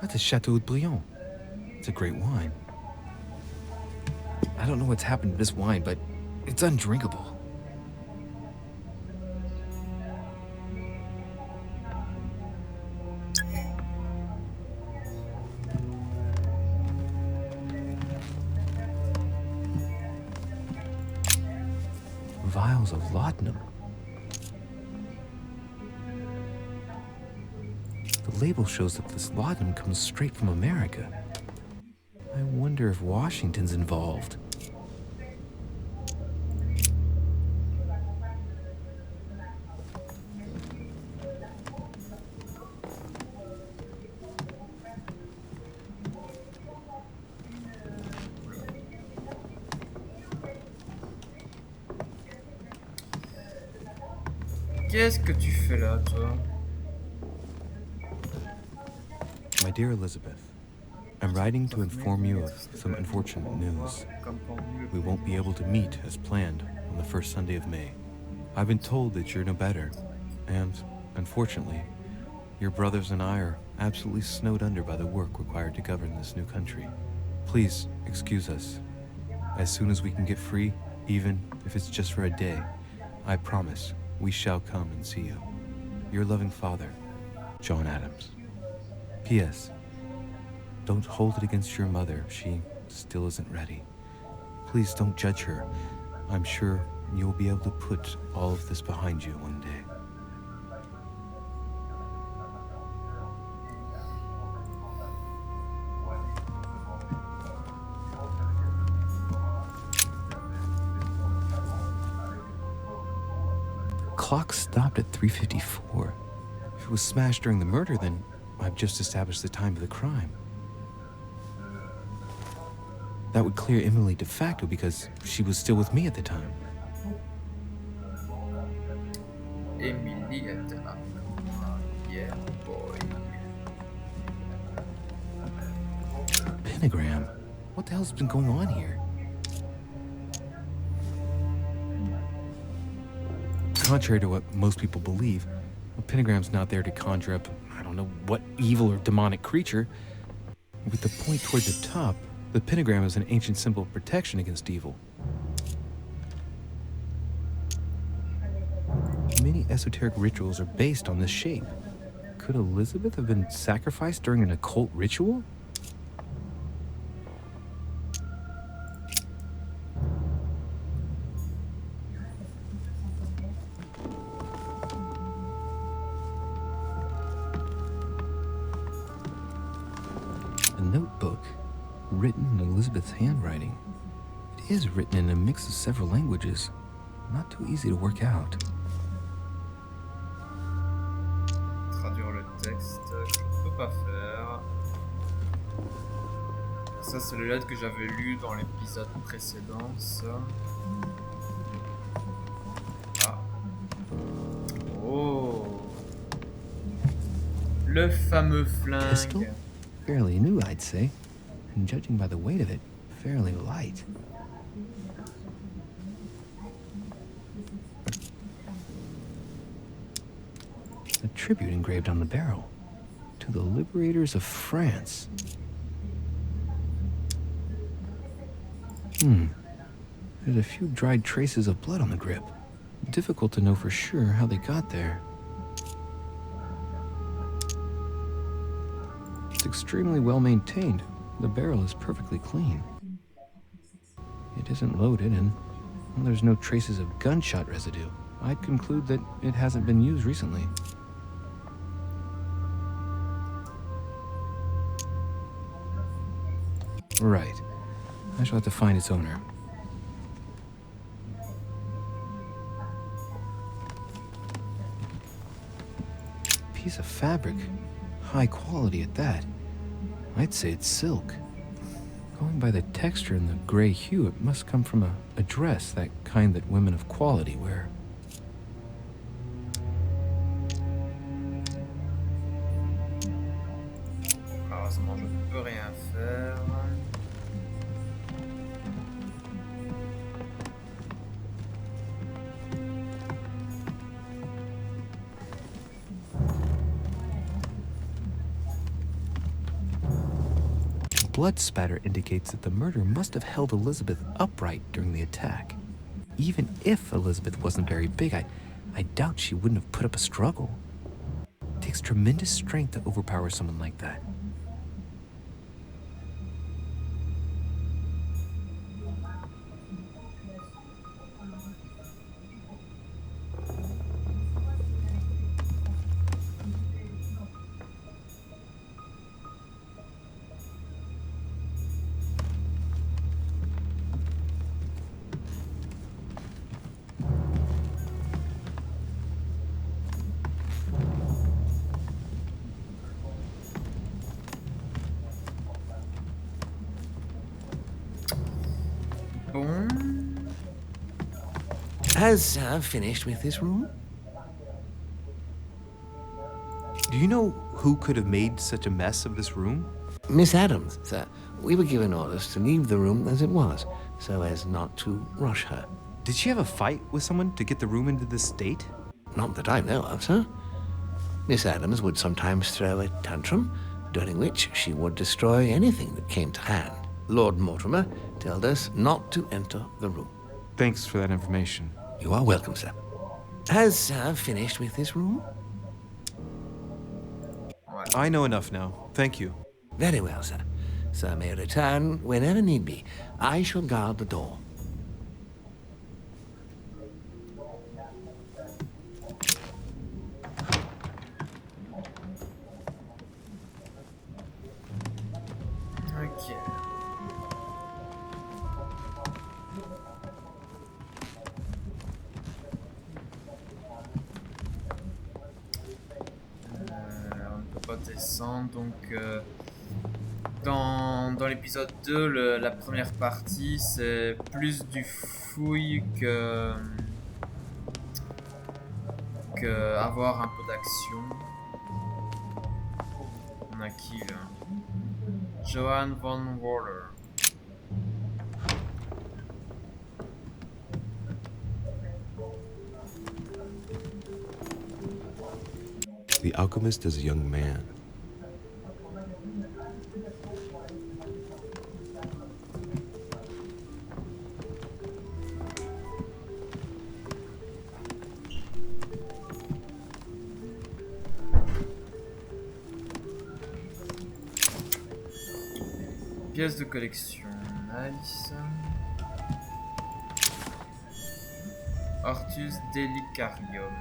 That's a Chateau de Briand. It's a great wine. I don't know what's happened to this wine, but it's undrinkable. Vials of laudanum. The label shows that this laudanum comes straight from America. I wonder if Washington's involved. Qu'est-ce que tu fais là, toi? My dear Elizabeth, I'm writing to inform you of some unfortunate news. We won't be able to meet as planned on the first Sunday of May. I've been told that you're no better, and, unfortunately, your brothers and I are absolutely snowed under by the work required to govern this new country. Please excuse us. As soon as we can get free, even if it's just for a day, I promise we shall come and see you. Your loving father, John Adams. P.S. Don't hold it against your mother. She still isn't ready. Please don't judge her. I'm sure you'll be able to put all of this behind you one day. Clock stopped at 3:54. If it was smashed during the murder, then I've just established the time of the crime. That would clear Emily de facto because she was still with me at the time. Emily était là. Yeah, boy. Pentagram? What the hell's been going on here? Contrary to what most people believe, a pentagram's not there to conjure up, I don't know what evil or demonic creature. With the point toward the top, the pentagram is an ancient symbol of protection against evil. Many esoteric rituals are based on this shape. Could Elizabeth have been sacrificed during an occult ritual? A notebook, written in Elizabeth's handwriting. It is written in a mix of several languages. Not too easy to work out. Traduire le texte, je ne peux pas faire. Ça, c'est le lettre que j'avais lu dans l'épisode précédent, ça. Ah. Oh. Le fameux flingue. Pistol? Fairly new, I'd say. And judging by the weight of it, fairly light. A tribute engraved on the barrel. To the liberators of France. There's a few dried traces of blood on the grip. difficult to know for sure how they got there. It's extremely well maintained. The barrel is perfectly clean. It isn't loaded, and well, there's no traces of gunshot residue. I'd conclude that it hasn't been used recently. Right. I shall have to find its owner. Piece of fabric. High quality at that. I'd say it's silk. Going by the texture and the gray hue, it must come from a dress, that kind that women of quality wear. Malheureusement, je ne peux rien faire. Blood spatter indicates that the murderer must have held Elizabeth upright during the attack. Even if Elizabeth wasn't very big, I doubt she wouldn't have put up a struggle. It takes tremendous strength to overpower someone like that. Has Sir finished with this room? Do you know who could have made such a mess of this room? Miss Adams, sir. We were given orders to leave the room as it was, so as not to rush her. Did she have a fight with someone to get the room into this state? Not that I know of, sir. Miss Adams would sometimes throw a tantrum, during which she would destroy anything that came to hand. Lord Mortimer told us not to enter the room. Thanks for that information. You are welcome, sir. Has Sir finished with this room? I know enough now. Thank you. Very well, sir. Sir may return whenever need be. I shall guard the door. Ok. On ne peut pas descendre, donc dans l'épisode 2, la première partie, c'est plus du fouille que avoir un peu d'action. On a qui là? Johann von Waller. The alchemist is a young man. Pièces de collection, nice. Ortus Delicarium.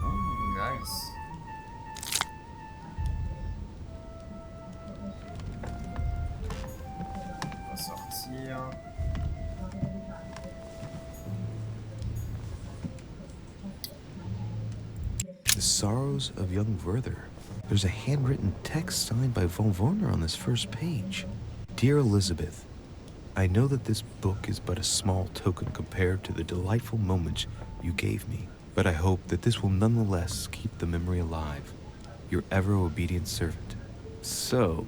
Ooh, nice. On va sortir. The Sorrows of Young Werther. There's a handwritten text signed by von Werner on this first page. Dear Elizabeth, I know that this book is but a small token compared to the delightful moments you gave me, but I hope that this will nonetheless keep the memory alive. Your ever obedient servant. So,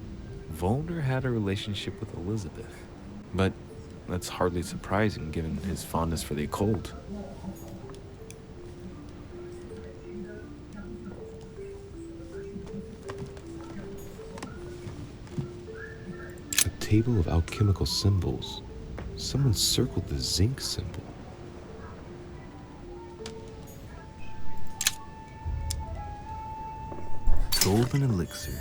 Volner had a relationship with Elizabeth. But that's hardly surprising given his fondness for the occult. A table of alchemical symbols. Someone circled the zinc symbol. Golden elixir.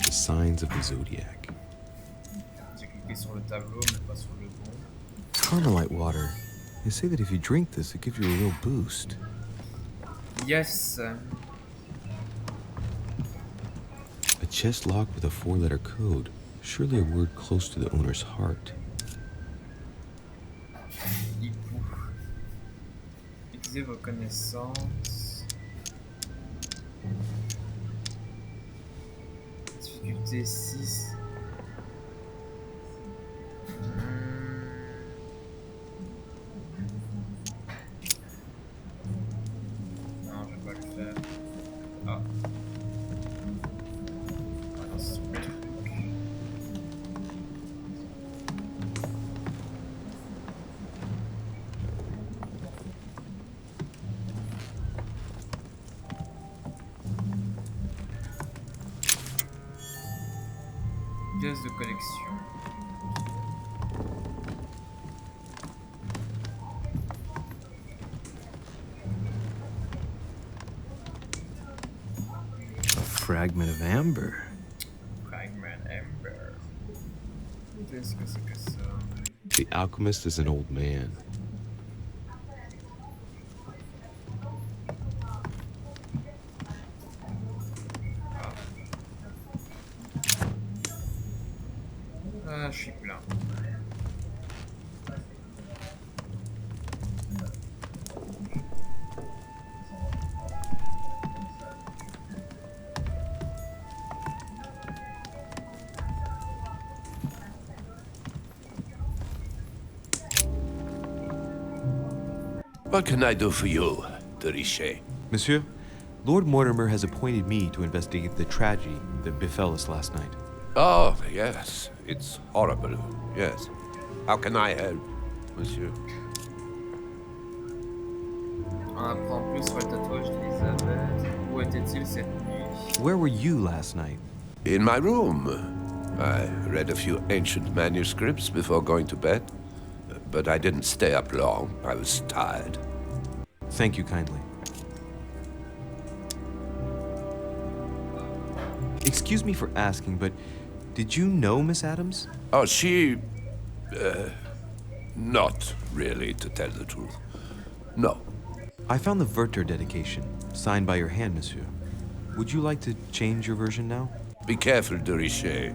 The signs of the zodiac. J'ai cliqué sur le tableau, mais pas sur le bon. Carmelite water. They say that if you drink this, it gives you a real boost. Yes. A chest locked with a 4-letter code. Surely a word close to the owner's heart. Hibou. Utilisez vos connaissances. Difficulté 6. Non, je vais pas le faire. Ah. Ah, c'est le truc. Pièce de collection. A fragment of amber. Fragment Amber. Qu'est-ce que c'est que ça? The alchemist is an old man. Ah, je suis plein. What can I do for you, de Richet? Monsieur, Lord Mortimer has appointed me to investigate the tragedy that befell us last night. Oh, yes. It's horrible. Yes. How can I help, monsieur? On apprend plus sur le tatouage d'Elisabeth. Où était-il cette nuit? Where were you last night? In my room. I read a few ancient manuscripts before going to bed. But I didn't stay up long. I was tired. Thank you kindly. Excuse me for asking, but did you know Miss Adams? Oh, she... not really, to tell the truth. No. I found the Werther dedication, signed by your hand, monsieur. Would you like to change your version now? Be careful, de Richet.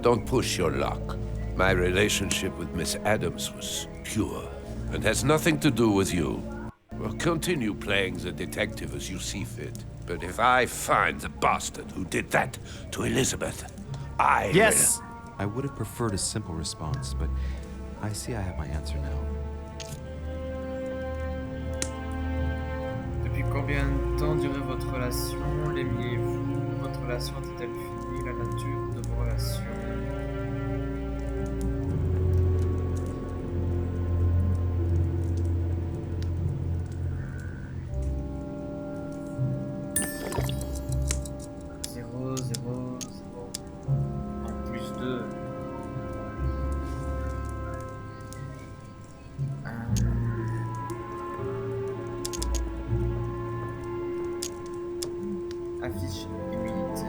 Don't push your luck. My relationship with Miss Adams was pure, and has nothing to do with you. Well, continue playing the detective as you see fit. But if I find the bastard who did that to Elizabeth, I Yes! I would have preferred a simple response, but I see I have my answer now. Depuis combien de temps durait votre relation? L'aimiez-vous? Votre relation était-elle finie? La nature de vos relations? Zéro, zéro, zéro. En plus 2. Affiche immunité.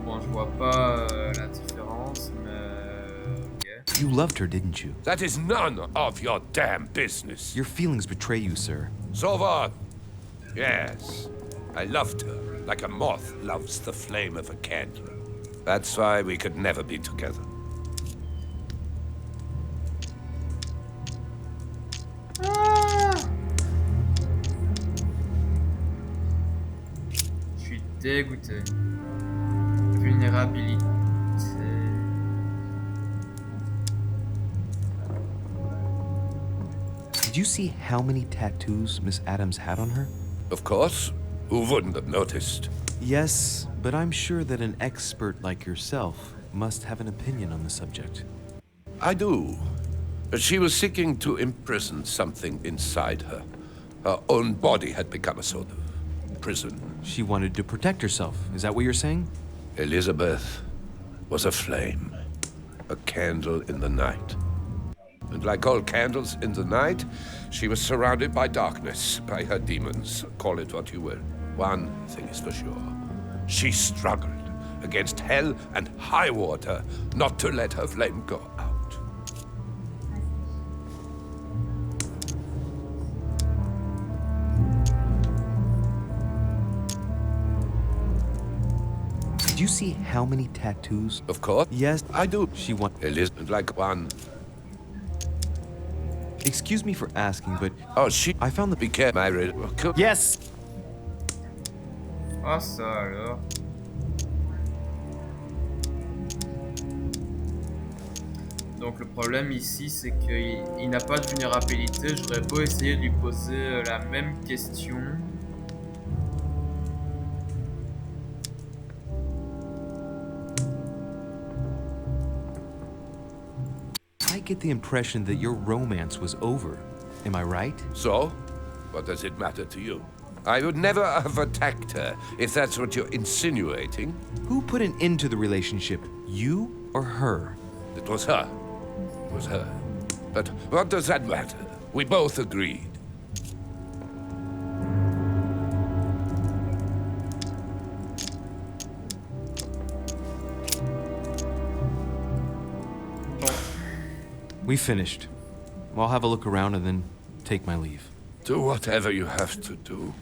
Bon, je vois pas la différence, mais ok. You loved her, didn't you? That is none of your damn business. Your feelings betray you, sir. So what? Yes. I loved her, like a moth loves the flame of a candle. That's why we could never be together. Je suis dégoûté. vulnérabilité. Did you see how many tattoos Miss Adams had on her? Of course. Who wouldn't have noticed? Yes, but I'm sure that an expert like yourself must have an opinion on the subject. I do. She was seeking to imprison something inside her. Her own body had become a sort of prison. She wanted to protect herself. Is that what you're saying? Elizabeth was a flame, a candle in the night. And like all candles in the night, she was surrounded by darkness, by her demons. Call it what you will. One thing is for sure. She struggled against hell and high water not to let her flame go out. Did you see how many tattoos? Of course. Yes, I do. She wanted. Elizabeth, like one. Excuse me for asking, but Oh, she. I found the. Became married. Yes. Ah, ça alors. Donc le problème ici, c'est qu'il n'a pas de vulnérabilité. J'aurais beau essayer de lui poser la même question. I get the impression that your romance was over. Am I right? So? What does it matter to you? I would never have attacked her, if that's what you're insinuating. Who put an end to the relationship? You or her? It was her. It was her. But what does that matter? We both agreed. We finished. I'll have a look around and then take my leave. Do whatever you have to do.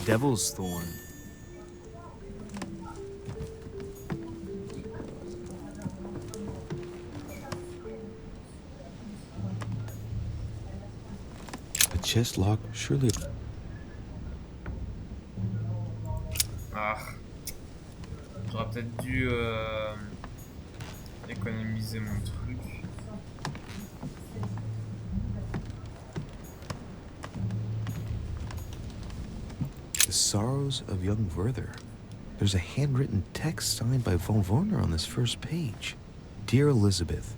Devil's Thorn. A chest lock, surely. Ah. J'aurais peut-être dû économiser mon truc. The Sorrows of Young Werther. There's a handwritten text signed by von Werner on this first page. Dear Elizabeth,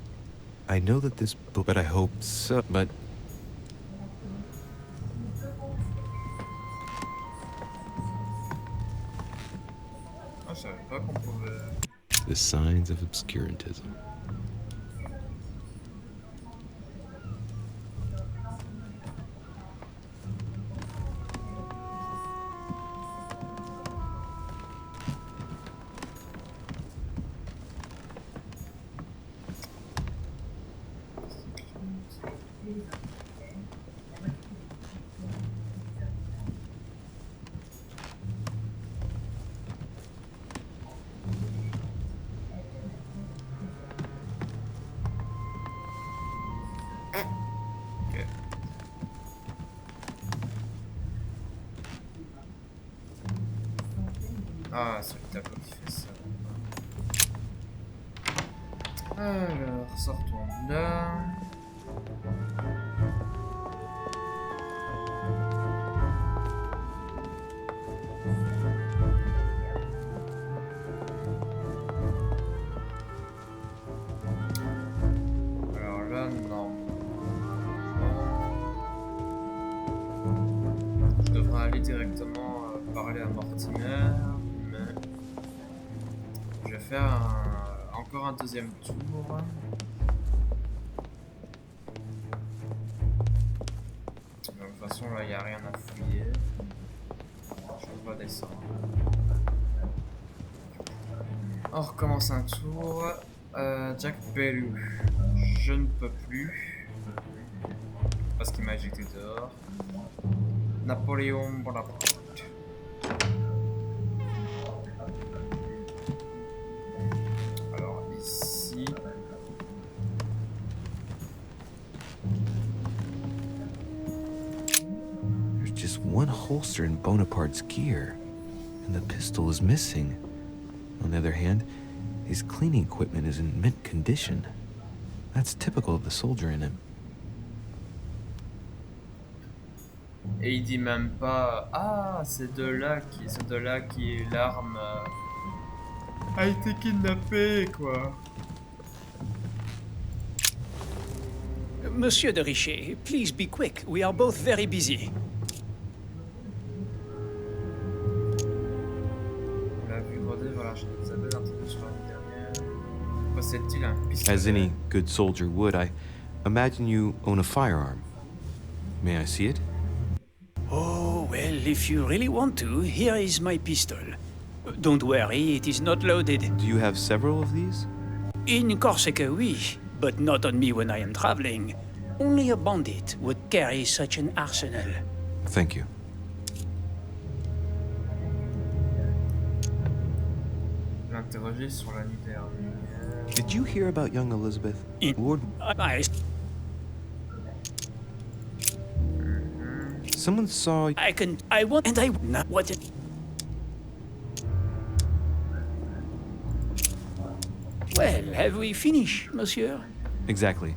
I know that this book, but I hope so, but Ah, je savais pas qu'on pouvait. the signs of obscurantism. Ok. Ah, c'est le tableau qui fait ça. Alors, sortons de là. Alors là, non. Je devrais aller directement parler à Mortimer, mais je vais faire encore un deuxième tour. De toute façon, là, il n'y a rien à fouiller. Je vais descendre. On recommence un tour. Jack Bellew. Je ne peux plus. Parce qu'il m'a éjecté dehors. Napoléon Bonaparte. one holster in Bonaparte's gear, and the pistol is missing. On the other hand, his cleaning equipment is in mint condition. That's typical of the soldier in him. Et il dit même pas ah c'est de là qui l'arme a été kidnappée quoi. Monsieur de Richet, please be quick. We are both very busy. On l'a vu rôder vers l'arche d'Isabelle introduite sur l'année dernière. Possède-t-il un pistolet? As any good soldier would, I imagine you own a firearm. May I see it? Oh, well, if you really want to, here is my pistol. Don't worry, it is not loaded. Do you have several of these? In Corsica, oui, but not on me when I am traveling. Only a bandit would carry such an arsenal. Thank you. L'interroger sur la nuit dernière. Did you hear about young Elizabeth? Lord... Someone saw... What? Well, have we finished, monsieur? Exactly.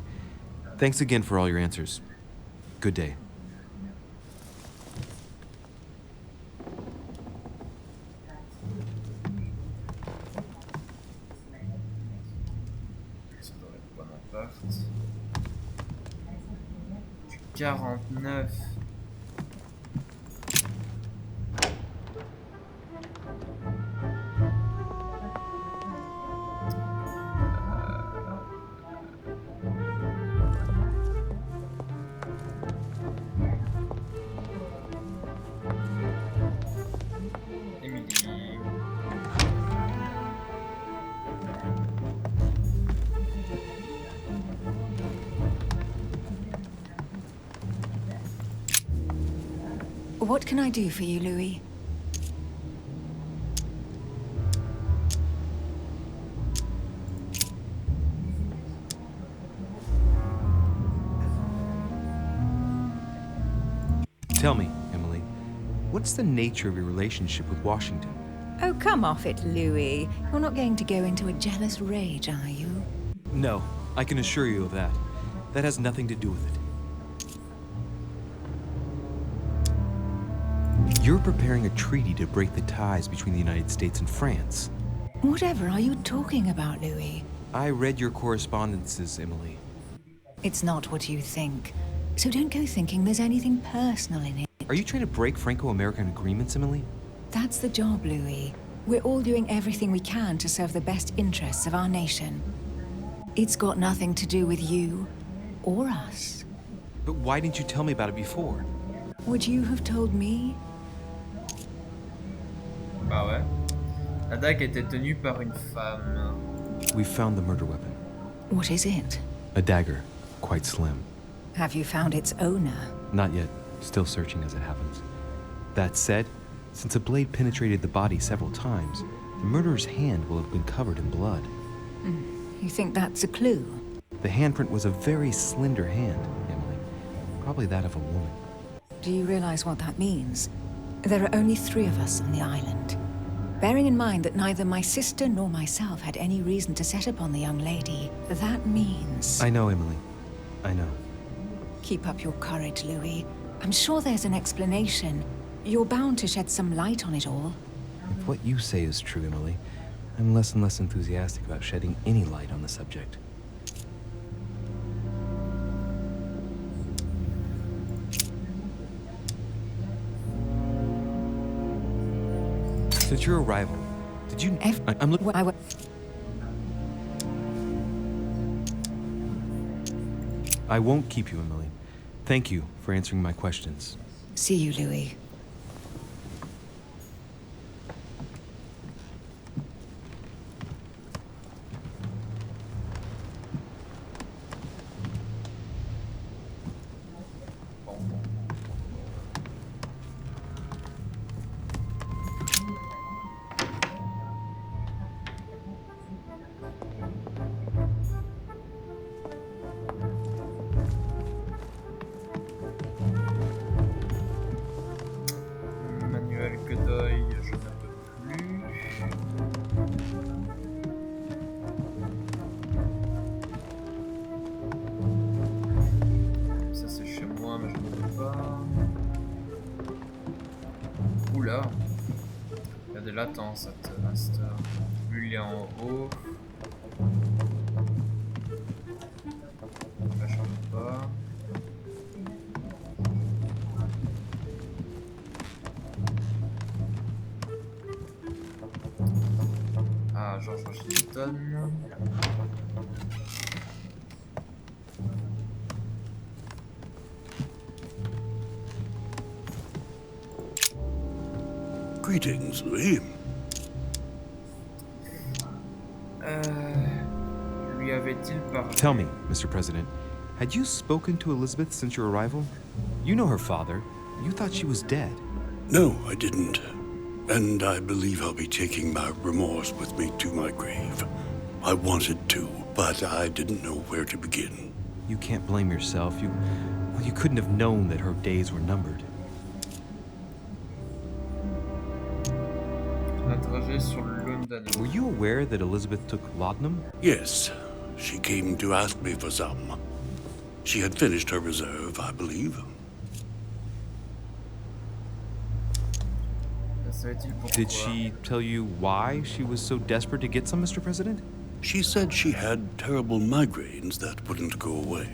Thanks again for all your answers. Good day. Ça doit être Bonaparte. Du 49. What can I do for you, Louis? Tell me, Emily, what's the nature of your relationship with Washington? Oh, come off it, Louis. You're not going to go into a jealous rage, are you? No, I can assure you of that. That has nothing to do with it. You're preparing a treaty to break the ties between the United States and France. Whatever are you talking about, Louis? I read your correspondences, Emily. It's not what you think. So don't go thinking there's anything personal in it. Are you trying to break Franco-American agreements, Emily? That's the job, Louis. We're all doing everything we can to serve the best interests of our nation. It's got nothing to do with you or us. But why didn't you tell me about it before? Would you have told me? Ah ouais. La dague était tenue par une femme. We found the murder weapon. What is it? A dagger, quite slim. Have you found its owner? Not yet. Still searching as it happens. That said, since a blade penetrated the body several times, the murderer's hand will have been covered in blood. You think that's a clue? The handprint was a very slender hand, Emily. Probably that of a woman. Do you realize what that means? There are only 3 of us on the island. Bearing in mind that neither my sister nor myself had any reason to set upon the young lady, that means... I know, Emily. I know. Keep up your courage, Louis. I'm sure there's an explanation. You're bound to shed some light on it all. If what you say is true, Emily, I'm less and less enthusiastic about shedding any light on the subject. Since your arrival, did you... I'm looking... I won't keep you, Emily. Thank you for answering my questions. See you, Louis. latent cette master. Lui il est en haut. Là j'en ai pas. Ah, George Washington. Greetings, Louis. Lui avait-il parlé? Tell me, Mr. President, had you spoken to Elizabeth since your arrival? You know her father. You thought she was dead. No, I didn't. And I believe I'll be taking my remorse with me to my grave. I wanted to, but I didn't know where to begin. You can't blame yourself. You couldn't have known that her days were numbered. Were you aware that Elizabeth took laudanum? Yes, she came to ask me for some. She had finished her reserve, I believe. Did she tell you why she was so desperate to get some, Mr. President? She said she had terrible migraines that wouldn't go away.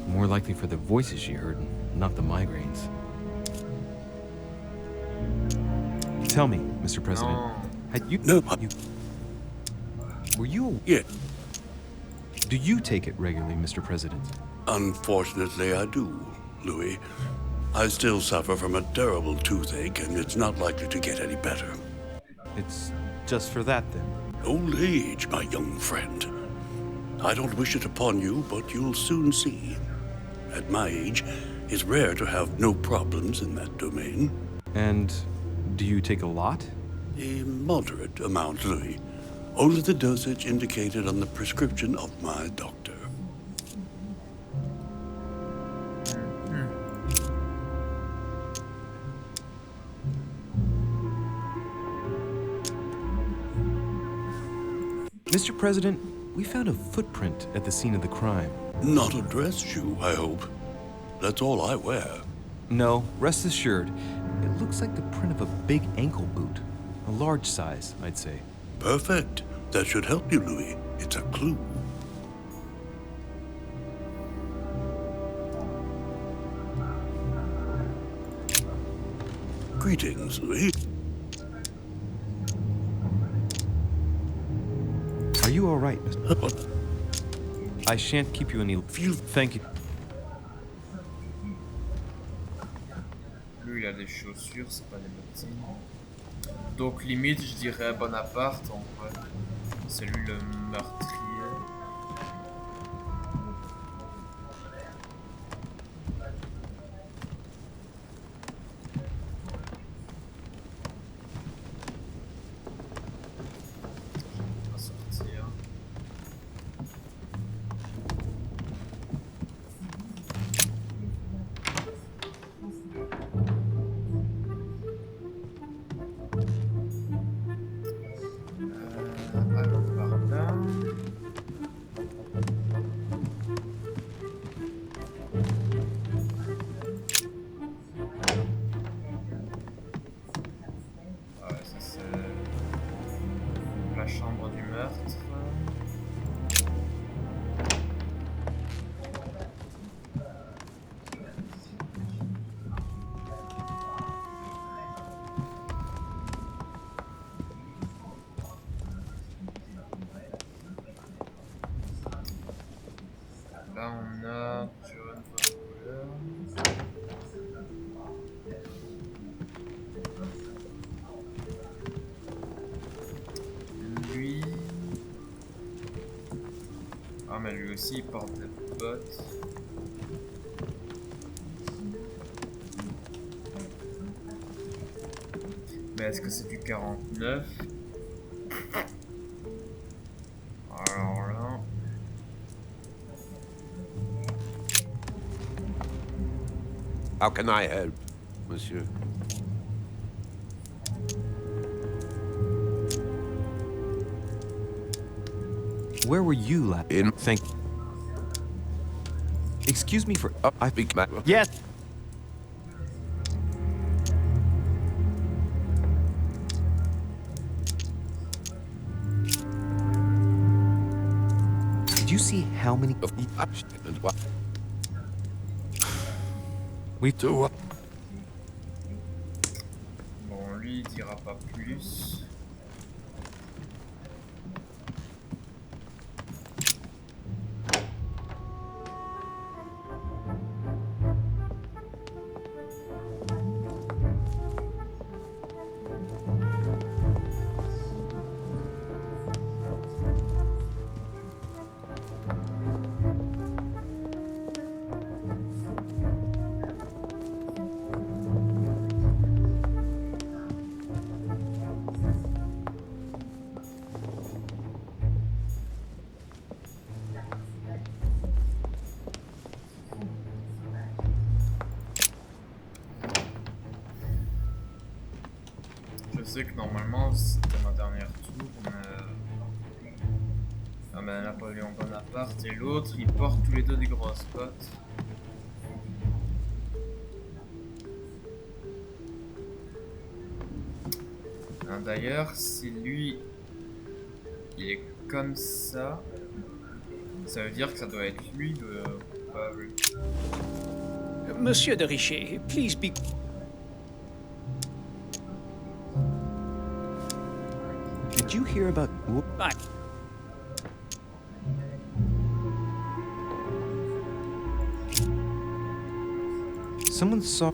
More likely for the voices she heard, not the migraines. Tell me, Mr. President, had you... No. Were you... Yeah. Do you take it regularly, Mr. President? Unfortunately, I do, Louis. I still suffer from a terrible toothache, and it's not likely to get any better. It's just for that, then? Old age, my young friend. I don't wish it upon you, but you'll soon see. At my age, it's rare to have no problems in that domain. And do you take a lot? A moderate amount, Louis. Only the dosage indicated on the prescription of my doctor. Mr. President, we found a footprint at the scene of the crime. Not a dress shoe, I hope. That's all I wear. No, rest assured. It looks like the print of a big ankle boot. A large size, I'd say. Perfect. That should help you, Louis. It's a clue. Greetings, Louis. Are you all right, Mr. I shan't keep you any... Thank you. Lui, il a des chaussures, c'est pas des bottines. Donc, limite, je dirais Bonaparte, en vrai. C'est lui le meurtrier. On va sortir. Alors par là. Ouais, ça c'est la chambre du meurtre. Là on a John Couleur. Lui. Ah mais lui aussi il porte des bottes. Mais est-ce que c'est du 49? Alors là. How can I help, monsieur? Where were you last? Thank you. Excuse me for... I think that... Yes! you see how many... We do. Bon, lui, il dira pas plus. Je sais que normalement c'était ma dernière tour, mais... Ah ben Napoléon Bonaparte et l'autre, ils portent tous les deux des grosses bottes. D'ailleurs, si lui, il est comme ça, ça veut dire que ça doit être lui le coupable. Monsieur de Richer, please be... Did you hear about... Someone saw...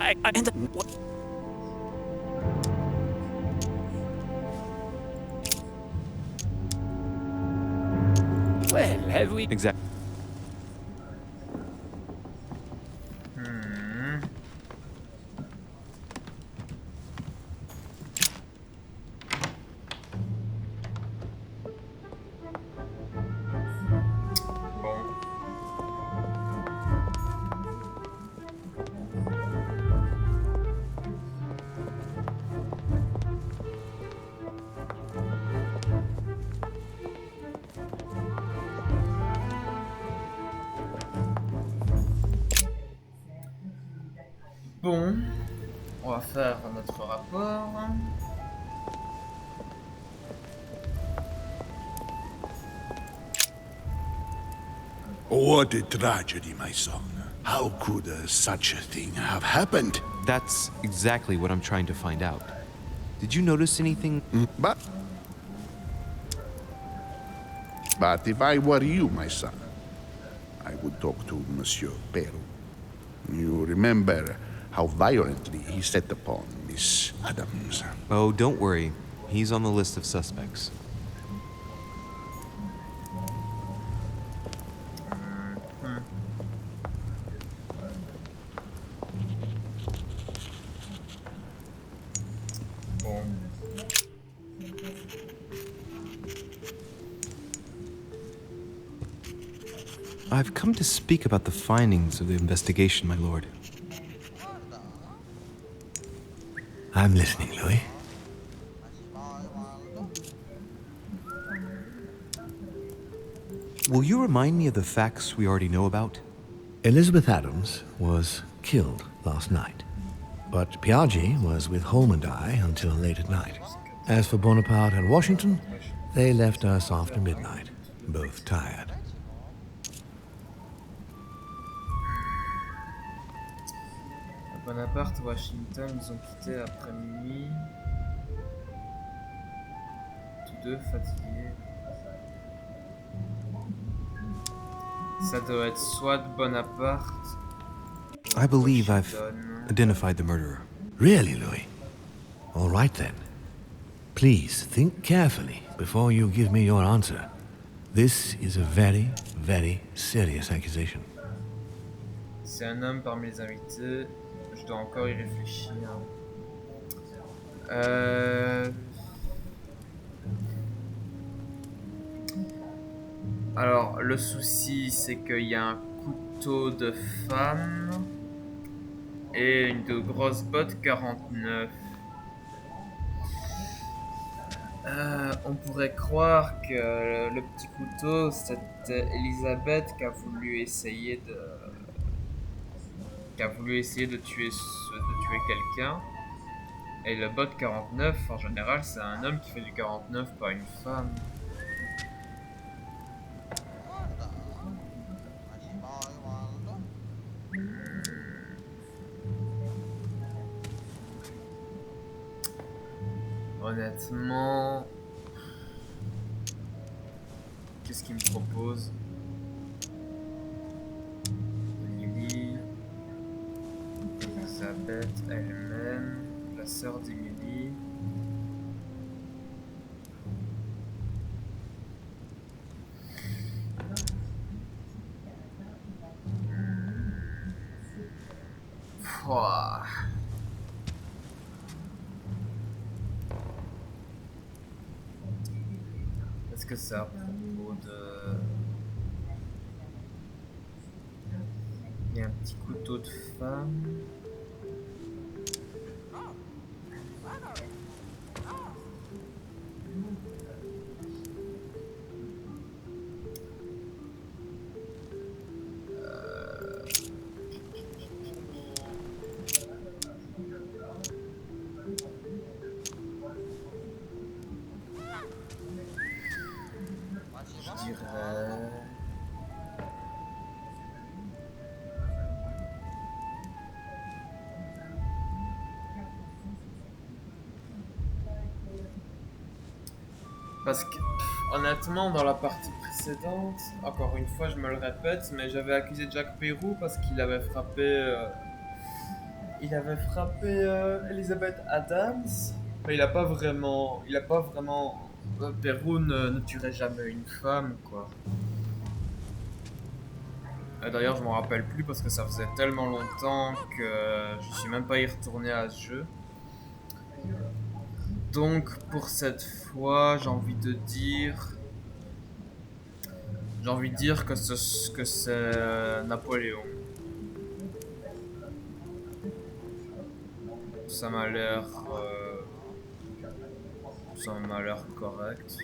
Well, have we... Exactly. Bon, on va faire notre rapport. What a tragedy, my son. How could such a thing have happened? That's exactly what I'm trying to find out. Did you notice anything? But if I were you, my son, I would talk to Monsieur Peru. You remember how violently he set upon Miss Adams. Oh, don't worry. He's on the list of suspects. I've come to speak about the findings of the investigation, my lord. I'm listening, Louis. Will you remind me of the facts we already know about? Elizabeth Adams was killed last night, but Piaggi was with Holm and I until late at night. As for Bonaparte and Washington, they left us after midnight, both tired. Bonaparte et Washington, ils ont quitté après minuit. Tous deux fatigués. Ça doit être soit Bonaparte. I believe I've identified the murderer. Really, Louis? All right then. Please think carefully before you give me your answer. This is a very, very serious accusation. C'est un homme parmi les invités. Je dois encore y réfléchir. Alors, le souci, c'est qu'il y a un couteau de femme et une de grosses bottes 49. On pourrait croire que le petit couteau, c'était Elisabeth qui a voulu essayer de tuer quelqu'un. Et le bot 49, en général, c'est un homme qui fait du 49, pas une femme. Honnêtement, qu'est-ce qu'il me propose? Emily, Elisabeth elle-même, la sœur d'Emily. Pouah. Est-ce que c'est à propos de... Il y a un petit couteau de femme. Je dirais... Parce que, honnêtement, dans la partie précédente, encore une fois, je me le répète, mais j'avais accusé Jack Perrou parce qu'il avait frappé... Elizabeth Adams. Mais il a pas vraiment... Perrou ne tuerait jamais une femme, quoi. D'ailleurs, je m'en rappelle plus parce que ça faisait tellement longtemps que je suis même pas y retourné à ce jeu. Donc, pour cette fois, j'ai envie de dire que c'est Napoléon. Ça m'a l'air correct.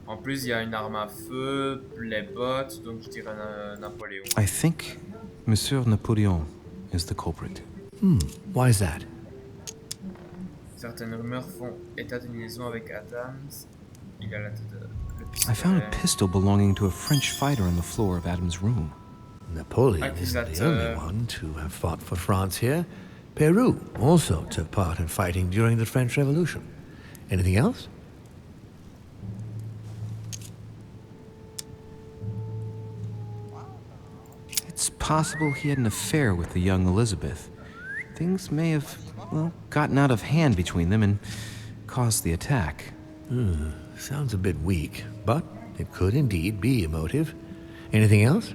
En plus, il y a une arme à feu, les bottes, donc je dirais Napoléon. I think Monsieur Napoleon is the culprit. Why is that? Certaines rumeurs font état d'une liaison avec Adams. Il a la tête de... I found a pistol belonging to a French fighter on the floor of Adam's room. Napoleon isn't the only one to have fought for France here. Peru also took part in fighting during the French Revolution. Anything else? It's possible he had an affair with the young Elizabeth. Things may have, well, gotten out of hand between them and caused the attack. Sounds a bit weak, but it could indeed be a motive. Anything else?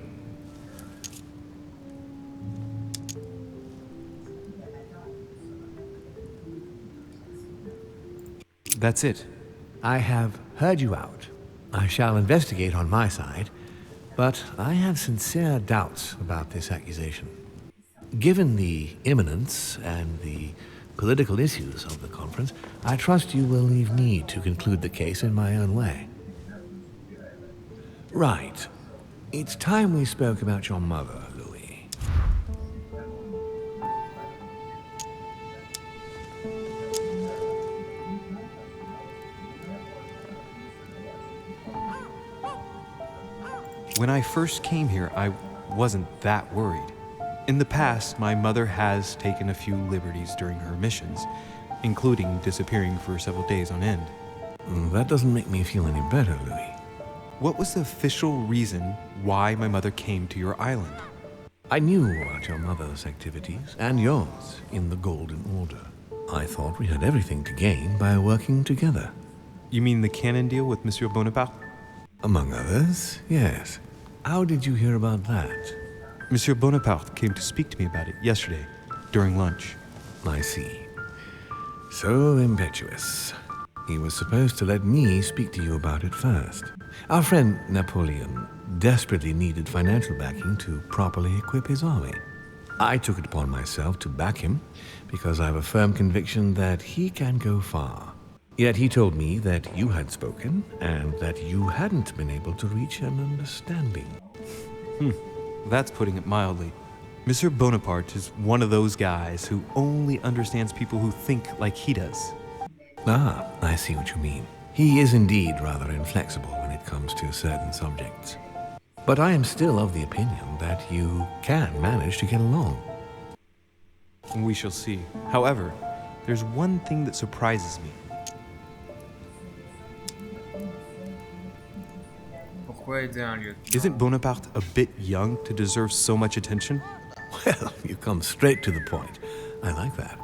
That's it. I have heard you out. I shall investigate on my side, but I have sincere doubts about this accusation. Given the imminence and the political issues of the conference, I trust you will leave me to conclude the case in my own way. Right. It's time we spoke about your mother, Louis. When I first came here, I wasn't that worried. In the past, my mother has taken a few liberties during her missions, including disappearing for several days on end. That doesn't make me feel any better, Louis. What was the official reason why my mother came to your island? I knew about your mother's activities, and yours, in the Golden Order. I thought we had everything to gain by working together. You mean the cannon deal with Monsieur Bonaparte? Among others, yes. How did you hear about that? Monsieur Bonaparte came to speak to me about it yesterday, during lunch. I see. So impetuous. He was supposed to let me speak to you about it first. Our friend Napoleon desperately needed financial backing to properly equip his army. I took it upon myself to back him because I have a firm conviction that he can go far. Yet he told me that you had spoken and that you hadn't been able to reach an understanding. That's putting it mildly. Monsieur Bonaparte is one of those guys who only understands people who think like he does. Ah, I see what you mean. He is indeed rather inflexible when it comes to certain subjects. But I am still of the opinion that you can manage to get along. We shall see. However, there's one thing that surprises me. Pourquoi aider un lieutenant? Isn't Bonaparte a bit young to deserve so much attention? Well, you come straight to the point. I like that.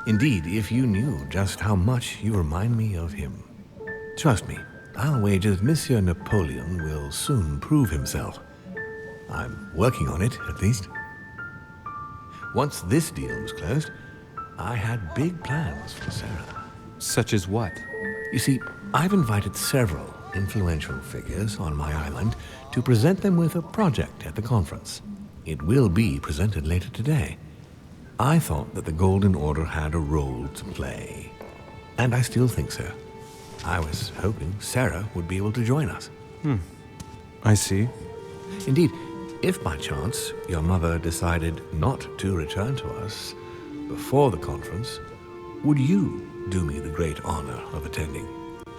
Indeed, if you knew just how much you remind me of him. Trust me, I'll wager that Monsieur Napoleon will soon prove himself. I'm working on it, at least. Once this deal was closed, I had big plans for Sarah. Such as what? You see, I've invited several influential figures on my island to present them with a project at the conference. It will be presented later today. I thought that the Golden Order had a role to play. And I still think so. I was hoping Sarah would be able to join us. I see. Indeed, if by chance your mother decided not to return to us before the conference, would you do me the great honor of attending?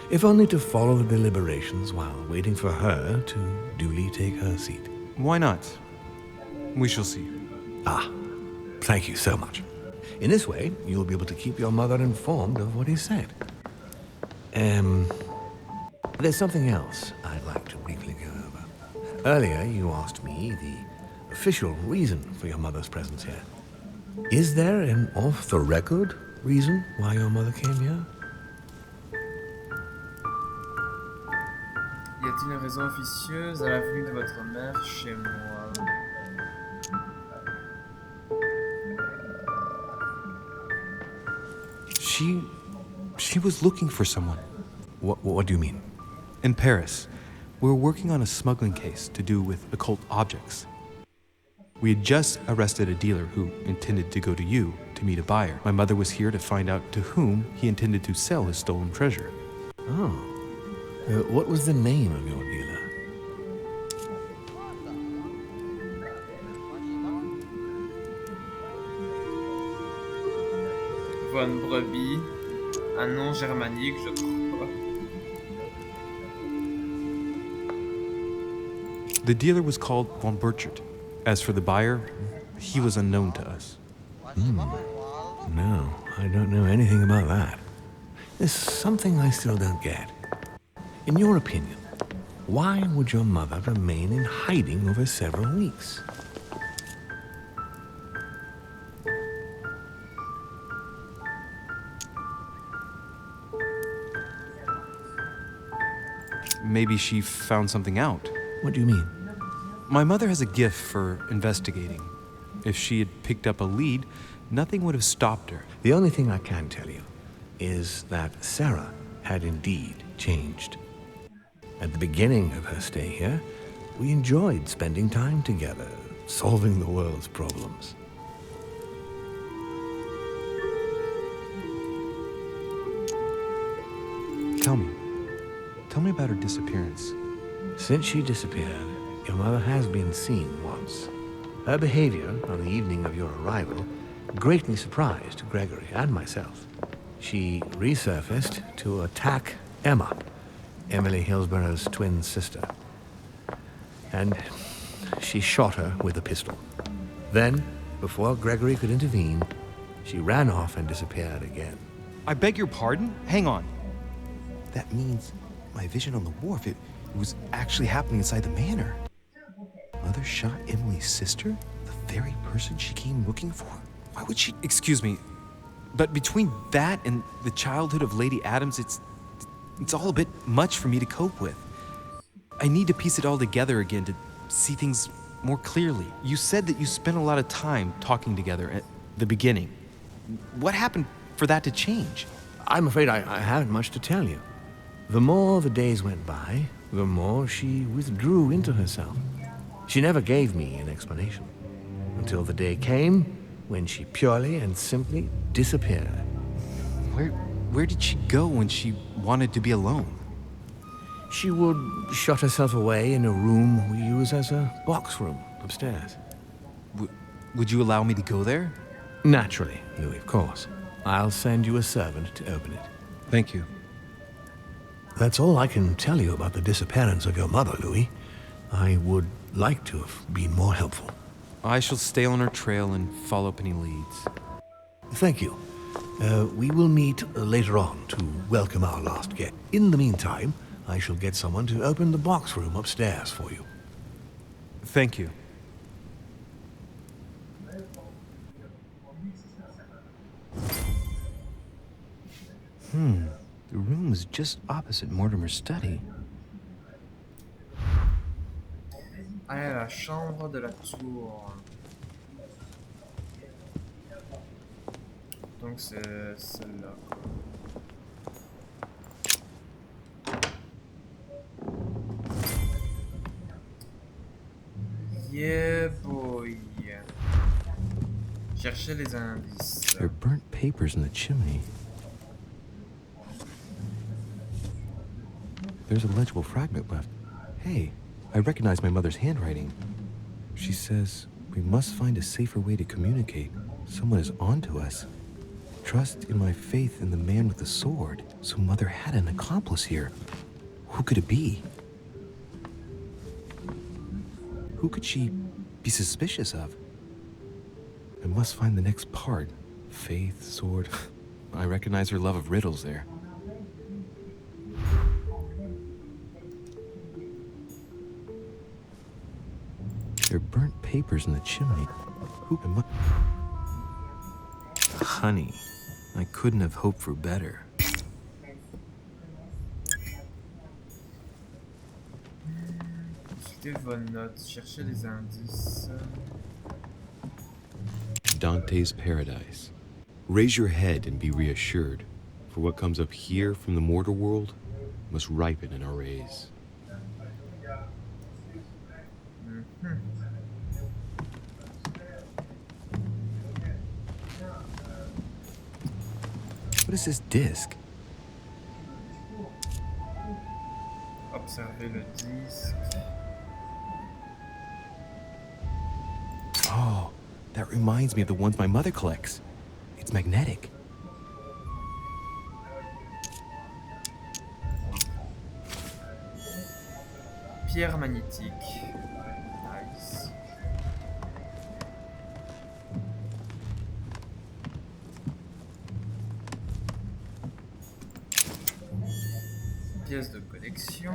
If only to follow the deliberations while waiting for her to duly take her seat. Why not? We shall see. Ah, thank you so much. In this way, you'll be able to keep your mother informed of what is said. There's something else I'd like to briefly go over. Earlier, you asked me the official reason for your mother's presence here. Is there an off-the-record reason why your mother came here? Y a-t-il une raison officieuse à la venue de votre mère chez moi? She was looking for someone. What do you mean? In Paris, we were working on a smuggling case to do with occult objects. We had just arrested a dealer who intended to go to you to meet a buyer. My mother was here to find out to whom he intended to sell his stolen treasure. Oh. What was the name of your dealer? Von Brebis, un nom germanique, je crois. The dealer was called von Burchard. As for the buyer, he was unknown to us. No, I don't know anything about that. There's something I still don't get. In your opinion, why would your mother remain in hiding over several weeks? Maybe she found something out. What do you mean? My mother has a gift for investigating. If she had picked up a lead, nothing would have stopped her. The only thing I can tell you is that Sarah had indeed changed. At the beginning of her stay here, we enjoyed spending time together, solving the world's problems. Tell me about her disappearance. Since she disappeared, your mother has been seen once. Her behavior on the evening of your arrival greatly surprised Gregory and myself. She resurfaced to attack Emma, Emily Hillsborough's twin sister. And she shot her with a pistol. Then, before Gregory could intervene, she ran off and disappeared again. I beg your pardon? Hang on. That means my vision on the wharf, it was actually happening inside the manor. Mother shot Emily's sister? The very person she came looking for? Why would she... Excuse me, but between that and the childhood of Lady Adams, it's all a bit much for me to cope with. I need to piece it all together again to see things more clearly. You said that you spent a lot of time talking together at the beginning. What happened for that to change? I'm afraid I haven't much to tell you. The more the days went by, the more she withdrew into herself. She never gave me an explanation, until the day came when she purely and simply disappeared. Where did she go when she wanted to be alone? She would shut herself away in a room we use as a box room upstairs. Would you allow me to go there? Naturally, Louis, of course. I'll send you a servant to open it. Thank you. That's all I can tell you about the disappearance of your mother, Louis. I would like to have been more helpful. I shall stay on her trail and follow up any leads. Thank you. We will meet later on to welcome our last guest. In the meantime, I shall get someone to open the box room upstairs for you. Thank you. The room is just opposite Mortimer's study. Allez, la chambre de la tour. Donc c'est celle-là. Yeah boy. Cherchez les indices. There are burnt papers in the chimney. There's a legible fragment left. Hey, I recognize my mother's handwriting. She says, we must find a safer way to communicate. Someone is onto us. Trust in my faith in the man with the sword. So Mother had an accomplice here. Who could it be? Who could she be suspicious of? I must find the next part. Faith, sword. I recognize her love of riddles there. There are burnt papers in the chimney. Who am I? Honey, I couldn't have hoped for better. Consultez vos notes, cherchez les indices. Dante's Paradise. Raise your head and be reassured, for what comes up here from the mortal world must ripen in our rays. What is this disc? Observez le disque. Oh, that reminds me of the ones my mother collects. It's magnetic. Pierre magnétique. Nice. Pièce de connexion.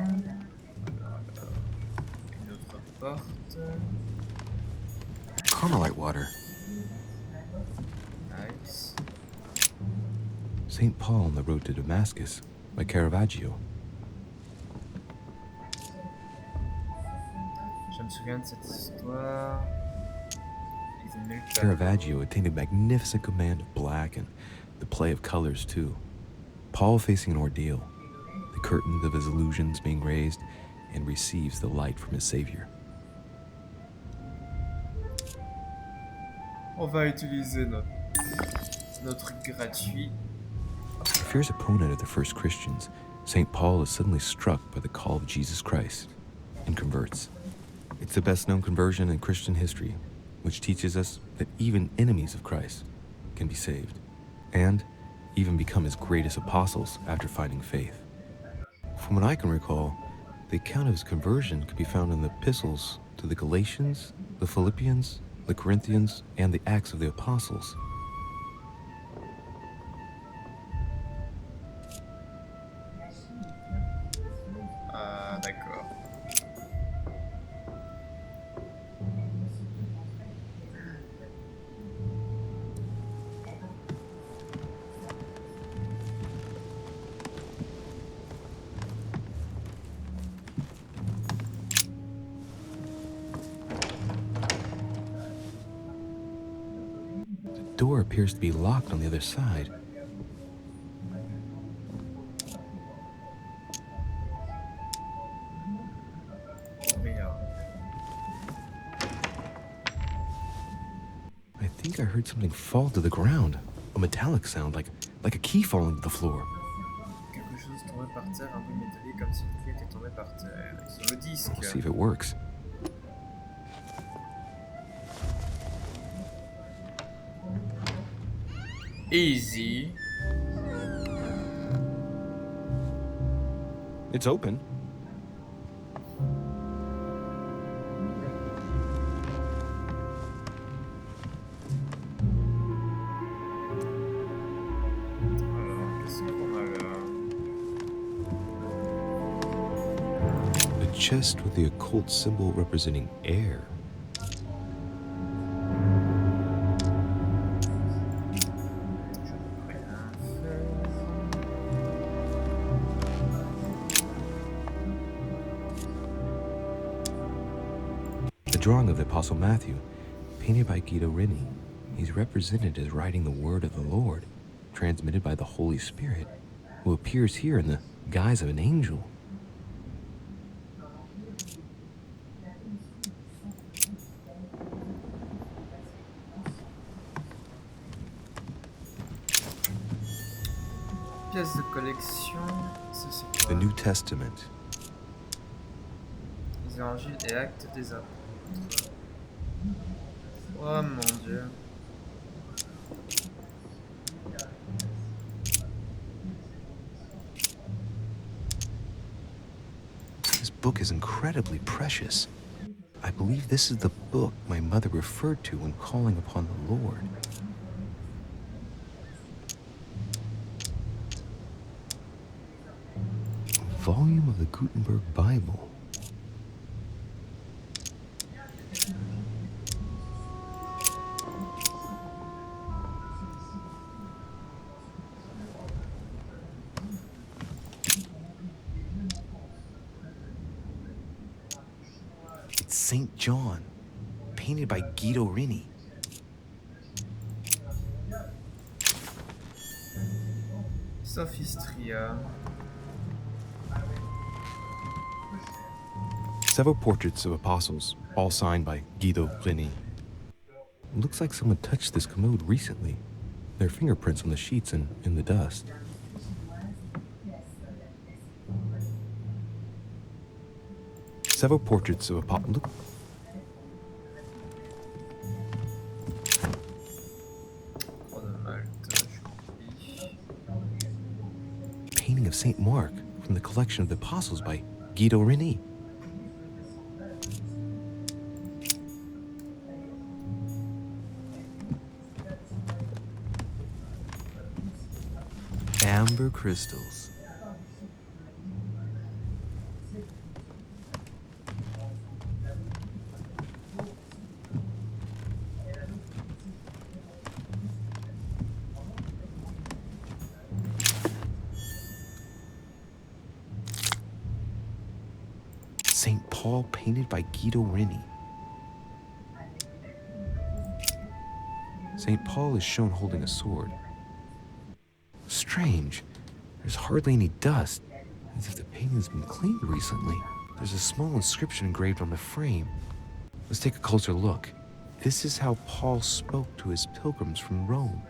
Une autre porte. Carmelite water. Nice. St. Paul on the Road to Damascus by Caravaggio. Je me souviens de cette histoire. Ils aimaient le Caravaggio attained a magnificent command of black and the play of colors too. Paul facing an ordeal, the curtains of his illusions being raised, and receives the light from his Savior. On va utiliser notre gratuit. A fierce opponent of the first Christians, St. Paul is suddenly struck by the call of Jesus Christ and converts. It's the best known conversion in Christian history, which teaches us that even enemies of Christ can be saved, and even become his greatest apostles after finding faith. From what I can recall, the account of his conversion could be found in the epistles to the Galatians, the Philippians, the Corinthians, and the Acts of the Apostles. D'accord. The door appears to be locked on the other side. I think I heard something fall to the ground. A metallic sound, like a key falling to the floor. Quelque chose tombé par terre, un bruit métallique comme si une clé était tombée par terre. Sur le disque. Let's see if it works. Easy. It's open. Alors, qu'est-ce qu'on a là? chest with the occult symbol representing air. A drawing of the Apostle Matthew, painted by Guido Reni. He's represented as writing the word of the Lord, transmitted by the Holy Spirit, who appears here in the guise of an angel. Pièce de collection, ça c'est The quoi? New Testament. Les évangiles et actes des apôtres. Oh mon dieu. This book is incredibly precious. I believe this is the book my mother referred to when calling upon the Lord. A volume of the Gutenberg Bible. It's St. John, painted by Guido Reni. Sophistria. Several portraits of apostles, all signed by Guido Reni. Looks like someone touched this commode recently. There are fingerprints on the sheets and in the dust. Several portraits of apostles. Painting of St. Mark from the collection of the apostles by Guido Reni. Amber crystals. St. Paul, painted by Guido Reni. St. Paul is shown holding a sword. Strange. There's hardly any dust, as if the painting has been cleaned recently. There's a small inscription engraved on the frame. Let's take a closer look. This is how Paul spoke to his pilgrims from Rome.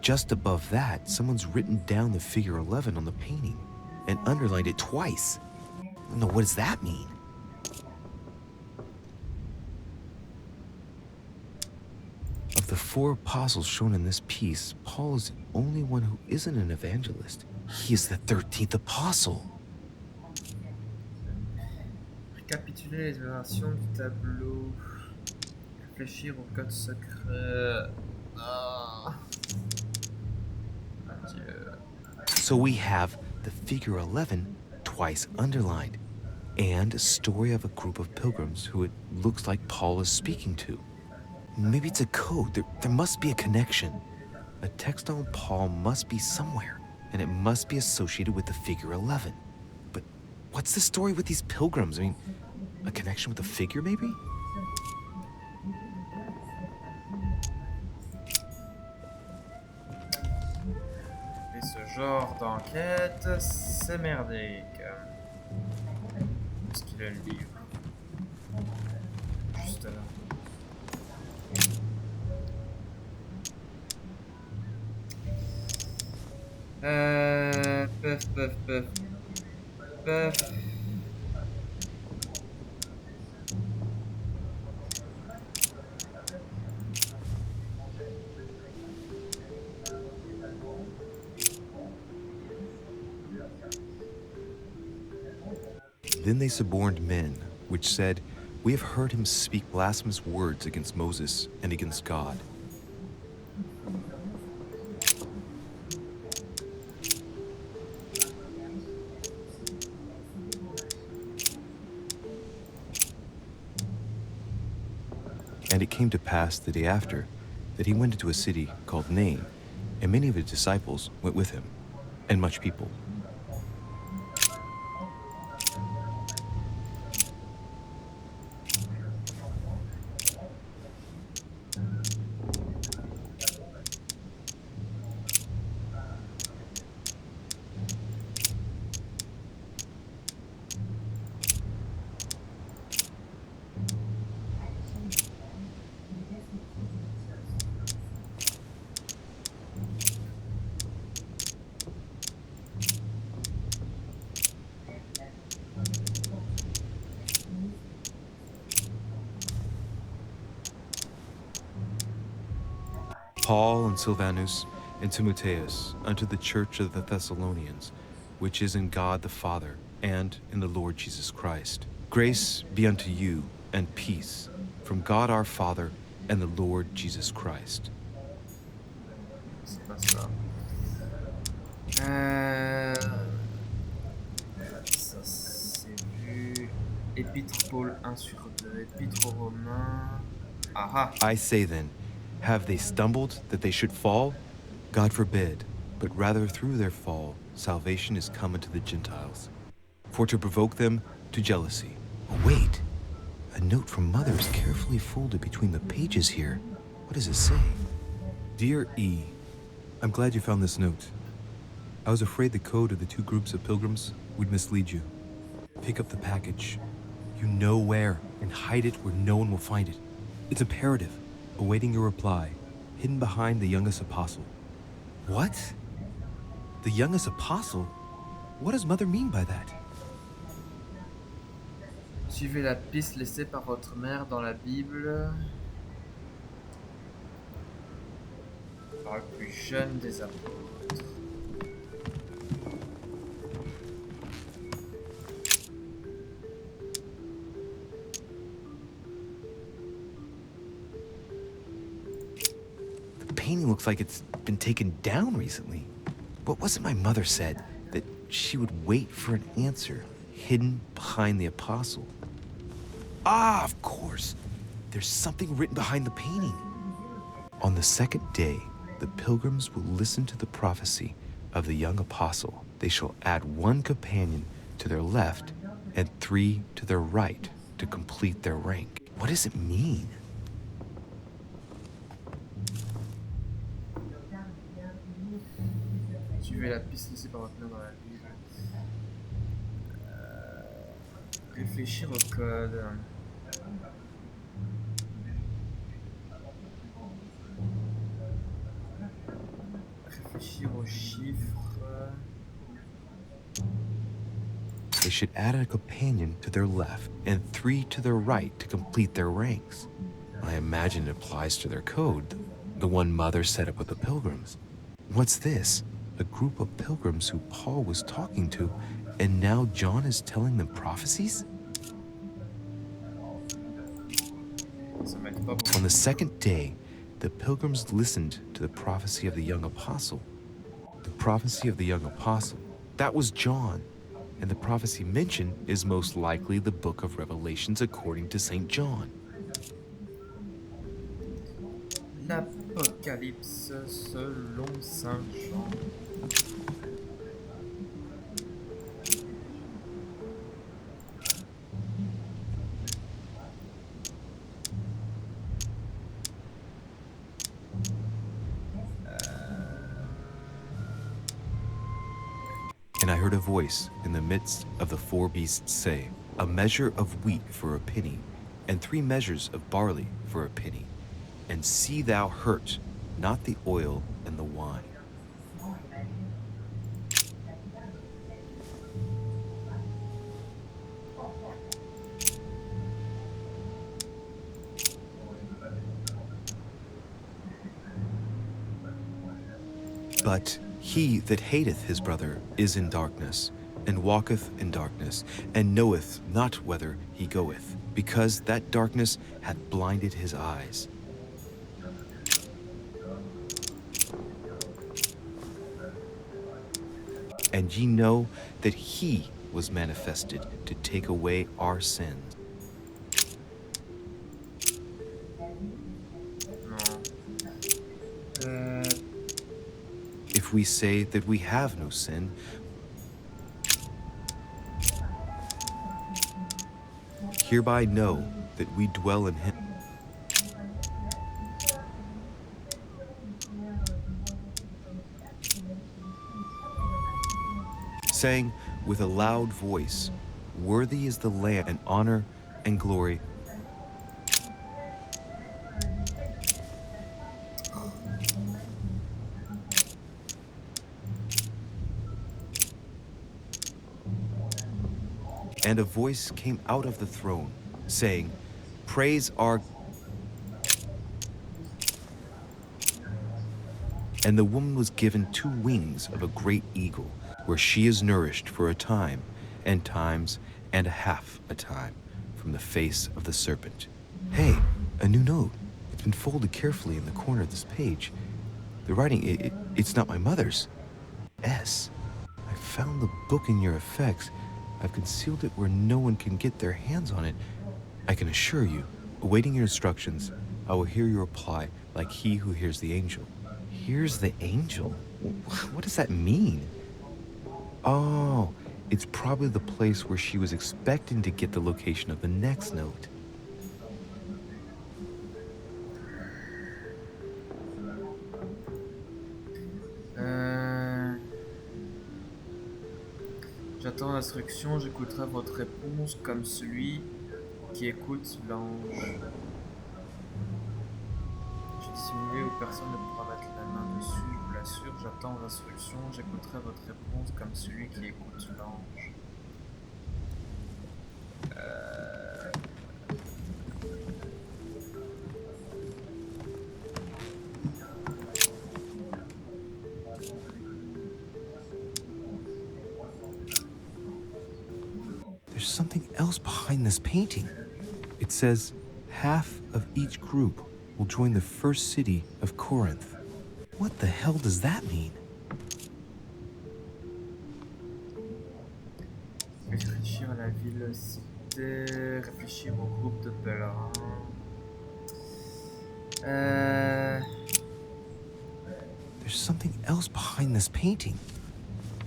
Just above that, someone's written down the figure 11 on the painting and underlined it twice. No, what does that mean? Of the 4 apostles shown in this piece, Paul is the only one who isn't an evangelist. He is the 13th apostle. Récapituler les opérations du tableau. Réfléchir au code secret. Ah. Adieu. So we have the figure 11 twice underlined, and a story of a group of pilgrims who it looks like Paul is speaking to. Maybe it's a code. There must be a connection. A text on Paul must be somewhere, and it must be associated with the figure 11. But what's the story with these pilgrims? I mean, a connection with the figure, maybe? Et ce genre d'enquête, c'est merdique. Où est-ce qu'il a le livre? Juste là. Pef. Then they suborned men, which said, "We have heard him speak blasphemous words against Moses and against God." And it came to pass the day after that he went into a city called Nain, and many of his disciples went with him, and much people. Paul and Silvanus and Timotheus unto the church of the Thessalonians, which is in God the Father and in the Lord Jesus Christ. Grace be unto you and peace from God our Father and the Lord Jesus Christ. C'est pas ça. Ça c'est vu. Épître Paul 1 sur 2. Épître aux Romains. Aha. I say then, have they stumbled that they should fall? God forbid, but rather through their fall, salvation is come unto the Gentiles, for to provoke them to jealousy. Oh, wait. A note from Mother is carefully folded between the pages here. What does it say? Dear E, I'm glad you found this note. I was afraid the code of the two groups of pilgrims would mislead you. Pick up the package. You know where, and hide it where no one will find it. It's imperative, awaiting your reply, hidden behind the youngest apostle. What? The youngest apostle? What does Mother mean by that? Suivez la piste laissée par votre mère dans la Bible. Par le plus jeune des apôtres. The painting looks like it's been taken down recently. But wasn't my mother said that she would wait for an answer hidden behind the apostle? Ah, of course. There's something written behind the painting. On the second day, the pilgrims will listen to the prophecy of the young apostle. They shall add one companion to their left and 3 to their right to complete their rank. What does it mean? Suivez la piste laissée par votre mère dans la Bible. Réfléchir au code. Réfléchir aux chiffres. They should add a companion to their left and 3 to their right to complete their ranks. I imagine it applies to their code, the one Mother set up with the pilgrims. What's this? A group of pilgrims who Paul was talking to, and now John is telling them prophecies? On the second day, the pilgrims listened to the prophecy of the young apostle. The prophecy of the young apostle, that was John. And the prophecy mentioned is most likely the book of Revelations according to St. John. L'Apocalypse selon Saint Jean. And I heard a voice in the midst of the 4 beasts say, a measure of wheat for a penny, and 3 measures of barley for a penny. And see thou hurt not the oil and the wine. But he that hateth his brother is in darkness, and walketh in darkness, and knoweth not whither he goeth, because that darkness hath blinded his eyes. And ye know that he was manifested to take away our sins. If we say that we have no sin, hereby know that we dwell in him. Saying with a loud voice, worthy is the Lamb and honor and glory. And a voice came out of the throne, saying, praise our... And the woman was given 2 wings of a great eagle, where she is nourished for a time, and times, and a half a time, from the face of the serpent. Hey, a new note. It's been folded carefully in the corner of this page. The writing, it's not my mother's. S. I found the book in your effects. I've concealed it where no one can get their hands on it. I can assure you, awaiting your instructions, I will hear your reply like he who hears the angel. Hears the angel? What does that mean? Oh, it's probably the place where she was expecting to get the location of the next note. J'attends l'instruction, j'écouterai votre réponse comme celui qui écoute l'ange. J'ai dissimulé où personne ne pourra mettre la main dessus, je vous l'assure. J'attends l'instruction, j'écouterai votre réponse comme celui qui écoute l'ange. There's something else behind this painting. It says, half of each group will join the first city of Corinth. What the hell does that mean? Réfléchir à la ville-cité, réfléchir au groupe de pèlerins. There's something else behind this painting.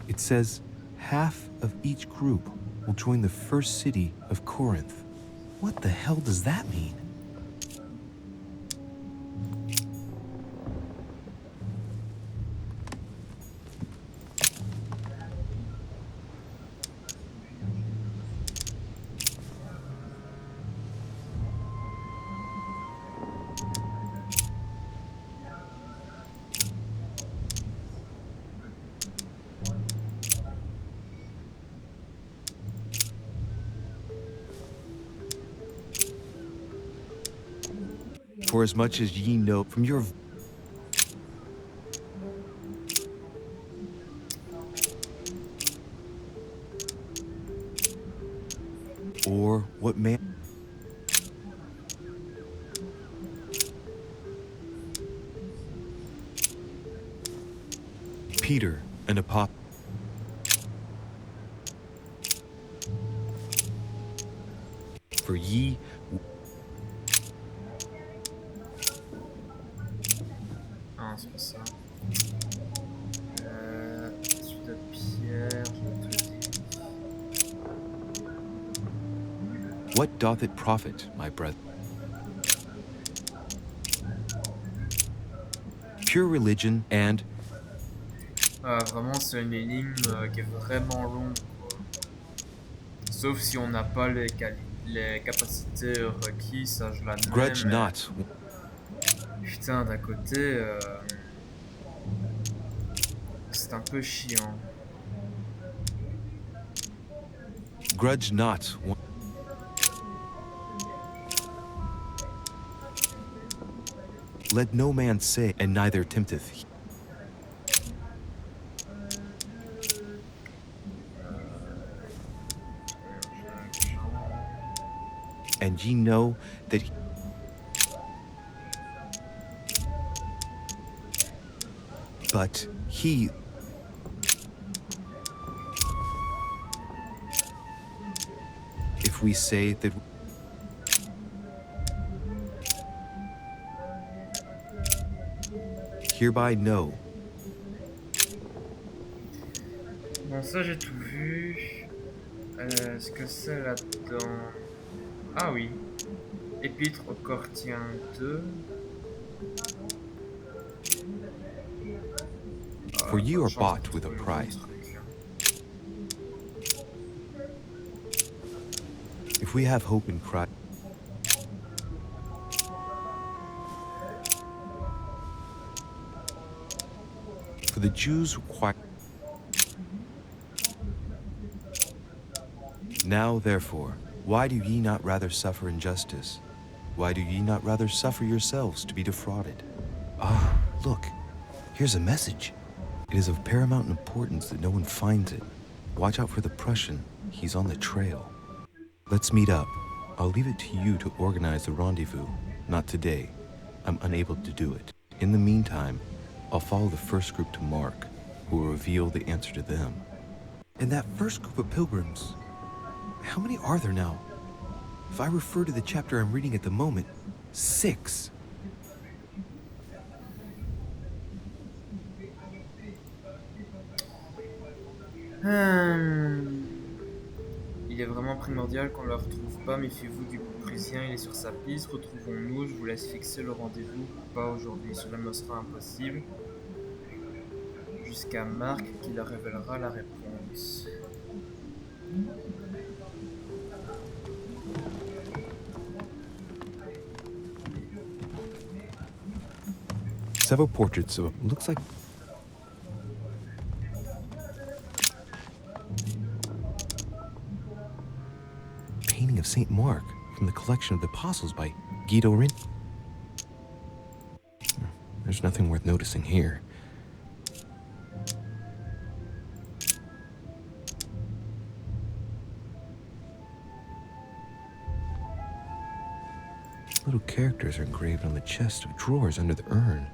It says, half of each group will join the first city of Corinth. What the hell does that mean? For as much as ye know from your... Or what man... Peter, an apostle. For ye... Ah, c'est pas ça. Celui de Pierre, je vais te dire. What doth it profit, my brethren? Pure religion and... Ah, vraiment, c'est une énigme qui est vraiment longue, quoi. Sauf si on n'a pas les capacités requises, ça je l'admets. Grudge mais... not. Putain, d'un côté, c'est un peu chiant. Grudge not. Let no man say, and neither tempteth he. And ye know that he... But he... If we say that... Hereby know Bon, ça j'ai tout vu. Est-ce que c'est là-dedans? Ah oui. Épître aux Corinthiens 2. For you Bonne are chance de bought with a trouver le bon price. truc. If we have hope in Christ, for the Jews require. Now, therefore, why do ye not rather suffer injustice? Why do ye not rather suffer yourselves to be defrauded? Ah, look, here's a message. It is of paramount importance that no one finds it. Watch out for the Prussian. He's on the trail. Let's meet up. I'll leave it to you to organize the rendezvous. Not today. I'm unable to do it. In the meantime, I'll follow the first group to Mark, who will reveal the answer to them. And that first group of pilgrims, how many are there now? If I refer to the chapter I'm reading at the moment, 6. Il est vraiment primordial qu'on ne le retrouve pas. Méfiez-vous du Prussien, il est sur sa piste. Retrouvons-nous, je vous laisse fixer le rendez-vous. Pas aujourd'hui, cela me sera impossible. Jusqu'à Marc qui leur révélera la réponse. Several portraits of looks like painting of Saint Mark from the collection of the Apostles by Guido Rin. There's nothing worth noticing here. Little characters are engraved on the chest of drawers under the urn.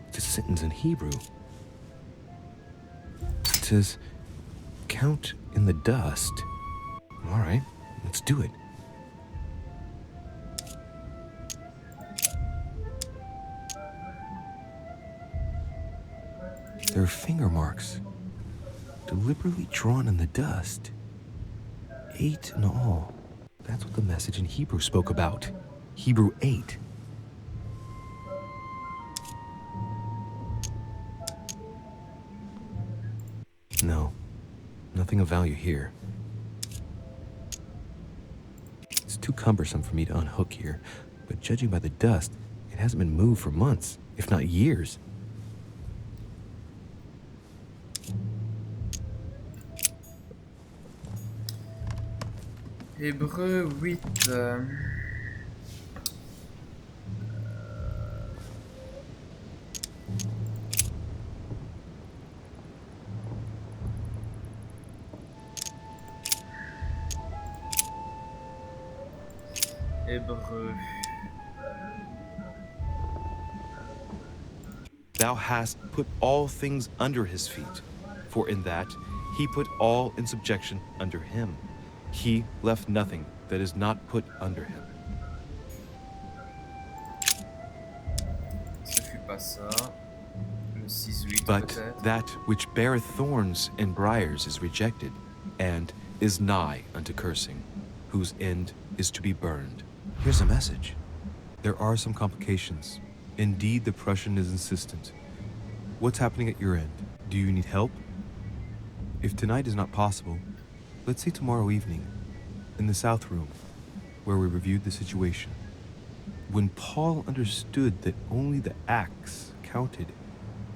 It's a sentence in Hebrew. It says, "Count in the dust." All right, let's do it. There are finger marks, deliberately drawn in the dust. 8 in all. That's what the message in Hebrew spoke about. Hebrew 8. No, nothing of value here. It's too cumbersome for me to unhook here, but judging by the dust, it hasn't been moved for months, if not years. Hébreu 8. Hébreu. Thou hast put all things under his feet, for in that he put all in subjection under him. He left nothing that is not put under him. Ce fut pas ça. Le 6-8 But peut-être. that which beareth thorns and briars is rejected, and is nigh unto cursing, whose end is to be burned. Here's a message. There are some complications. Indeed, the Prussian is insistent. What's happening at your end? Do you need help? If tonight is not possible, let's say tomorrow evening, in the South Room, where we reviewed the situation. When Paul understood that only the axe counted,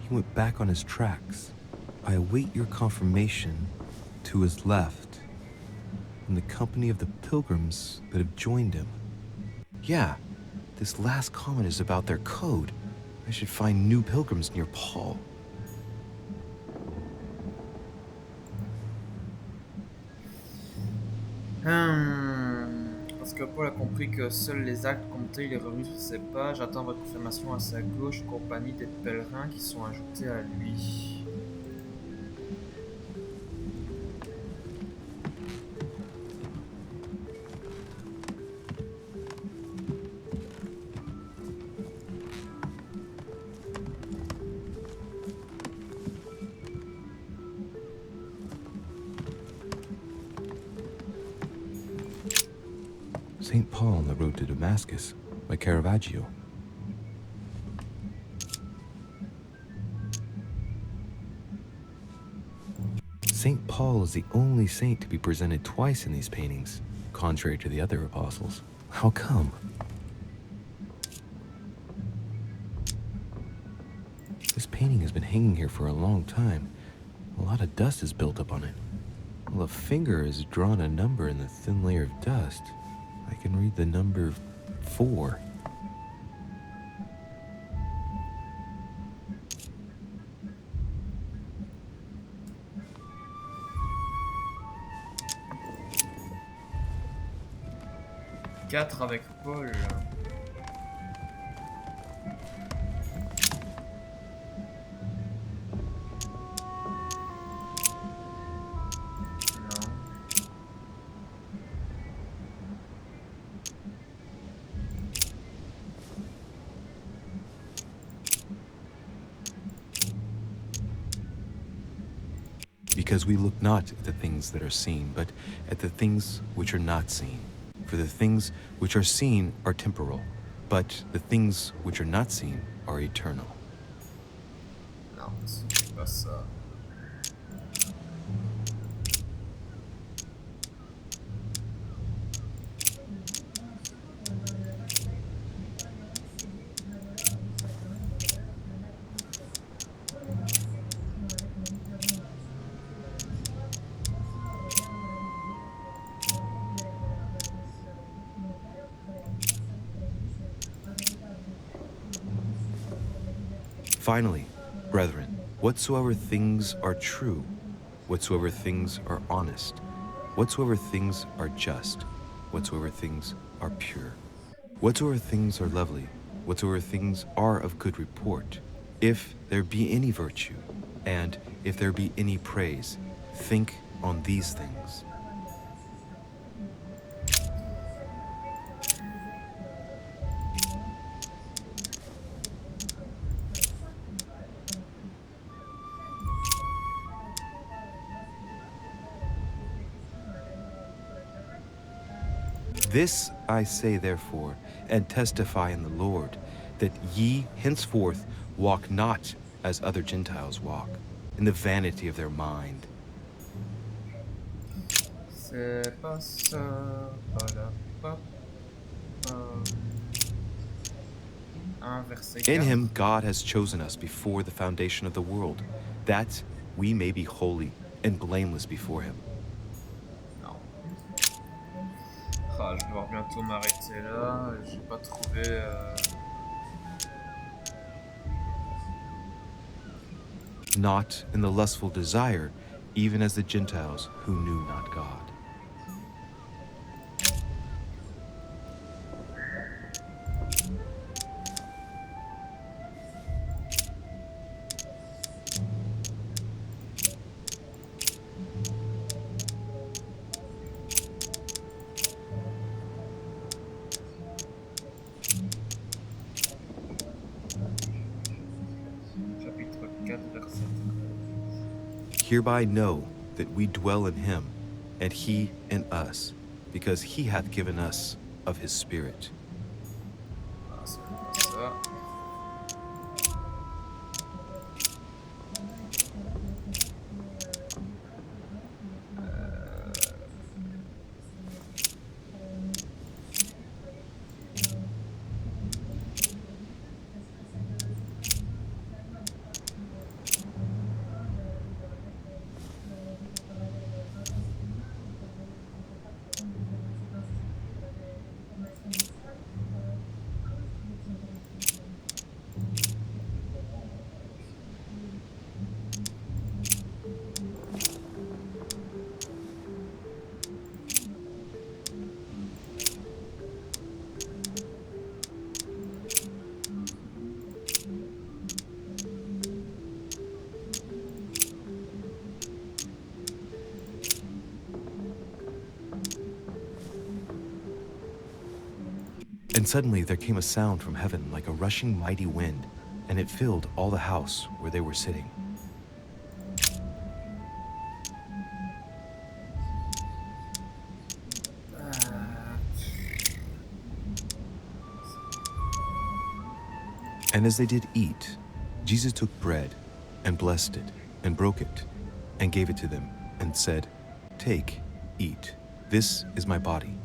he went back on his tracks. I await your confirmation to his left, in the company of the pilgrims that have joined him. Yeah, this last comment is about their code. I should find new pilgrims near Paul. Parce que Paul a compris que seuls les actes comptaient, il est revenu sur ses pas. J'attends votre confirmation à sa gauche, compagnie des pèlerins qui sont ajoutés à lui. St. Paul on the road to Damascus by Caravaggio. St. Paul is the only saint to be presented twice in these paintings, contrary to the other apostles. How come? This painting has been hanging here for a long time. A lot of dust is built up on it. Well, a finger has drawn a number in the thin layer of dust. I can read the number 4. Quatre avec Paul. Because we look not at the things that are seen, but at the things which are not seen. For the things which are seen are temporal, but the things which are not seen are eternal. Non, c'est pas ça. Finally, brethren, whatsoever things are true, whatsoever things are honest, whatsoever things are just, whatsoever things are pure, whatsoever things are lovely, whatsoever things are of good report, if there be any virtue, and if there be any praise, think on these things. This I say therefore, and testify in the Lord, that ye henceforth walk not as other Gentiles walk, in the vanity of their mind. C'est pas ça. In him God has chosen us before the foundation of the world, that we may be holy and blameless before him. Ah, je vais devoir bientôt m'arrêter là. J'ai pas trouvé. Not in the lustful desire, even as the Gentiles who knew not God. Hereby know that we dwell in him, and he in us, because he hath given us of his Spirit. And suddenly there came a sound from heaven like a rushing mighty wind, and it filled all the house where they were sitting. And as they did eat, Jesus took bread and blessed it and broke it and gave it to them and said, "Take, eat. This is my body."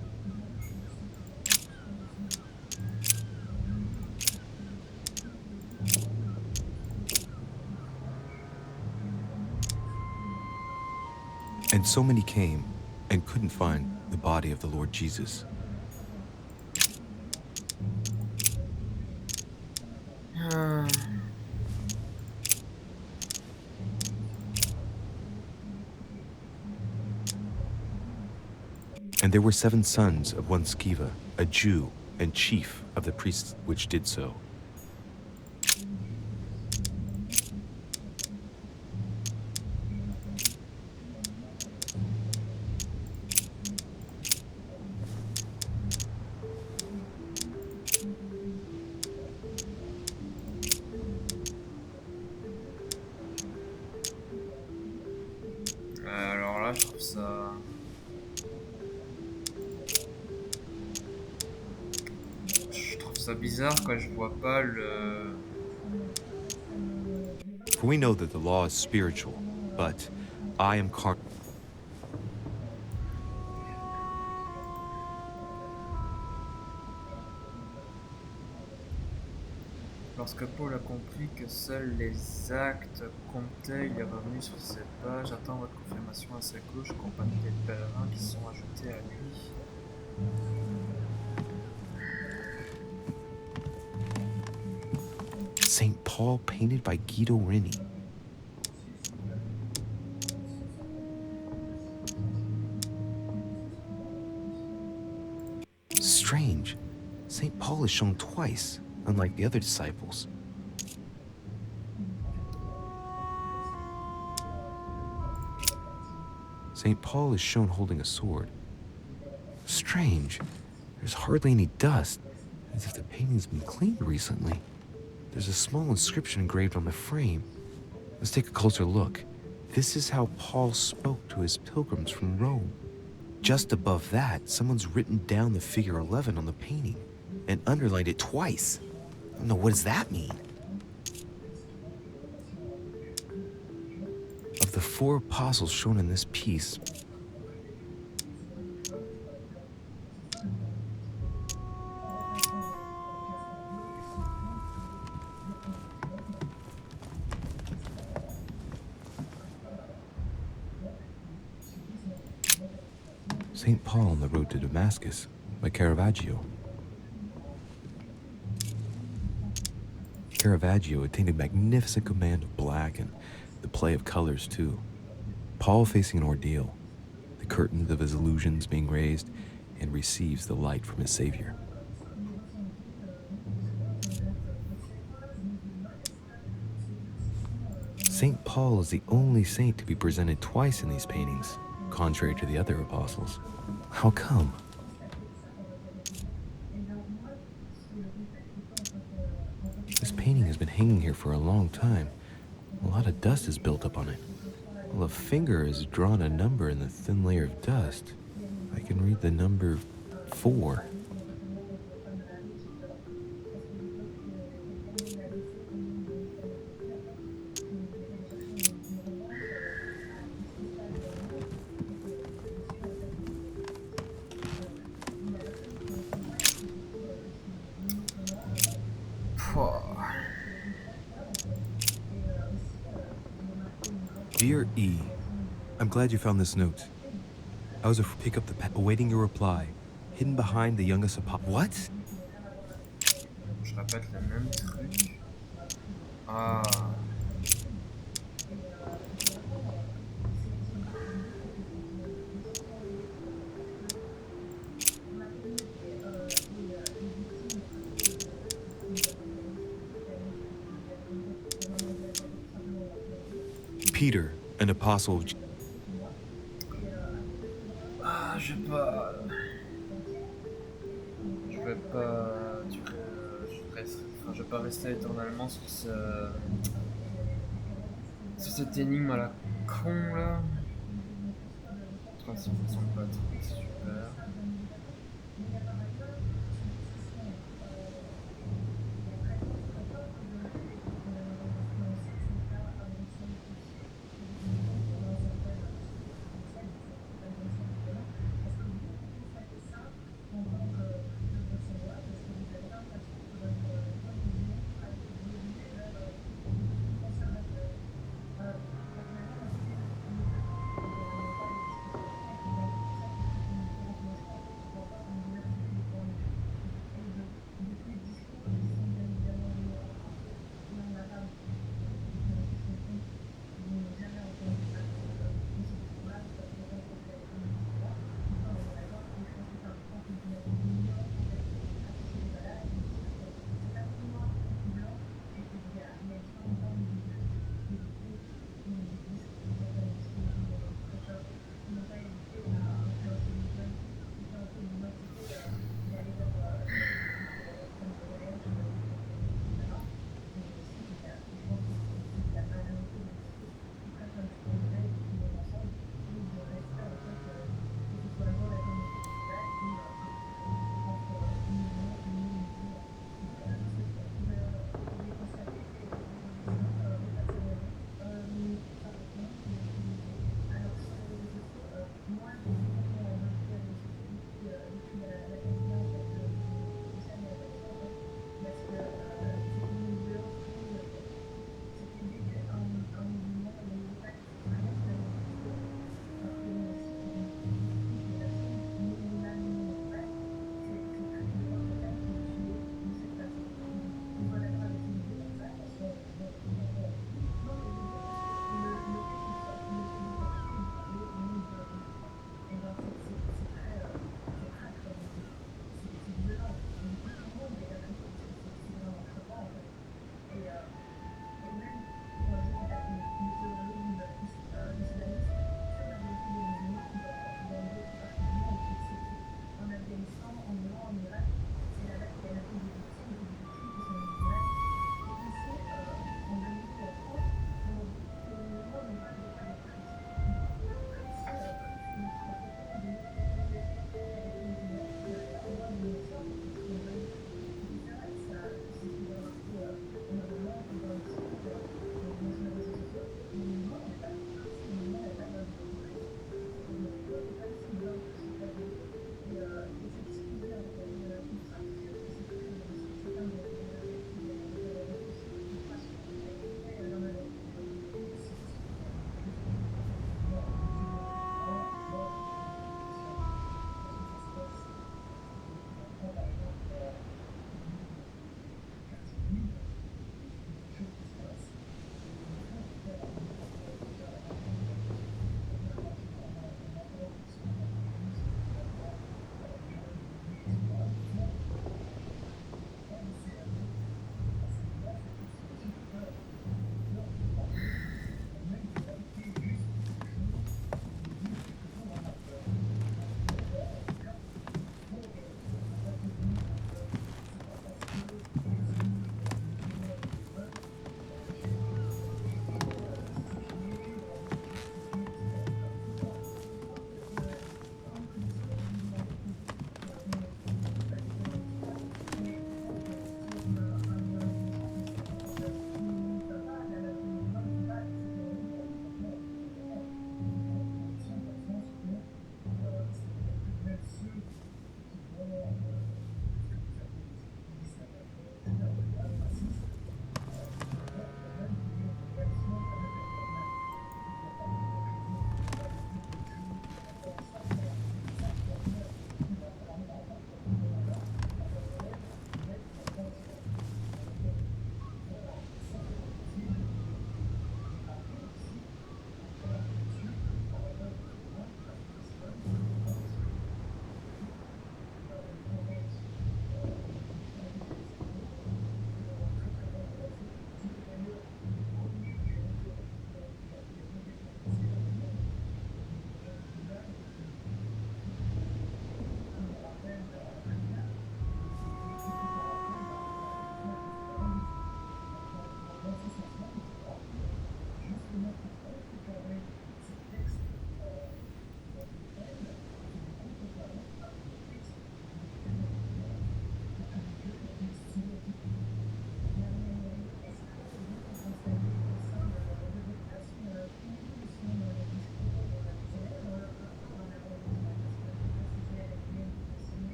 And so many came and couldn't find the body of the Lord Jesus. And there were 7 sons of one Sceva, a Jew and chief of the priests which did so. Alors là, je trouve ça... Je trouve ça bizarre quand je vois pas le... For we know that the law is spiritual, but I am carnal. Lorsque Paul a compris que seuls les actes comptaient, il est revenu sur ses pas. J'attends votre confirmation à sa gauche, compagnie des pèlerins qui sont ajoutés à lui. St. Paul painted by Guido Reni. Strange. St. Paul is shown twice, unlike the other disciples. St. Paul is shown holding a sword. Strange. There's hardly any dust, as if the painting's been cleaned recently. There's a small inscription engraved on the frame. Let's take a closer look. This is how Paul spoke to his pilgrims from Rome. Just above that, someone's written down the figure 11 on the painting and underlined it twice. I don't know, what does that mean? Of the 4 apostles shown in this piece, St. Paul on the Road to Damascus by Caravaggio. Caravaggio attained a magnificent command of black and the play of colors too. Paul facing an ordeal, the curtains of his illusions being raised, and receives the light from his Savior. St. Paul is the only saint to be presented twice in these paintings, contrary to the other apostles. How come? This painting has been hanging here for a long time. A lot of dust is built up on it. Well, a finger has drawn a number in the thin layer of dust. I can read the number 4. Dear E, I'm glad you found this note. I was to pick up the awaiting your reply, hidden behind the youngest apostle. What? Je répète le même truc. Ah. Peter, an apostle of Ah, je vais pas... Je vais pas... je vais pas rester éternellement sur sur cette énigme à la con, là. Transformation de batterie, super.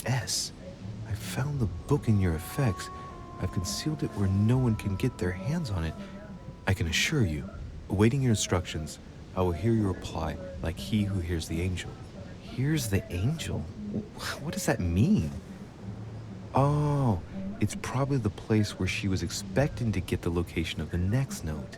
S. I found the book in your effects. I've concealed it where no one can get their hands on it. I can assure you, awaiting your instructions, I will hear your reply like he who hears the angel. Hears the angel? What does that mean? Oh, it's probably the place where she was expecting to get the location of the next note.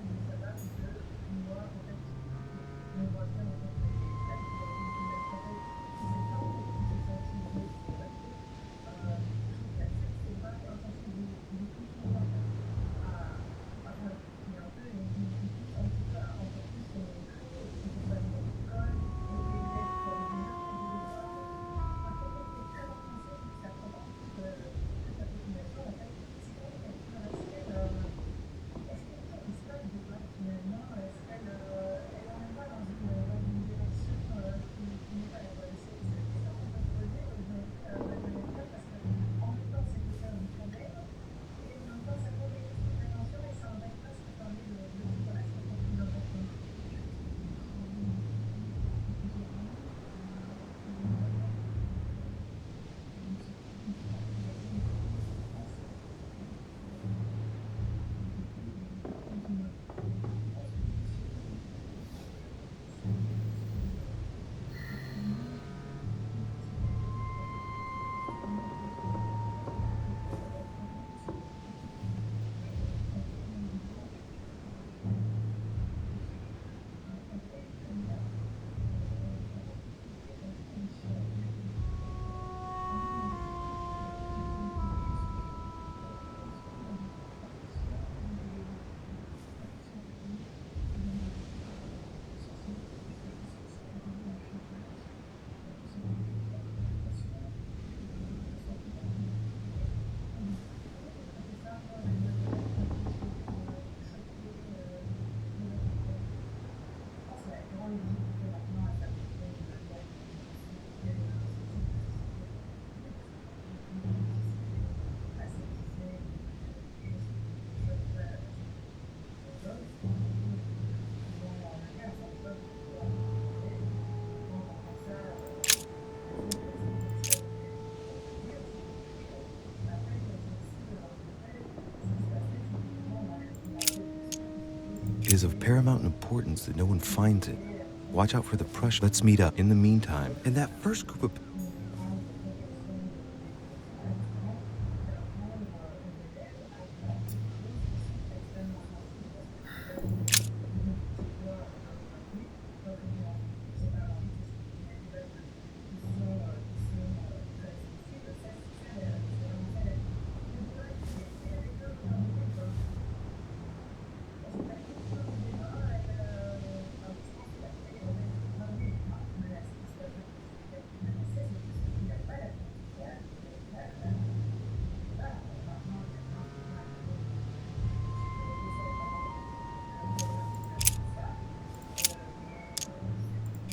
It is of paramount importance that no one finds it. Watch out for the Prussians. Let's meet up. In the meantime, in that first group of...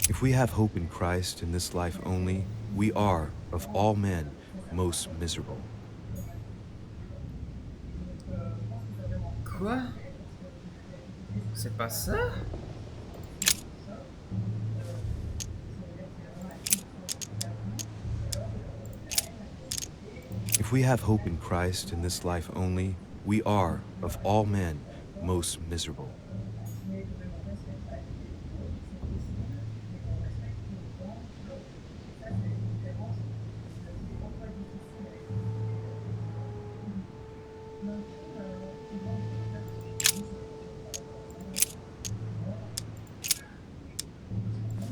If we have hope in Christ in this life only, we are, of all men, most miserable. Quoi? C'est pas ça? If we have hope in Christ in this life only, we are, of all men, most miserable.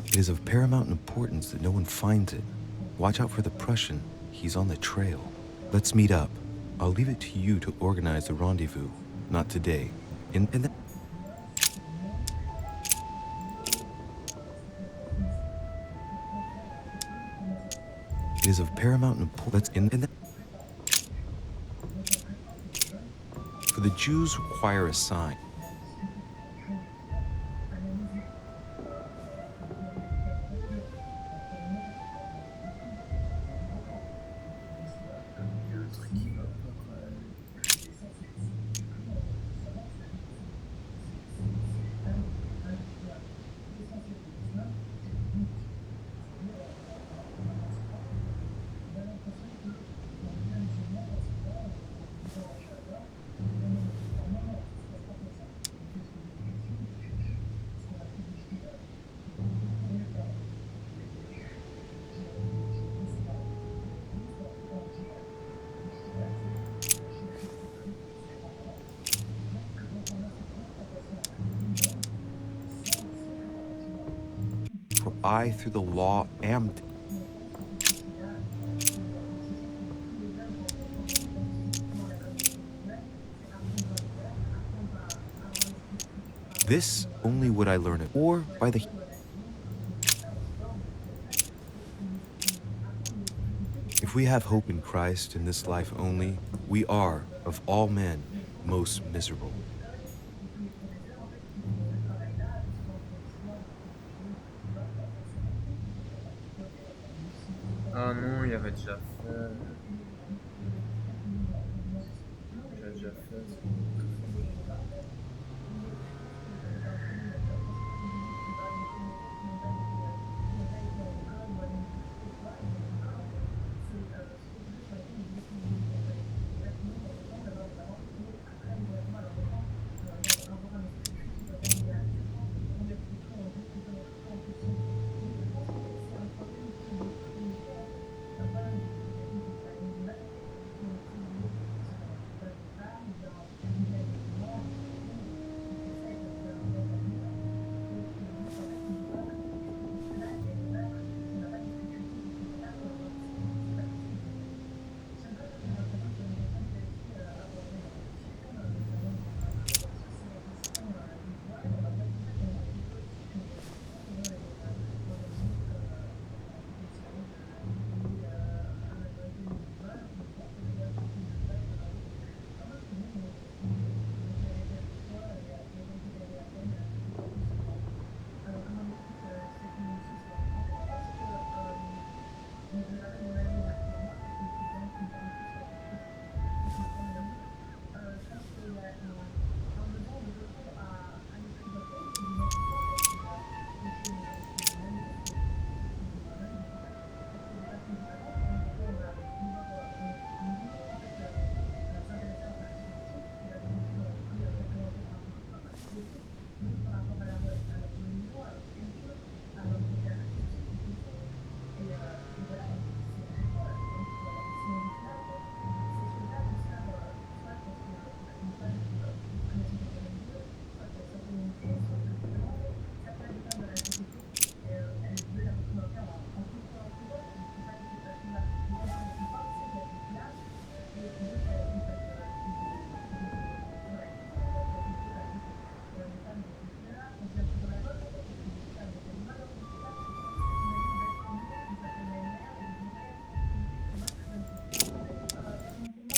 It is of paramount importance that no one finds it. Watch out for the Prussian. He's on the trail. Let's meet up. I'll leave it to you to organize the rendezvous. Not today. In that... It is of paramount importance in that... For the Jews require a sign. I, through the law, am. This only would I learn it, or by the. If we have hope in Christ in this life only, we are, of all men, most miserable. Ah non, il avait déjà fait. J'ai déjà fait.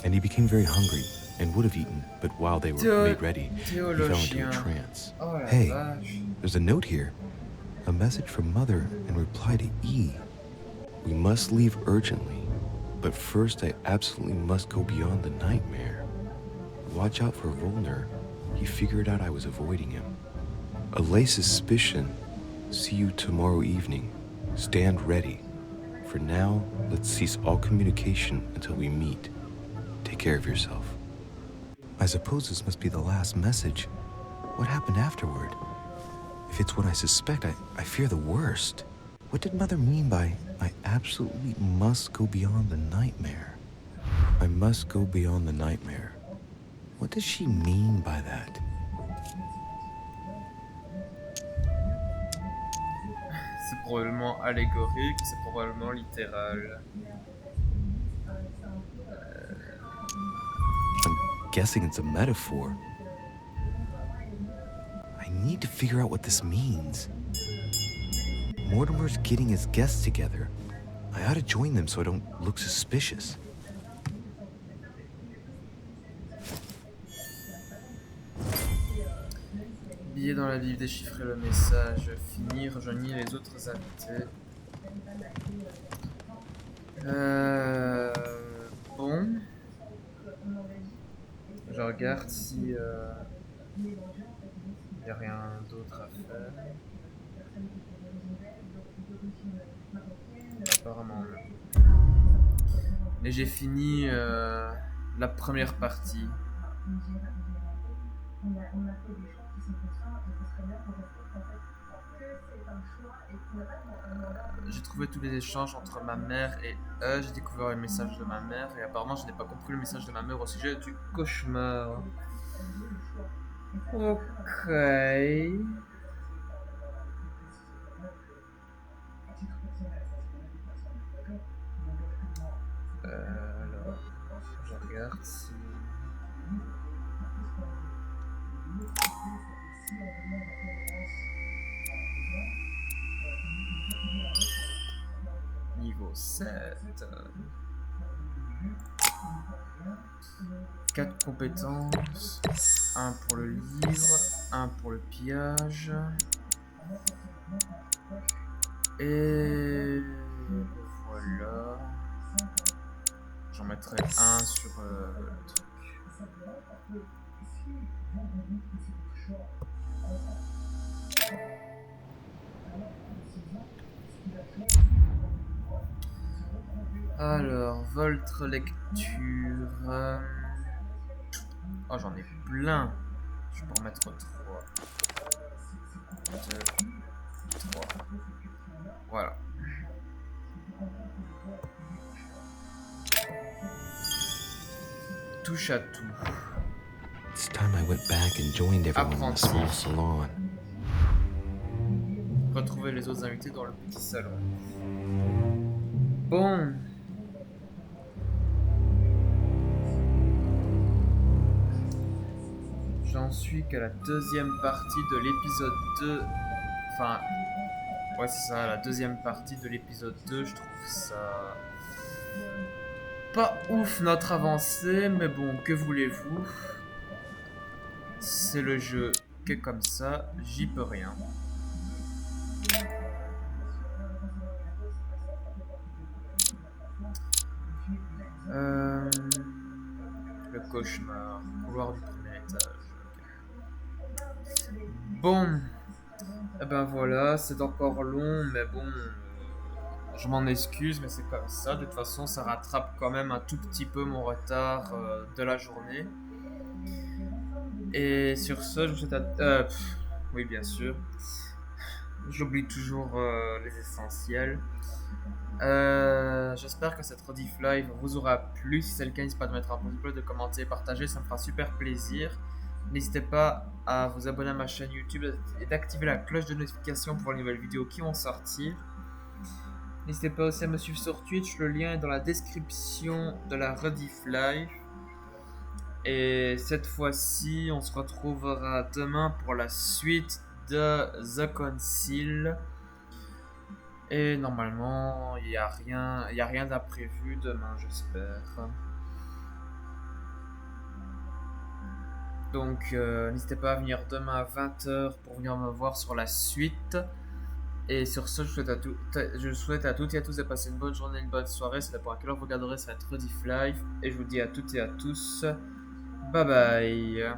And he became very hungry and would have eaten, but while they were made ready, he fell into a Théologien. trance. Oh la Hey, vache. there's a note here. A message from Mother in reply to E. We must leave urgently, but first I absolutely must go beyond the nightmare. Watch out for Volner. He figured out I was avoiding him. Allay suspicion. See you tomorrow evening. Stand ready. For now, let's cease all communication until we meet. Take care of yourself. I suppose this must be the last message. What happened afterward? If it's what I suspect, I fear the worst. What did Mother mean by, I absolutely must go beyond the nightmare? I must go beyond the nightmare. What does she mean by that? C'est probablement allégorique, c'est probablement littéral. I'm guessing it's a metaphor. I need to figure out what this means. Mortimer's getting his guests together. I ought to join them so I don't look suspicious. Billet dans la Bible, déchiffrer le message, finir, rejoignir les autres invités. Bon. Je regarde si y a rien d'autre à faire. Apparemment non. Et j'ai fini la première partie. J'ai trouvé tous les échanges entre ma mère et eux, j'ai découvert le message de ma mère et apparemment je n'ai pas compris le message de ma mère au sujet du cauchemar. Ok. Alors, je regarde si... Niveau 7. 4 compétences. 1 pour le livre, 1 pour le pillage. Et voilà. J'en mettrai un sur le truc. Alors, votre lecture. Oh, j'en ai plein. Je peux en mettre 3. 2, 3. Voilà. Touche à tout. It's time I went back and joined everyone in the small salon. Retrouvez les autres invités dans le petit salon. Bon. J'en suis qu'à la deuxième partie de l'épisode 2. Enfin, ouais, c'est ça, la deuxième partie de l'épisode 2. Je trouve ça pas ouf notre avancée, mais bon, que voulez-vous? C'est le jeu qui est comme ça, j'y peux rien. Le cauchemar, couloir du premier étage. Okay. Bon, et ben voilà, c'est encore long, mais bon, je m'en excuse, mais c'est comme ça. De toute façon, ça rattrape quand même un tout petit peu mon retard de la journée. Et sur ce, je vous souhaite oui, bien sûr. J'oublie toujours les essentiels. J'espère que cette Rediff-Live vous aura plu. Si c'est le cas, n'hésitez pas à mettre un pouce bleu, de commenter, partager, ça me fera super plaisir. N'hésitez pas à vous abonner à ma chaîne YouTube et d'activer la cloche de notification pour les nouvelles vidéos qui vont sortir. N'hésitez pas aussi à me suivre sur Twitch, le lien est dans la description de la Rediff-Live. Et cette fois-ci, on se retrouvera demain pour la suite de The Council. Et normalement, il n'y a rien d'imprévu demain, j'espère. Donc, n'hésitez pas à venir demain à 20h pour venir me voir sur la suite. Et sur ce, je souhaite à toutes et à tous de passer une bonne journée, une bonne soirée. C'est pour à quelle heure vous regarderez cette Rediff-Live. Et je vous dis à toutes et à tous, bye bye.